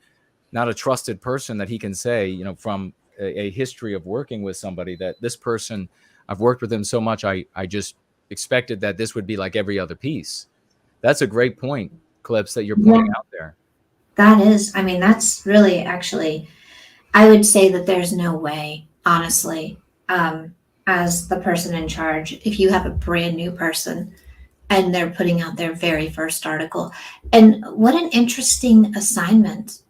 not a trusted person that he can say, you know, from a history of working with somebody, that this person, I've worked with him so much, I just expected that this would be like every other piece. That's a great point, Clips, that you're pointing out there. That is, I mean, that's really, actually, I would say that there's no way, honestly, as the person in charge, if you have a brand new person and they're putting out their very first article. And what an interesting assignment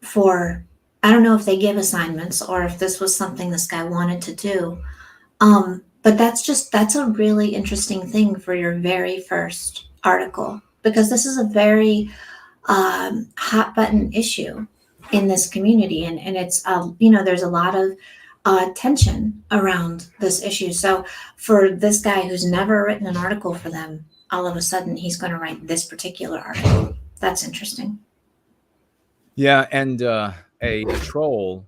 for, I don't know if they give assignments or if this was something this guy wanted to do. But that's a really interesting thing for your very first article, because this is a very hot button issue in this community. And it's, there's a lot of tension around this issue. So for this guy who's never written an article for them, all of a sudden he's going to write this particular article. That's interesting. Yeah, and a troll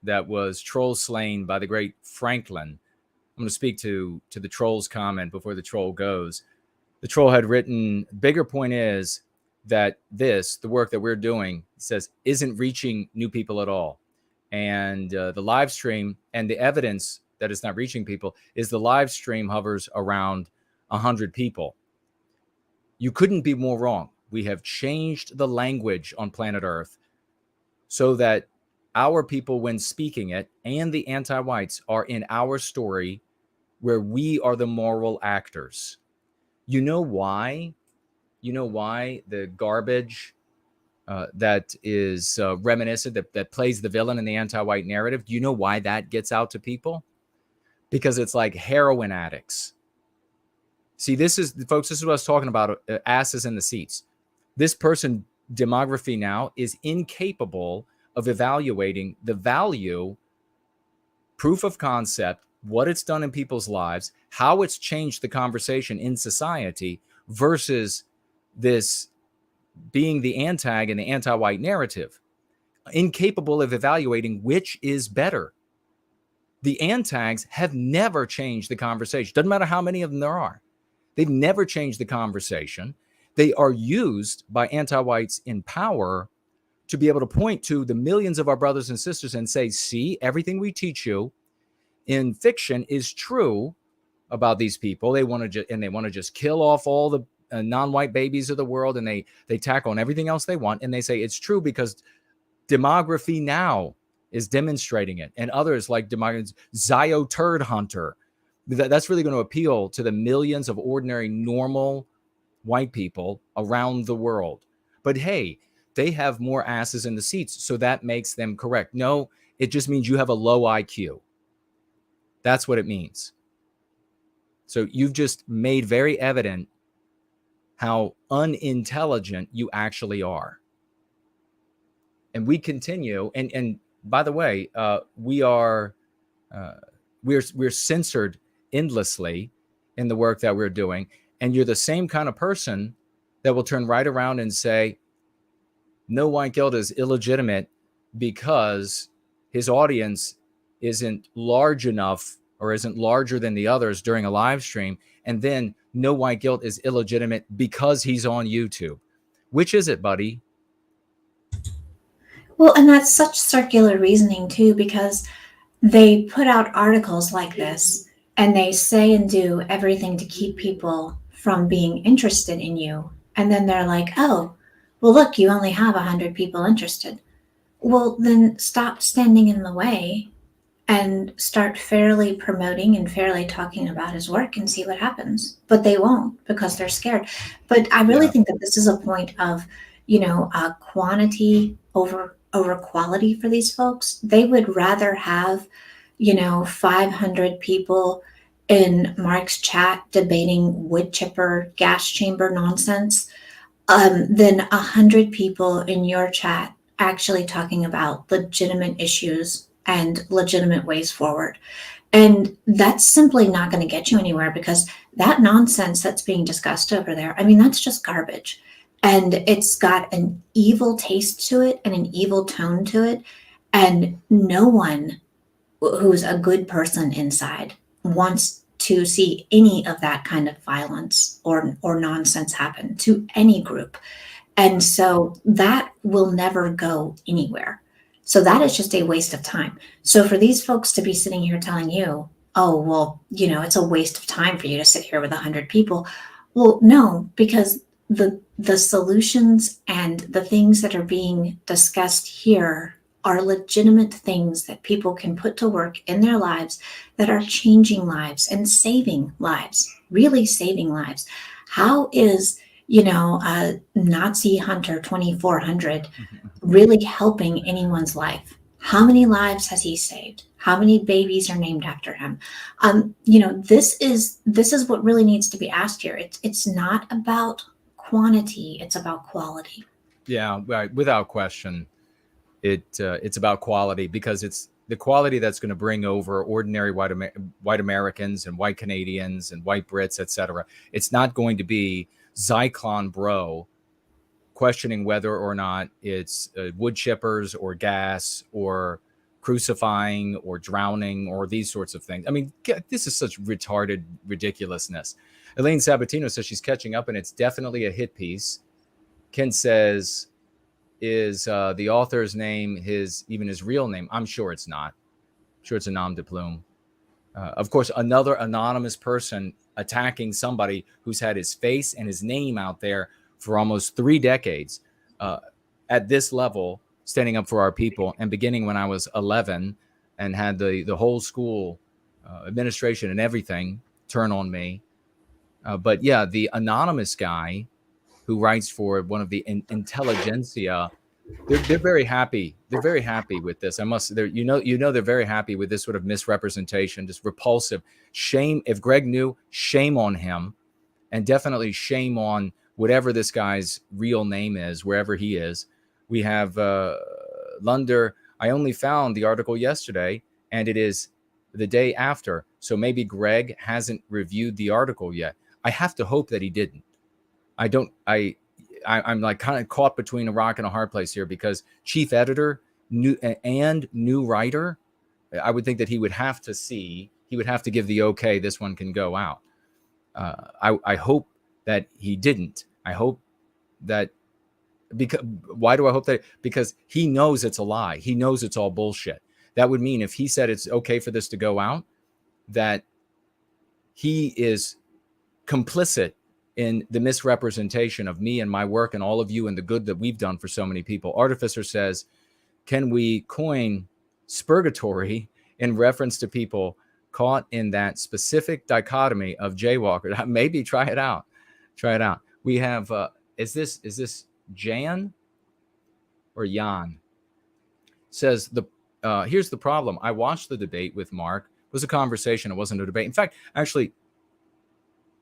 that was troll slain by the great Franklin. I'm going to speak to the troll's comment before the troll goes. The troll had written, bigger point is that the work that we're doing, says, isn't reaching new people at all. And the live stream and the evidence that it's not reaching people is the live stream hovers around 100 people. You couldn't be more wrong. We have changed the language on planet Earth so that our people, when speaking it, and the anti-whites are in our story where we are the moral actors. You know why? You know why the garbage that is reminiscent, that plays the villain in the anti-white narrative, do you know why that gets out to people? Because it's like heroin addicts. See, folks, this is what I was talking about, asses in the seats. This person, Demography Now, is incapable of evaluating the value, proof of concept, what it's done in people's lives, how it's changed the conversation in society versus this being the antag and the anti-white narrative. Incapable of evaluating which is better. The antags have never changed the conversation. Doesn't matter how many of them there are. They've never changed the conversation. They are used by anti-whites in power to be able to point to the millions of our brothers and sisters and say, see, everything we teach you in fiction is true about these people. They want to just kill off all the non-white babies of the world, and they tack on everything else they want, and they say it's true because Demography Now is demonstrating it, and others like Zio Turd Hunter. That's really going to appeal to the millions of ordinary, normal white people around the world. But hey, they have more asses in the seats, so that makes them correct. No, it just means you have a low IQ. That's what it means. So you've just made very evident how unintelligent you actually are. And we continue, and by the way, we're censored endlessly in the work that we're doing. And you're the same kind of person that will turn right around and say, no white guilt is illegitimate because his audience isn't large enough or isn't larger than the others during a live stream. And then no white guilt is illegitimate because he's on YouTube. Which is it, buddy? Well, and that's such circular reasoning too, because they put out articles like this and they say and do everything to keep people from being interested in you. And then they're like, oh, well, look, you only have 100 people interested. Well, then stop standing in the way and start fairly promoting and fairly talking about his work and see what happens. But they won't because they're scared. But I really think that this is a point of, quantity over quality for these folks. They would rather have, 500 people in Mark's chat debating wood chipper, gas chamber nonsense, than 100 people in your chat actually talking about legitimate issues and legitimate ways forward. And that's simply not going to get you anywhere because that nonsense that's being discussed over there, that's just garbage. And it's got an evil taste to it and an evil tone to it. And no one who's a good person inside wants to see any of that kind of violence or nonsense happen to any group. And so that will never go anywhere. So that is just a waste of time. So for these folks to be sitting here telling you, oh, well, it's a waste of time for you to sit here with 100 people. Well, no, because the solutions and the things that are being discussed here are legitimate things that people can put to work in their lives that are changing lives and saving lives, really saving lives. How is, a Nazi Hunter 2400 really helping anyone's life? How many lives has he saved? How many babies are named after him? This is what really needs to be asked here. It's not about quantity, it's about quality. Yeah, right. Without question, it's about quality, because it's the quality that's going to bring over ordinary white Americans and white Canadians and white Brits, etc. It's not going to be Zyklon Bro questioning whether or not it's wood chippers or gas or crucifying or drowning or these sorts of things. I mean, this is such retarded ridiculousness. Elaine Sabatino says she's catching up, and it's definitely a hit piece. Ken says, is the author's name his real name? I'm sure it's not. I'm sure it's a nom de plume. Of course, another anonymous person attacking somebody who's had his face and his name out there for almost 3 decades at this level, standing up for our people, and beginning when I was 11 and had the whole school administration and everything turn on me. But yeah, the anonymous guy who writes for one of the intelligentsia, they're very happy. They're very happy with this. They're very happy with this sort of misrepresentation, just repulsive. Shame. If Greg knew, shame on him, and definitely shame on whatever this guy's real name is, wherever he is. We have Lunder. I only found the article yesterday, and it is the day after. So maybe Greg hasn't reviewed the article yet. I have to hope that he didn't. I'm like kind of caught between a rock and a hard place here, because chief editor new writer, I would think that he would have to give the okay, this one can go out. I hope that he didn't. I hope that, because why do I hope that? Because he knows it's a lie. He knows it's all bullshit. That would mean if he said it's okay for this to go out, that he is complicit in the misrepresentation of me and my work and all of you and the good that we've done for so many people. Artificer says, can we coin spurgatory in reference to people caught in that specific dichotomy of jaywalker? Maybe try it out. Try it out. We have, is this Jan or Jan? Says, here's the problem. I watched the debate with Mark. It was a conversation. It wasn't a debate. In fact, actually,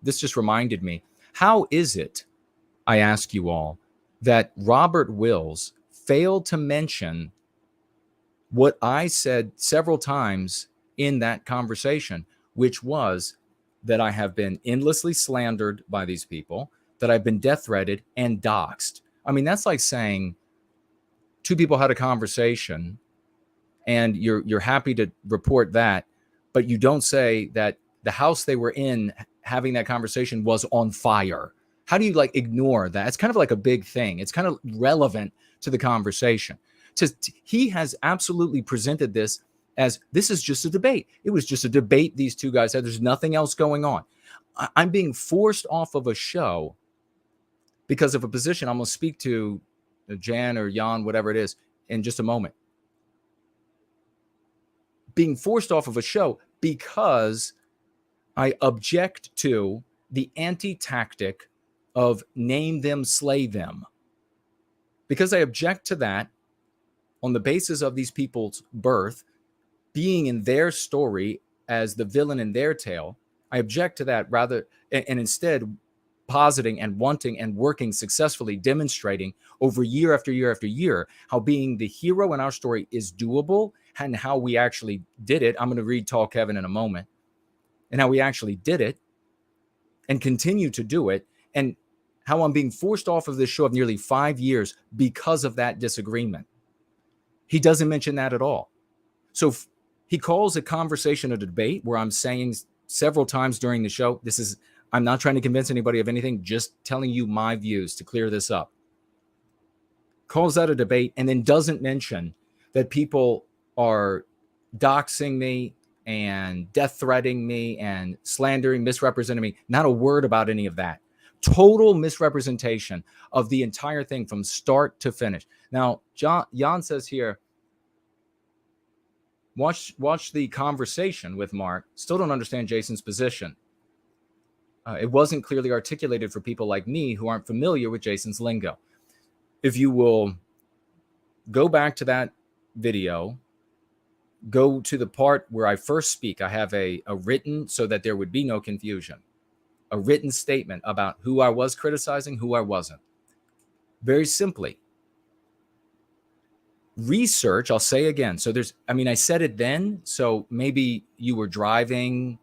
this just reminded me. How is it, I ask you all, that Robert Wills failed to mention what I said several times in that conversation, which was that I have been endlessly slandered by these people, that I've been death threatened and doxxed. I mean, that's like saying two people had a conversation and you're happy to report that, but you don't say that the house they were in having that conversation was on fire. How do you ignore that? It's kind of like a big thing. It's kind of relevant to the conversation. He has absolutely presented this as this is just a debate. It was just a debate these two guys had. There's nothing else going on. I'm being forced off of a show because of a position. I'm going to speak to Jan or Jan, whatever it is, in just a moment. Being forced off of a show because I object to the anti-tactic of name them, slay them. Because I object to that on the basis of these people's birth being in their story as the villain in their tale. I object to that rather, and instead positing and wanting and working successfully, demonstrating over year after year after year how being the hero in our story is doable and how we actually did it. I'm going to read Tall Kevin in a moment. And how we actually did it and continue to do it, and how I'm being forced off of this show of nearly 5 years because of that disagreement. He doesn't mention that at all. So he calls a conversation a debate where I'm saying several times during the show, I'm not trying to convince anybody of anything, just telling you my views to clear this up. Calls that a debate, and then doesn't mention that people are doxing me and death threatening me and slandering, misrepresenting me. Not a word about any of that. Total misrepresentation of the entire thing from start to finish. Now, Jan says here, watch the conversation with Mark. Still don't understand Jason's position. It wasn't clearly articulated for people like me who aren't familiar with Jason's lingo. If you will go back to that video, go to the part where I first speak. I have a written, so that there would be no confusion, a written statement about who I was criticizing, who I wasn't. Very simply, research, I'll say again. So I said it then, so maybe you were driving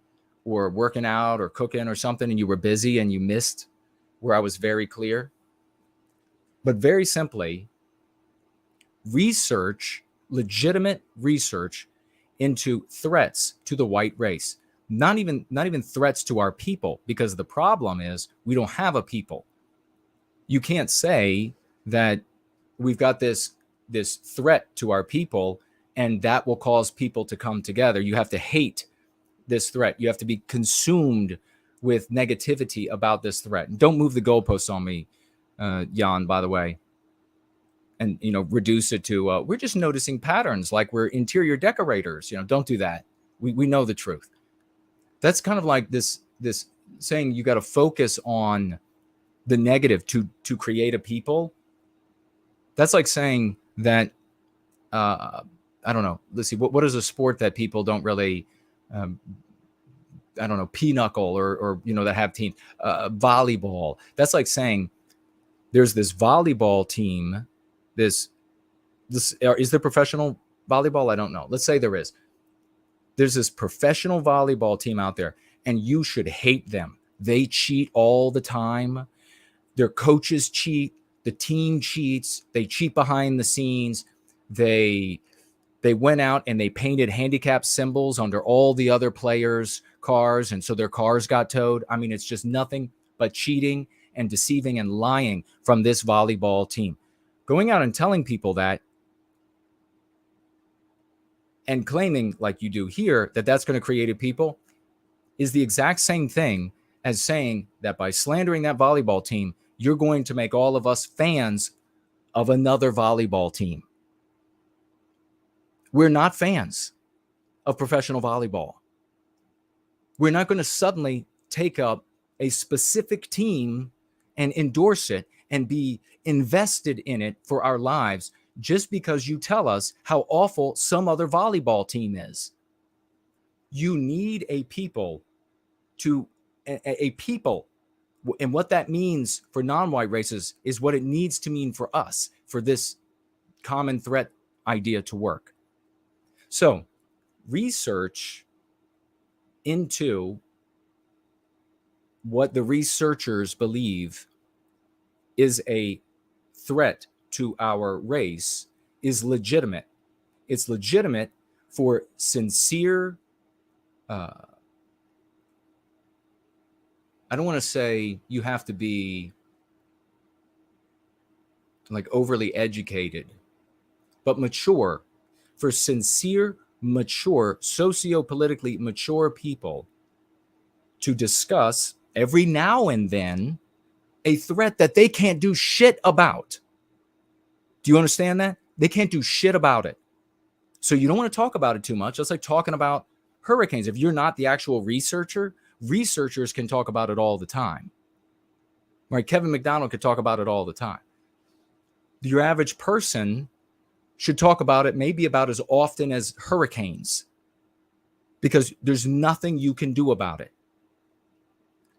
or working out or cooking or something and you were busy and you missed where I was very clear. But very simply, research, legitimate research into threats to the white race, not even threats to our people, because the problem is we don't have a people. You can't say that we've got this threat to our people and that will cause people to come together. You have to hate this threat. You have to be consumed with negativity about this threat. And don't move the goalposts on me, Jan, by the way. And, reduce it to, we're just noticing patterns like we're interior decorators. Don't do that. We know the truth. That's kind of like this saying you got to focus on the negative to create a people. That's like saying that, I don't know. Let's see. What is a sport that people don't really, I don't know, pinochle or that have teams, volleyball. That's like saying there's this volleyball team. Is there professional volleyball? I don't know. Let's say there is. There's this professional volleyball team out there, and you should hate them. They cheat all the time. Their coaches cheat. The team cheats. They cheat behind the scenes. They went out and they painted handicap symbols under all the other players' cars, and so their cars got towed. I mean, it's just nothing but cheating and deceiving and lying from this volleyball team. Going out and telling people that and claiming, like you do here, that that's going to create a people is the exact same thing as saying that by slandering that volleyball team, you're going to make all of us fans of another volleyball team. We're not fans of professional volleyball. We're not going to suddenly take up a specific team and endorse it and be invested in it for our lives just because you tell us how awful some other volleyball team is. You need a people a people. And what that means for non-white races is what it needs to mean for us, for this common threat idea to work. So research into what the researchers believe is a threat to our race is legitimate. It's legitimate for sincere, I don't want to say you have to be like overly educated, but mature. For sincere, mature, socio-politically mature people to discuss every now and then a threat that they can't do shit about. Do you understand that? They can't do shit about it. So you don't want to talk about it too much. That's like talking about hurricanes. If you're not the actual researcher, researchers can talk about it all the time. Right? Kevin McDonald could talk about it all the time. Your average person should talk about it maybe about as often as hurricanes, because there's nothing you can do about it.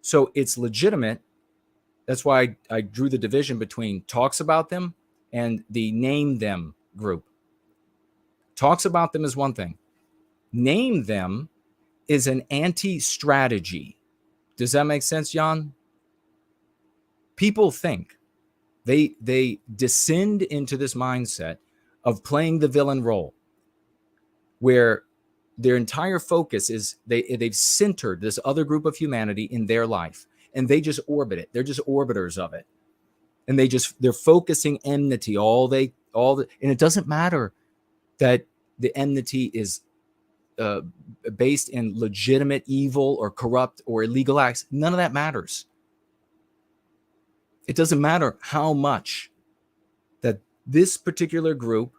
So it's legitimate. That's why I drew the division between talks about them and the name them group. Talks about them is one thing. Name them is an anti-strategy. Does that make sense, Jan? People think they descend into this mindset of playing the villain role, where their entire focus is they've centered this other group of humanity in their life, and they just orbit it. They're just orbiters of it, and they're focusing enmity and it doesn't matter that the enmity is based in legitimate evil or corrupt or illegal acts. None of that matters. It doesn't matter how much that this particular group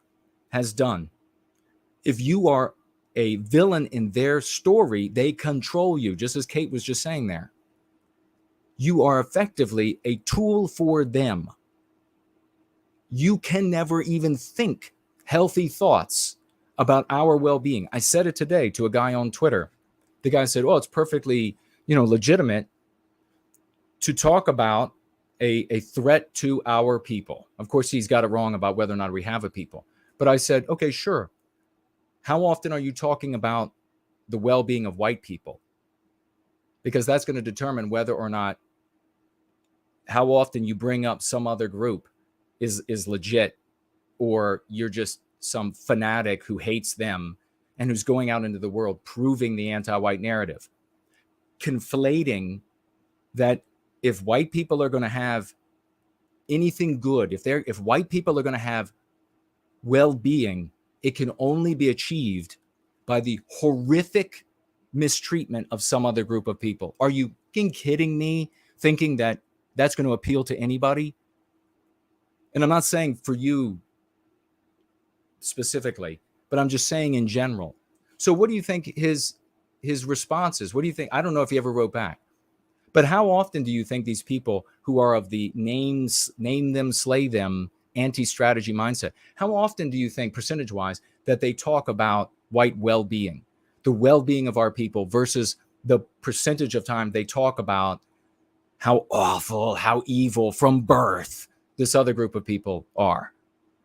has done. If you are a villain in their story, they control you, just as Kate was just saying there. You are effectively a tool for them. You can never even think healthy thoughts about our well-being. I said it today to a guy on Twitter. The guy said, "Oh, it's perfectly, legitimate to talk about a threat to our people." Of course, he's got it wrong about whether or not we have a people. But I said, okay, sure. How often are you talking about the well-being of white people? Because that's going to determine whether or not how often you bring up some other group is legit, or you're just some fanatic who hates them and who's going out into the world proving the anti-white narrative, conflating that if white people are going to have anything good, if white people are going to have well-being, it can only be achieved by the horrific mistreatment of some other group of people. Are you kidding me, thinking that that's going to appeal to anybody? And I'm not saying for you specifically, but I'm just saying in general. So what do you think his response is? What do you think? I don't know if he ever wrote back. But how often do you think these people who are of the name them, slay them, anti-strategy mindset, how often do you think, percentage-wise, that they talk about white well-being, the well-being of our people, versus the percentage of time they talk about how awful, how evil from birth this other group of people are?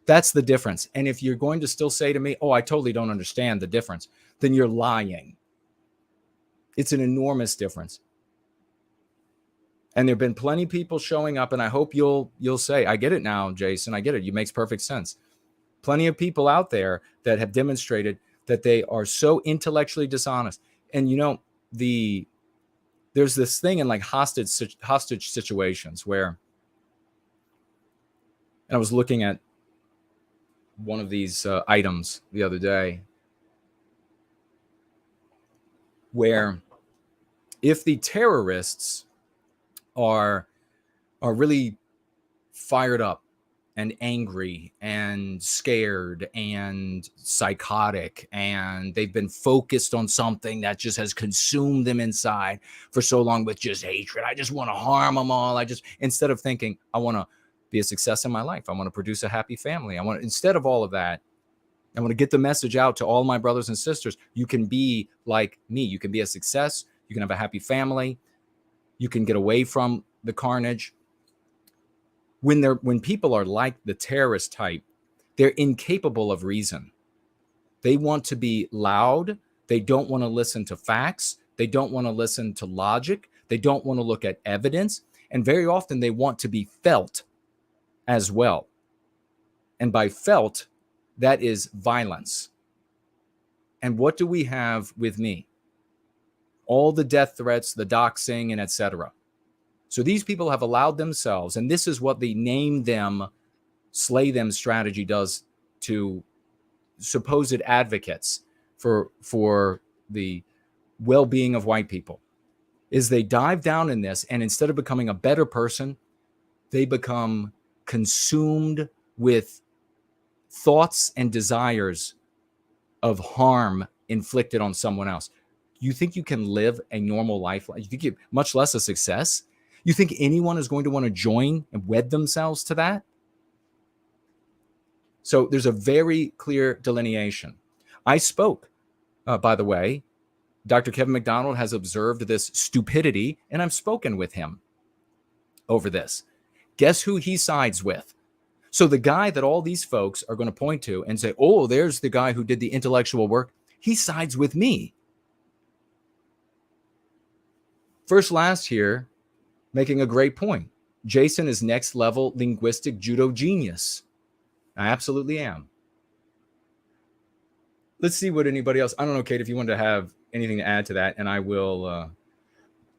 That's the difference. And if you're going to still say to me, oh, I totally don't understand the difference, then you're lying. It's an enormous difference. And there have been plenty of people showing up, and I hope you'll say, I get it now, Jason, I get it. It makes perfect sense. Plenty of people out there that have demonstrated that they are so intellectually dishonest. And there's this thing in like hostage situations where, and I was looking at one of these items the other day, where if the terrorists are really fired up and angry and scared and psychotic, and they've been focused on something that just has consumed them inside for so long with just hatred. I just want to harm them all. Instead of thinking, I want to be a success in my life, I want to produce a happy family, instead of all of that, I want to get the message out to all my brothers and sisters. You can be like me. You can be a success. You can have a happy family. You can get away from the carnage. When people are like the terrorist type, they're incapable of reason. They want to be loud. They don't want to listen to facts. They don't want to listen to logic. They don't want to look at evidence. And very often they want to be felt as well. And by felt, that is violence. And what do we have with me? All the death threats, the doxing, and etc. So these people have allowed themselves, and this is what the name them, slay them strategy does to supposed advocates for the well-being of white people, is they dive down in this, and instead of becoming a better person, they become consumed with thoughts and desires of harm inflicted on someone else. You think you can live a normal life? You think much less a success? You think anyone is going to want to join and wed themselves to that? So there's a very clear delineation. I spoke, by the way, Dr. Kevin McDonald has observed this stupidity, and I've spoken with him over this. Guess who he sides with? So the guy that all these folks are going to point to and say, oh, there's the guy who did the intellectual work, he sides with me. First Last here, making a great point. Jason is next level linguistic judo genius. I absolutely am. Let's see what anybody else. I don't know, Kate, if you want to have anything to add to that, and I will.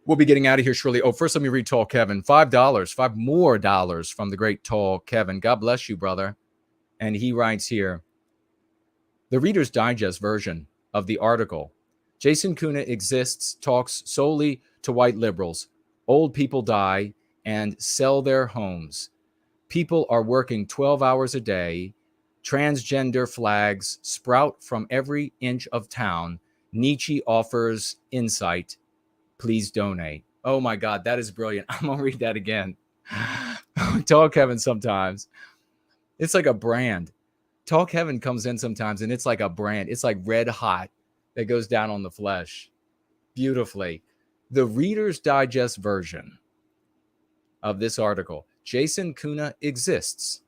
We'll be getting out of here shortly. Oh, first let me read Tall Kevin. $5 more from the great Tall Kevin. God bless you, brother. And he writes here, the Reader's Digest version of the article. Jason Kuna exists, talks solely to white liberals. Old people die and sell their homes. People are working 12 hours a day. Transgender flags sprout from every inch of town. Nietzsche offers insight. Please donate. Oh my God, that is brilliant. I'm going to read that again. Tall Kevin sometimes. It's like a brand. Tall Kevin comes in sometimes and it's like a brand. It's like red hot that goes down on the flesh beautifully. The Reader's Digest version of this article. Jason Kuna exists.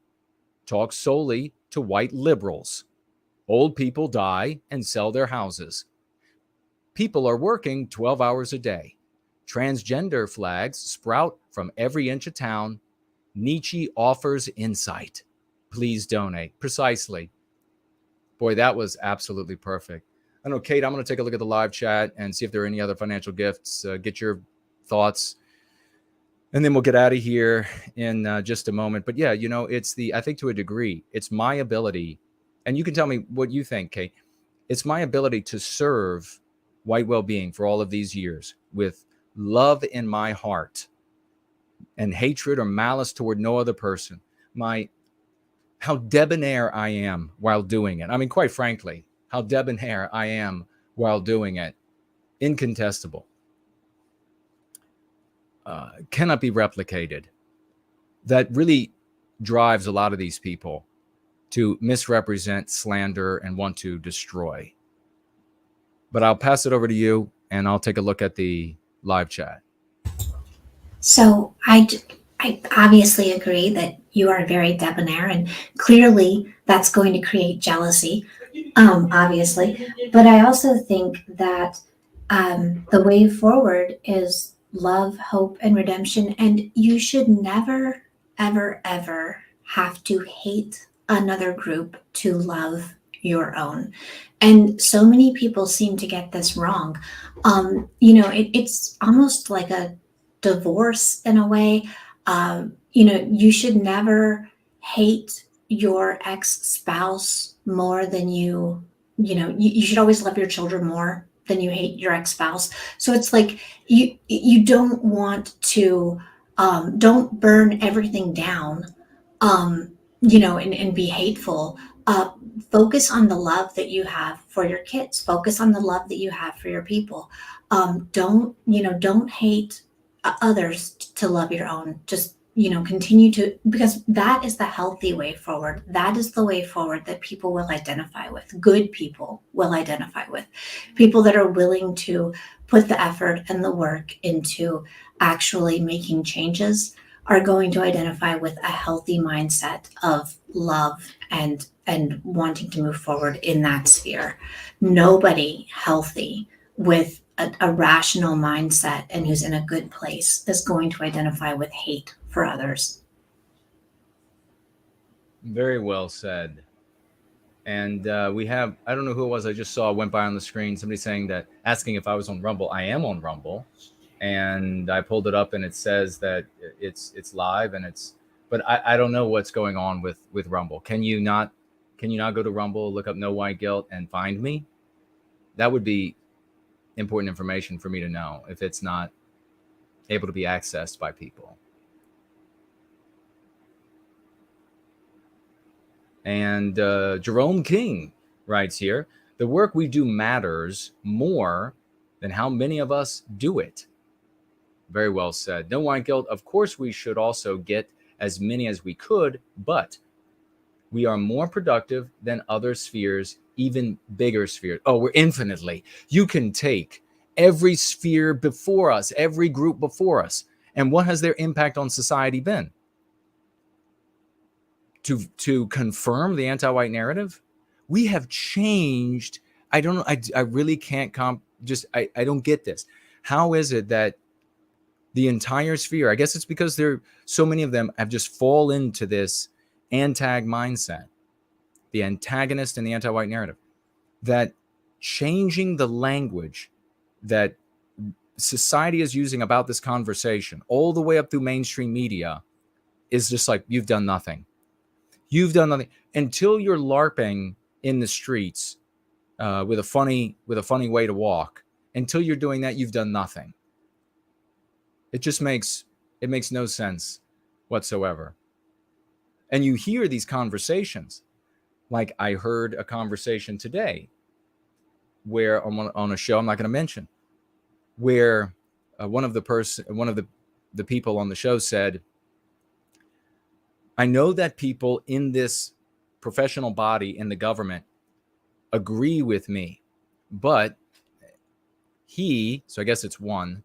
Talks solely to white liberals. Old people die and sell their houses. People are working 12 hours a day. Transgender flags sprout from every inch of town. Nietzsche offers insight. Please donate. Precisely. Boy, that was absolutely perfect. I know, Kate, I'm going to take a look at the live chat and see if there are any other financial gifts. Get your thoughts. And then we'll get out of here in just a moment. But yeah, I think to a degree, it's my ability, and you can tell me what you think, Kate. It's my ability to serve white well-being for all of these years with love in my heart and hatred or malice toward no other person. How debonair I am while doing it. I mean, quite frankly, how debonair I am while doing it. Incontestable. Cannot be replicated. That really drives a lot of these people to misrepresent, slander, and want to destroy. But I'll pass it over to you, and I'll take a look at the live chat. So I obviously agree that you are very debonair, and clearly that's going to create jealousy, obviously. But I also think that the way forward is love, hope, and redemption. And you should never, ever, ever have to hate another group to love your own. And so many people seem to get this wrong. It's almost like a divorce in a way. You should never hate your ex-spouse more than you should always love your children more than you hate your ex-spouse. So it's like you don't want to don't burn everything down and be hateful. Focus on the love that you have for your kids. Focus on the love that you have for your people. Don't hate others to love your own. Just continue to, because that is the healthy way forward. That is the way forward that people will identify with. Good people will identify with. People that are willing to put the effort and the work into actually making changes are going to identify with a healthy mindset of love and wanting to move forward in that sphere. Nobody healthy with a rational mindset and who's in a good place is going to identify with hate for others. Very well said. And we have, I don't know who it was I just saw went by on the screen, somebody asking if I was on Rumble. I am on Rumble, and I pulled it up and it says that it's live, and but I don't know what's going on with Rumble. Can you not go to Rumble, look up No White Guilt and find me? That would be important information for me to know if it's not able to be accessed by people. And Jerome King writes here, the work we do matters more than how many of us do it. Very well said. No White Guilt. Of course, we should also get as many as we could, but we are more productive than other spheres, even bigger spheres. Oh, we're infinitely. You can take every sphere before us, every group before us. And what has their impact on society been? To confirm the anti-white narrative? We have changed. I don't know. I really can't I don't get this. How is it that the entire sphere, I guess it's because so many of them have just fall into this antag mindset, the antagonist and the anti-white narrative, that changing the language that society is using about this conversation all the way up through mainstream media is just like, you've done nothing. You've done nothing until you're LARPing in the streets with a funny way to walk. Until you're doing that, you've done nothing. It makes no sense whatsoever. And you hear these conversations, like I heard a conversation today where on a show I'm not going to mention, where one of the people on the show said, I know that people in this professional body in the government agree with me, but so I guess it's one,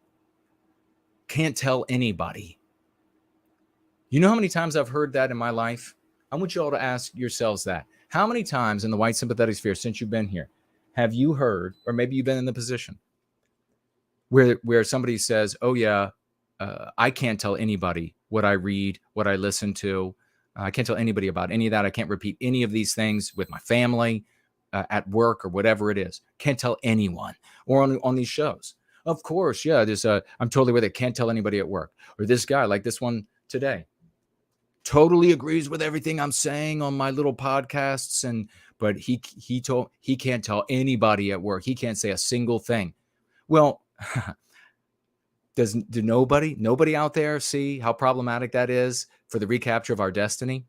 can't tell anybody. You know how many times I've heard that in my life? I want you all to ask yourselves that. How many times in the white sympathetic sphere since you've been here have you heard, or maybe you've been in the position where somebody says, oh yeah, I can't tell anybody what I read, what I listen to. I can't tell anybody about any of that. I can't repeat any of these things with my family, at work, or whatever it is. Can't tell anyone. Or on these shows. Of course, yeah, I'm totally with it. Can't tell anybody at work. Or this guy, like this one today, totally agrees with everything I'm saying on my little podcasts, but he can't tell anybody at work. He can't say a single thing. Well, do nobody out there see how problematic that is for the recapture of our destiny?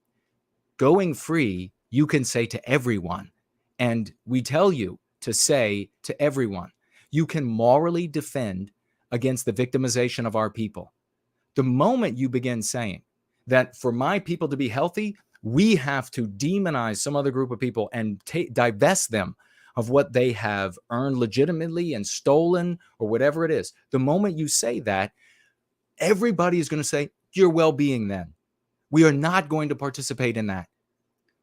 Going free, you can say to everyone, and we tell you to say to everyone, you can morally defend against the victimization of our people. The moment you begin saying that for my people to be healthy, we have to demonize some other group of people and divest them of what they have earned legitimately and stolen or whatever it is. The moment you say that, everybody is going to say, you're well-being then. We are not going to participate in that.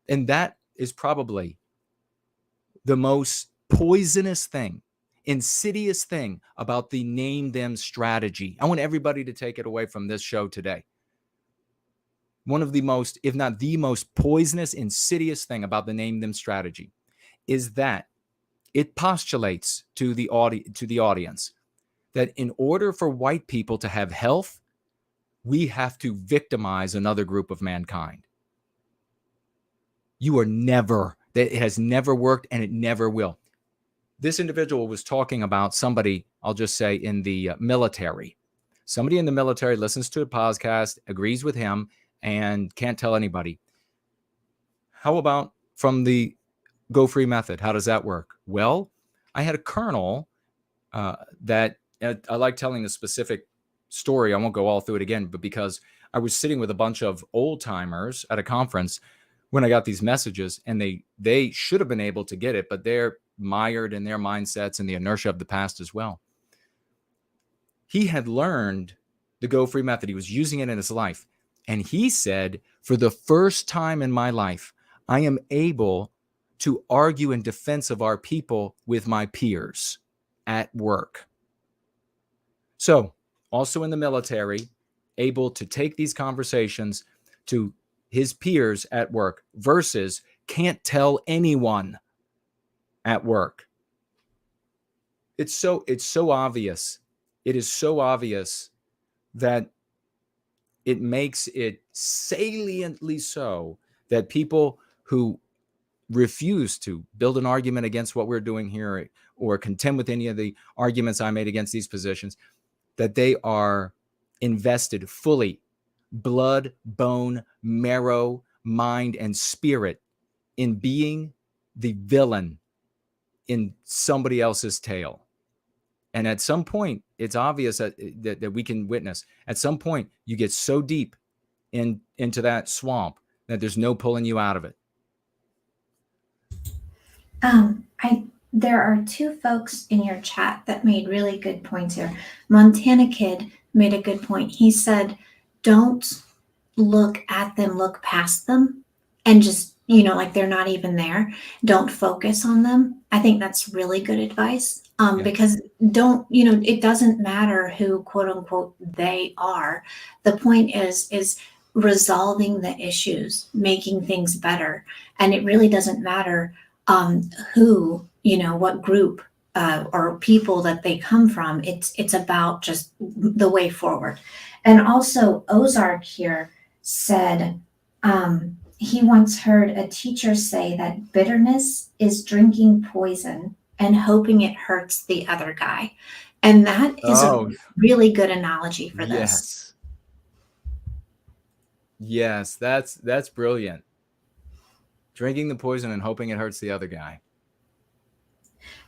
And that is probably the most poisonous thing, insidious thing about the name them strategy. I want everybody to take it away from this show today. One of the most, if not the most poisonous, insidious thing about the name them strategy is that it postulates to the audience that in order for white people to have health, we have to victimize another group of mankind. It has never worked, and it never will. This individual was talking about somebody, I'll just say, in the military. Somebody in the military listens to a podcast, agrees with him, and can't tell anybody. How about from the Go Free method? How does that work? Well, I had a colonel that I like telling the specific story. I won't go all through it again, but because I was sitting with a bunch of old timers at a conference when I got these messages, and they should have been able to get it, but they're mired in their mindsets and the inertia of the past as well. He had learned the Go Free method. He was using it in his life. And he said, for the first time in my life, I am able to argue in defense of our people with my peers at work. So also in the military, able to take these conversations to his peers at work versus can't tell anyone at work. It's so obvious. It is so obvious that it makes it saliently so that people who refuse to build an argument against what we're doing here or contend with any of the arguments I made against these positions, that they are invested fully, blood, bone, marrow, mind, and spirit in being the villain in somebody else's tale. And at some point, it's obvious that we can witness. At some point, you get so deep into that swamp that there's no pulling you out of it. There are two folks in your chat that made really good points here. Montana Kid made a good point. He said, don't look at them, look past them, and just, like they're not even there. Don't focus on them. I think that's really good advice. Because it doesn't matter who, quote unquote, they are. The point is resolving the issues, making things better. And it really doesn't matter who, what group or people that they come from. It's about just the way forward. And also Ozark here said he once heard a teacher say that bitterness is drinking poison and hoping it hurts the other guy. And that is a really good analogy for this. Yes, that's brilliant. Drinking the poison and hoping it hurts the other guy.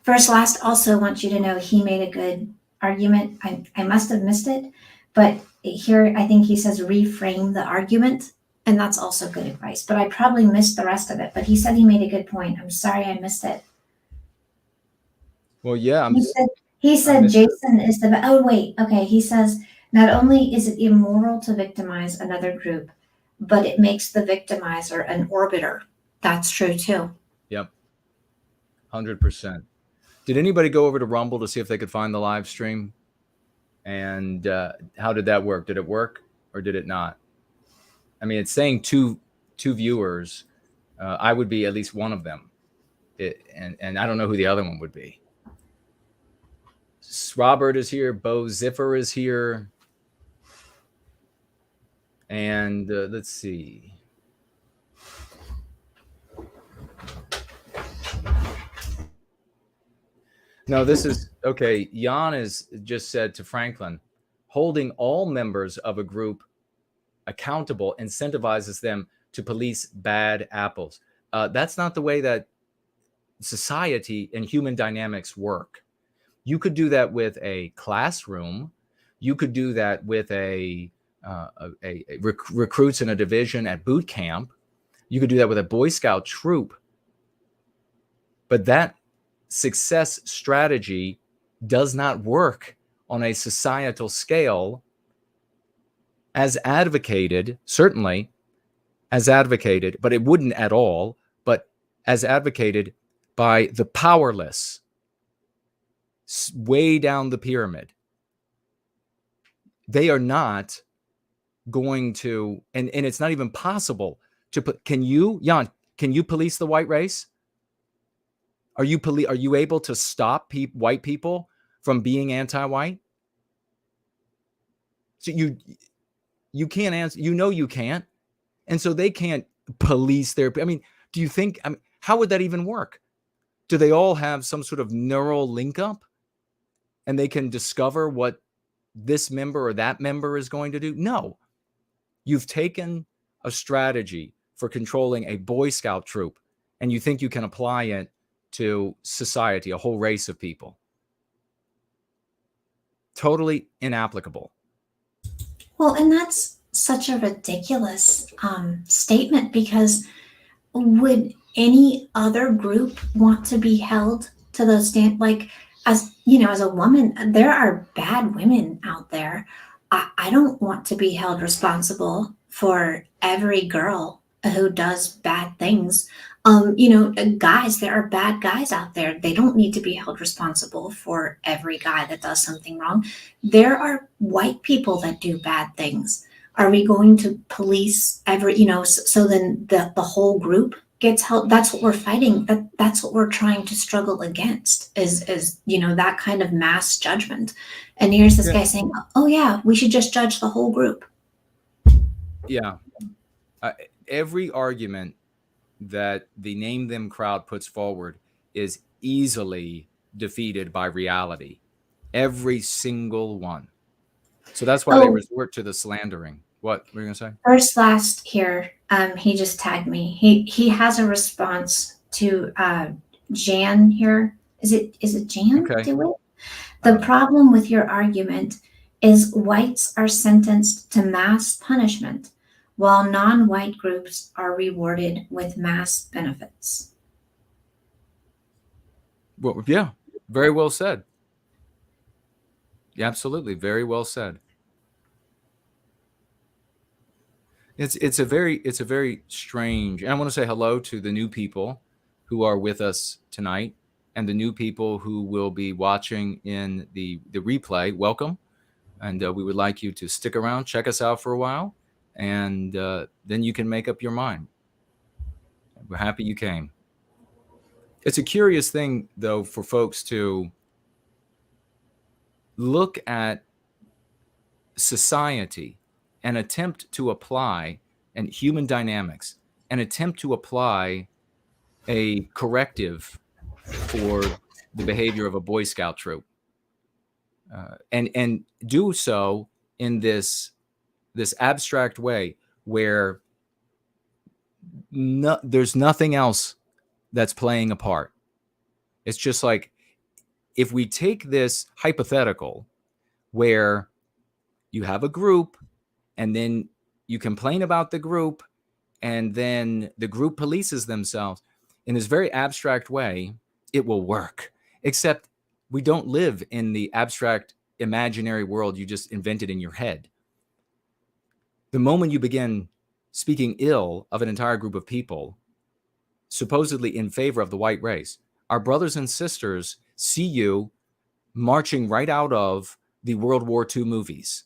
First Last also wants you to know he made a good argument. I must have missed it, but here I think he says reframe the argument, and that's also good advice. But I probably missed the rest of it, but he said he made a good point. I'm sorry I missed it. Well, yeah. He said Jason is the... Oh, wait. Okay. He says, not only is it immoral to victimize another group, but it makes the victimizer an orbiter. That's true too. Yep. 100%. Did anybody go over to Rumble to see if they could find the live stream? And how did that work? Did it work or did it not? I mean, it's saying two viewers. I would be at least one of them. And I don't know who the other one would be. Robert is here. Bo Ziffer is here. And let's see. No, this is okay. Jan is just said to Franklin, holding all members of a group accountable incentivizes them to police bad apples. That's not the way that society and human dynamics work. You could do that with a classroom. You could do that with a recruits in a division at boot camp. You could do that with a Boy Scout troop. But that success strategy does not work on a societal scale as advocated, certainly as advocated, but it wouldn't at all, but as advocated by the powerless way down the pyramid. They are not going to, and it's not even possible to put, Jan, can you police the white race? Are you able to stop white people from being anti-white? So you can't answer. You can't, and so they can't police their. I mean, do you think? I mean, how would that even work? Do they all have some sort of neural link up, and they can discover what this member or that member is going to do? No, you've taken a strategy for controlling a Boy Scout troop, and you think you can apply it to society, a whole race of people. Totally inapplicable. Well, and that's such a ridiculous statement, because would any other group want to be held to those standards? Like, as you know, as a woman, there are bad women out there. I don't want to be held responsible for every girl who does bad things. Guys, there are bad guys out there. They don't need to be held responsible for every guy that does something wrong. There are white people that do bad things. Are we going to police so then the whole group gets held? That's what we're fighting. That's what we're trying to struggle against is that kind of mass judgment. And here's this guy saying, oh yeah, we should just judge the whole group. Yeah. Every argument that the name them crowd puts forward is easily defeated by reality. Every single one. So that's why they resort to the slandering. What were you gonna say? First last here, he just tagged me. He has a response to Jan here. Is it Jan? Okay. The problem with your argument is whites are sentenced to mass punishment, while non-white groups are rewarded with mass benefits. Well, yeah, very well said. Yeah, absolutely, very well said. It's a very strange. And I want to say hello to the new people who are with us tonight, and the new people who will be watching in the replay. Welcome, and we would like you to stick around, check us out for a while, and then you can make up your mind. We're happy you came. It's a curious thing, though, for folks to look at society and attempt to apply, and human dynamics, and attempt to apply a corrective for the behavior of a Boy Scout troop, and do so in this abstract way where there's nothing else that's playing a part. It's just like, if we take this hypothetical where you have a group and then you complain about the group and then the group polices themselves in this very abstract way, it will work. Except we don't live in the abstract imaginary world you just invented in your head. The moment you begin speaking ill of an entire group of people, supposedly in favor of the white race, our brothers and sisters see you marching right out of the World War II movies,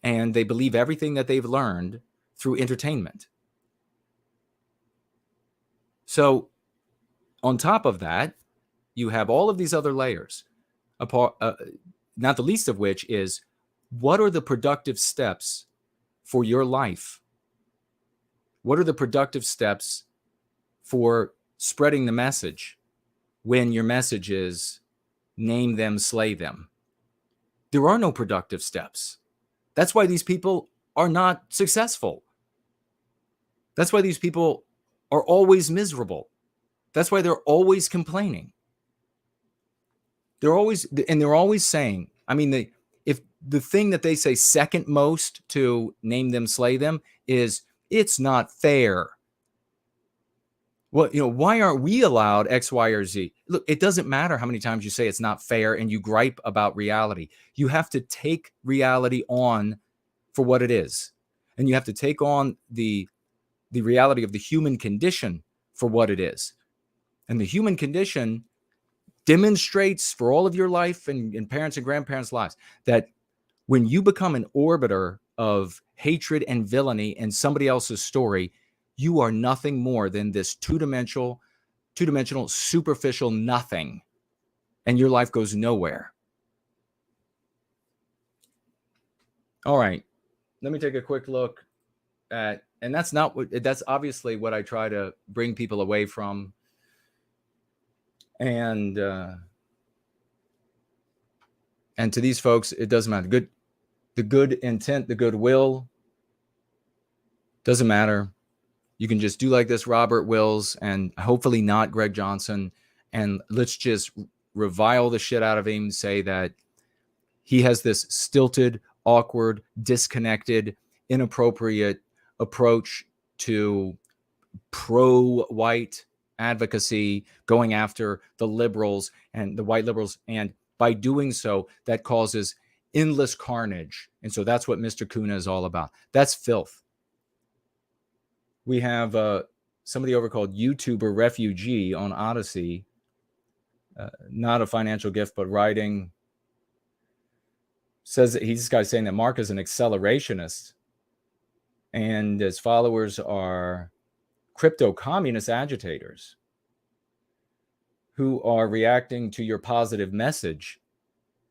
and they believe everything that they've learned through entertainment. So on top of that, you have all of these other layers, not the least of which is, what are the productive steps for your life? What are the productive steps for spreading the message when your message is name them, slay them? There are no productive steps. That's why these people are not successful. That's why these people are always miserable. That's why they're always complaining. They're always saying, I mean, if the thing that they say second most to name them, slay them is, it's not fair. Well, why aren't we allowed X, Y, or Z? Look, it doesn't matter how many times you say it's not fair and you gripe about reality. You have to take reality on for what it is. And you have to take on the reality of the human condition for what it is. And the human condition demonstrates for all of your life and parents' and grandparents' lives that when you become an orbiter of hatred and villainy in somebody else's story, you are nothing more than this two-dimensional, superficial nothing, and your life goes nowhere. All right, let me take a quick look at, and that's obviously what I try to bring people away from. And to these folks, it doesn't matter. The good intent, the goodwill, doesn't matter. You can just do like this Robert Wills and hopefully not Greg Johnson, and let's just revile the shit out of him, say that he has this stilted, awkward, disconnected, inappropriate approach to pro-white advocacy, going after the liberals and the white liberals, and by doing so, that causes endless carnage. And so that's what Mr. Kuna is all about. That's filth. We have somebody over called YouTuber Refugee on Odyssey. Not a financial gift, but writing. Says that this guy's saying that Mark is an accelerationist, and his followers are crypto-communist agitators who are reacting to your positive message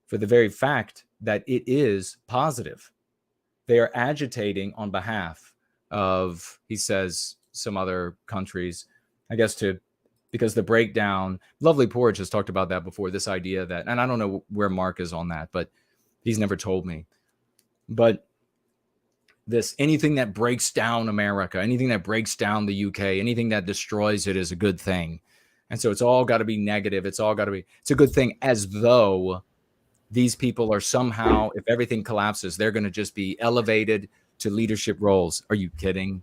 for the very fact that it is positive. They are agitating on behalf of, he says, some other countries, I guess, because the breakdown, Lovely Porridge has talked about that before, this idea that, and I don't know where Mark is on that, but he's never told me, but this, anything that breaks down America, anything that breaks down the UK, anything that destroys it is a good thing. And so it's all got to be negative. It's a good thing, as though these people are somehow, if everything collapses, they're going to just be elevated to leadership roles. Are you kidding?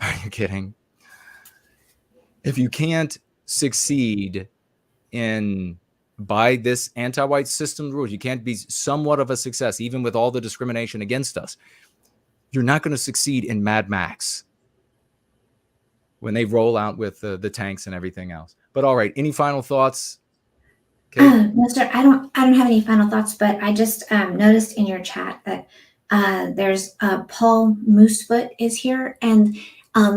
Are you kidding? If you can't succeed by this anti-white system rules, you can't be somewhat of a success, even with all the discrimination against us. You're not going to succeed in Mad Max when they roll out with the tanks and everything else. But all right, any final thoughts? No, sir. I don't have any final thoughts, but I just noticed in your chat that there's Paul Moosefoot is here, and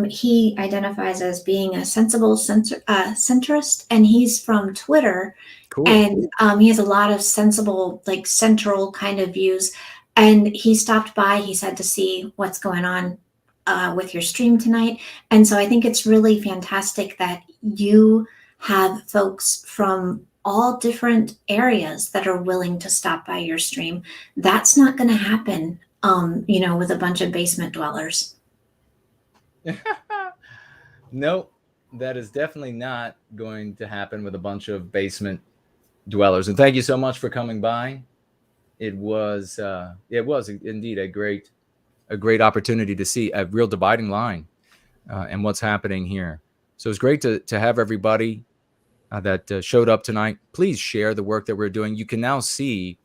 he identifies as being a sensible centrist, and he's from Twitter. Cool. And he has a lot of sensible, like central kind of views. And he stopped by, he said, to see what's going on with your stream tonight. And so I think it's really fantastic that you have folks from all different areas that are willing to stop by your stream. That's not going to happen, with a bunch of basement dwellers. No, that is definitely not going to happen with a bunch of basement dwellers. And thank you so much for coming by. It was indeed a great opportunity to see a real dividing line and what's happening here. So it's great to have everybody that showed up tonight. Please share the work that we're doing. You can now see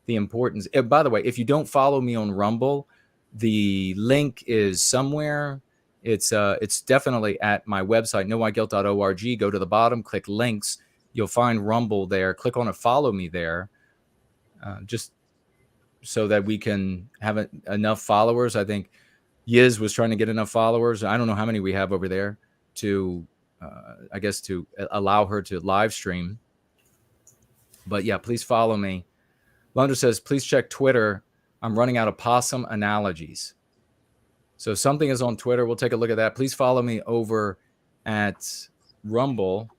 the importance. By the way, if you don't follow me on Rumble, the link is somewhere It's definitely at my website, nowhiteguilt.org. Go to the bottom, click links. You'll find Rumble there. Click on it, follow me there, just so that we can have enough followers. I think Yiz was trying to get enough followers. I don't know how many we have over there to, I guess, to allow her to live stream. But yeah, please follow me. Lunder says, please check Twitter. I'm running out of possum analogies. So if something is on Twitter, we'll take a look at that. Please follow me over at Rumble,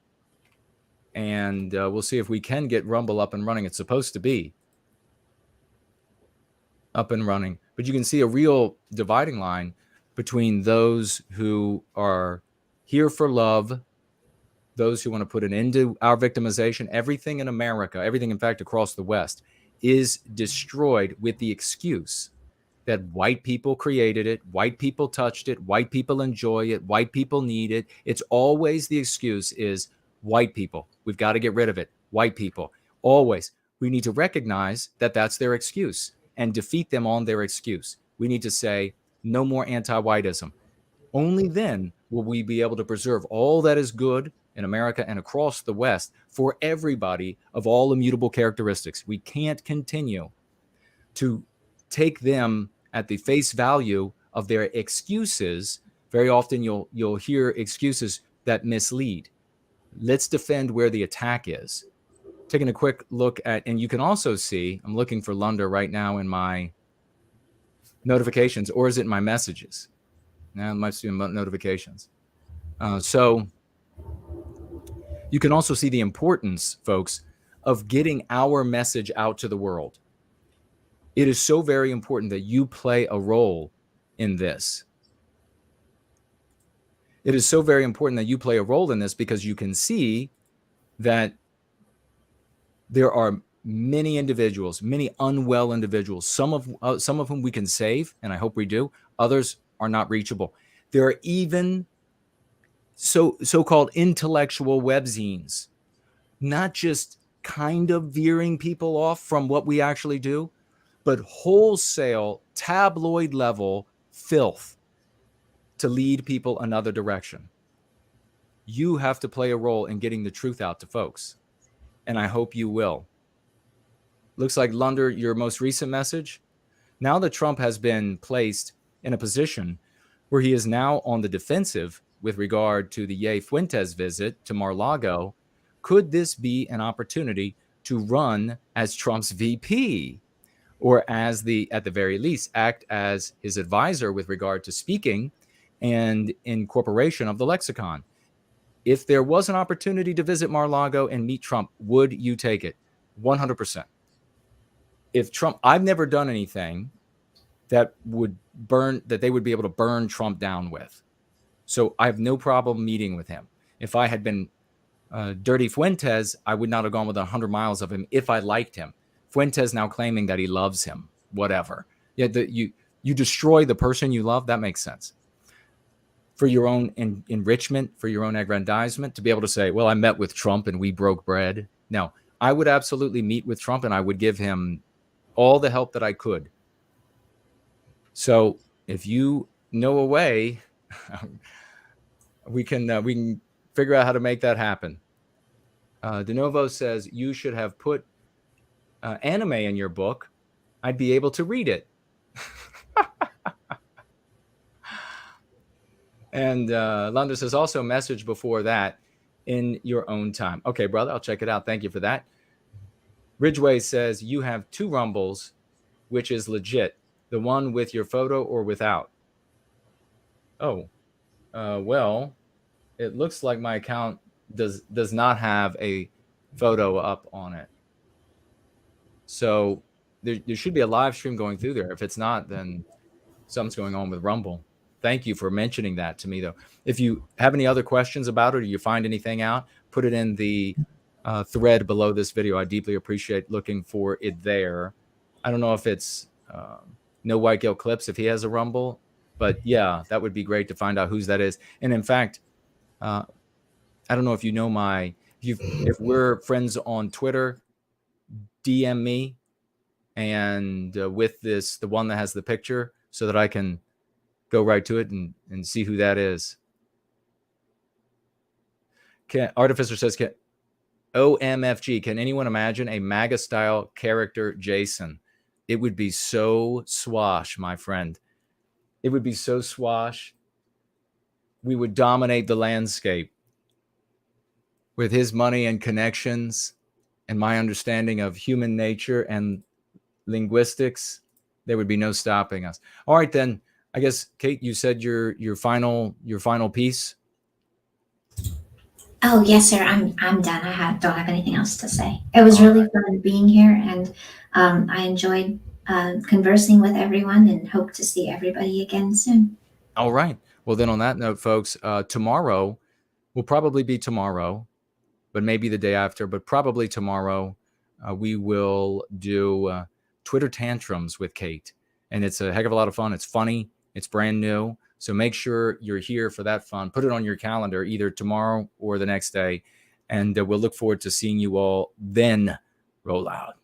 and we'll see if we can get Rumble up and running. It's supposed to be up and running. But you can see a real dividing line between those who are here for love, those who want to put an end to our victimization. Everything in America, everything, in fact, across the West, is destroyed with the excuse that white people created it, white people touched it, white people enjoy it, white people need it. It's always the excuse is white people. We've got to get rid of it. White people. Always. We need to recognize that that's their excuse and defeat them on their excuse. We need to say no more anti-whiteism. Only then will we be able to preserve all that is good in America and across the West for everybody of all immutable characteristics. We can't continue to take them at the face value of their excuses. Very often you'll hear excuses that mislead. Let's defend where the attack is. Taking a quick look at, and you can also see, I'm looking for Lunder right now in my notifications, or is it in my messages? Now it might be notifications. So you can also see the importance, folks, of getting our message out to the world. It is so very important that you play a role in this. It is so very important that you play a role in this because you can see that there are many individuals, many unwell individuals, some of whom we can save, and I hope we do. Others are not reachable. There are even so-called intellectual webzines, not just kind of veering people off from what we actually do, but wholesale tabloid level filth to lead people another direction. You have to play a role in getting the truth out to folks, and I hope you will. Looks like, Lunder, your most recent message. Now that Trump has been placed in a position where he is now on the defensive with regard to the Ye Fuentes visit to Mar-a-Lago, could this be an opportunity to run as Trump's VP? Or at the very least, act as his advisor with regard to speaking and incorporation of the lexicon. If there was an opportunity to visit Mar-a-Lago and meet Trump, would you take it? 100%. If Trump, I've never done anything that they would be able to burn Trump down with. So I have no problem meeting with him. If I had been Dirty Fuentes, I would not have gone within 100 miles of him if I liked him. Fuentes now claiming that he loves him, whatever. Yeah, you destroy the person you love. That makes sense. For your own enrichment, for your own aggrandizement, to be able to say, well, I met with Trump and we broke bread. No, I would absolutely meet with Trump and I would give him all the help that I could. So if you know a way, we can figure out how to make that happen. De Novo says you should have put anime in your book. I'd be able to read it. And Landa says also message before that in your own time. Okay, brother, I'll check it out. Thank you for that. Ridgeway says you have 2 Rumbles, which is legit. The one with your photo or without. Oh, well, it looks like my account does not have a photo up on it. So there should be a live stream going through there. If it's not, then something's going on with Rumble. Thank you for mentioning that to me, though. If you have any other questions about it or you find anything out, put it in the thread below this video. I deeply appreciate looking for it there. I don't know if it's No White Guilt Clips, if he has a Rumble, but yeah, that would be great to find out whose that is. And in fact, I don't know if you know if we're friends on Twitter, DM me and with the one that has the picture so that I can go right to it and see who that is. Artificer says, OMFG, can anyone imagine a MAGA-style character Jason? It would be so swash, my friend. It would be so swash. We would dominate the landscape. With his money and connections and my understanding of human nature and linguistics, there would be no stopping us. All right, then. I guess, Kate, you said your final piece. Oh yes, sir. I'm done. Don't have anything else to say. It was really fun being here, and I enjoyed conversing with everyone, and hope to see everybody again soon. All right. Well, then on that note, folks, tomorrow will probably be tomorrow, but maybe the day after, but probably tomorrow, we will do Twitter tantrums with Kate, and it's a heck of a lot of fun. It's funny. It's brand new. So make sure you're here for that fun. Put it on your calendar, either tomorrow or the next day. And we'll look forward to seeing you all then. Roll out.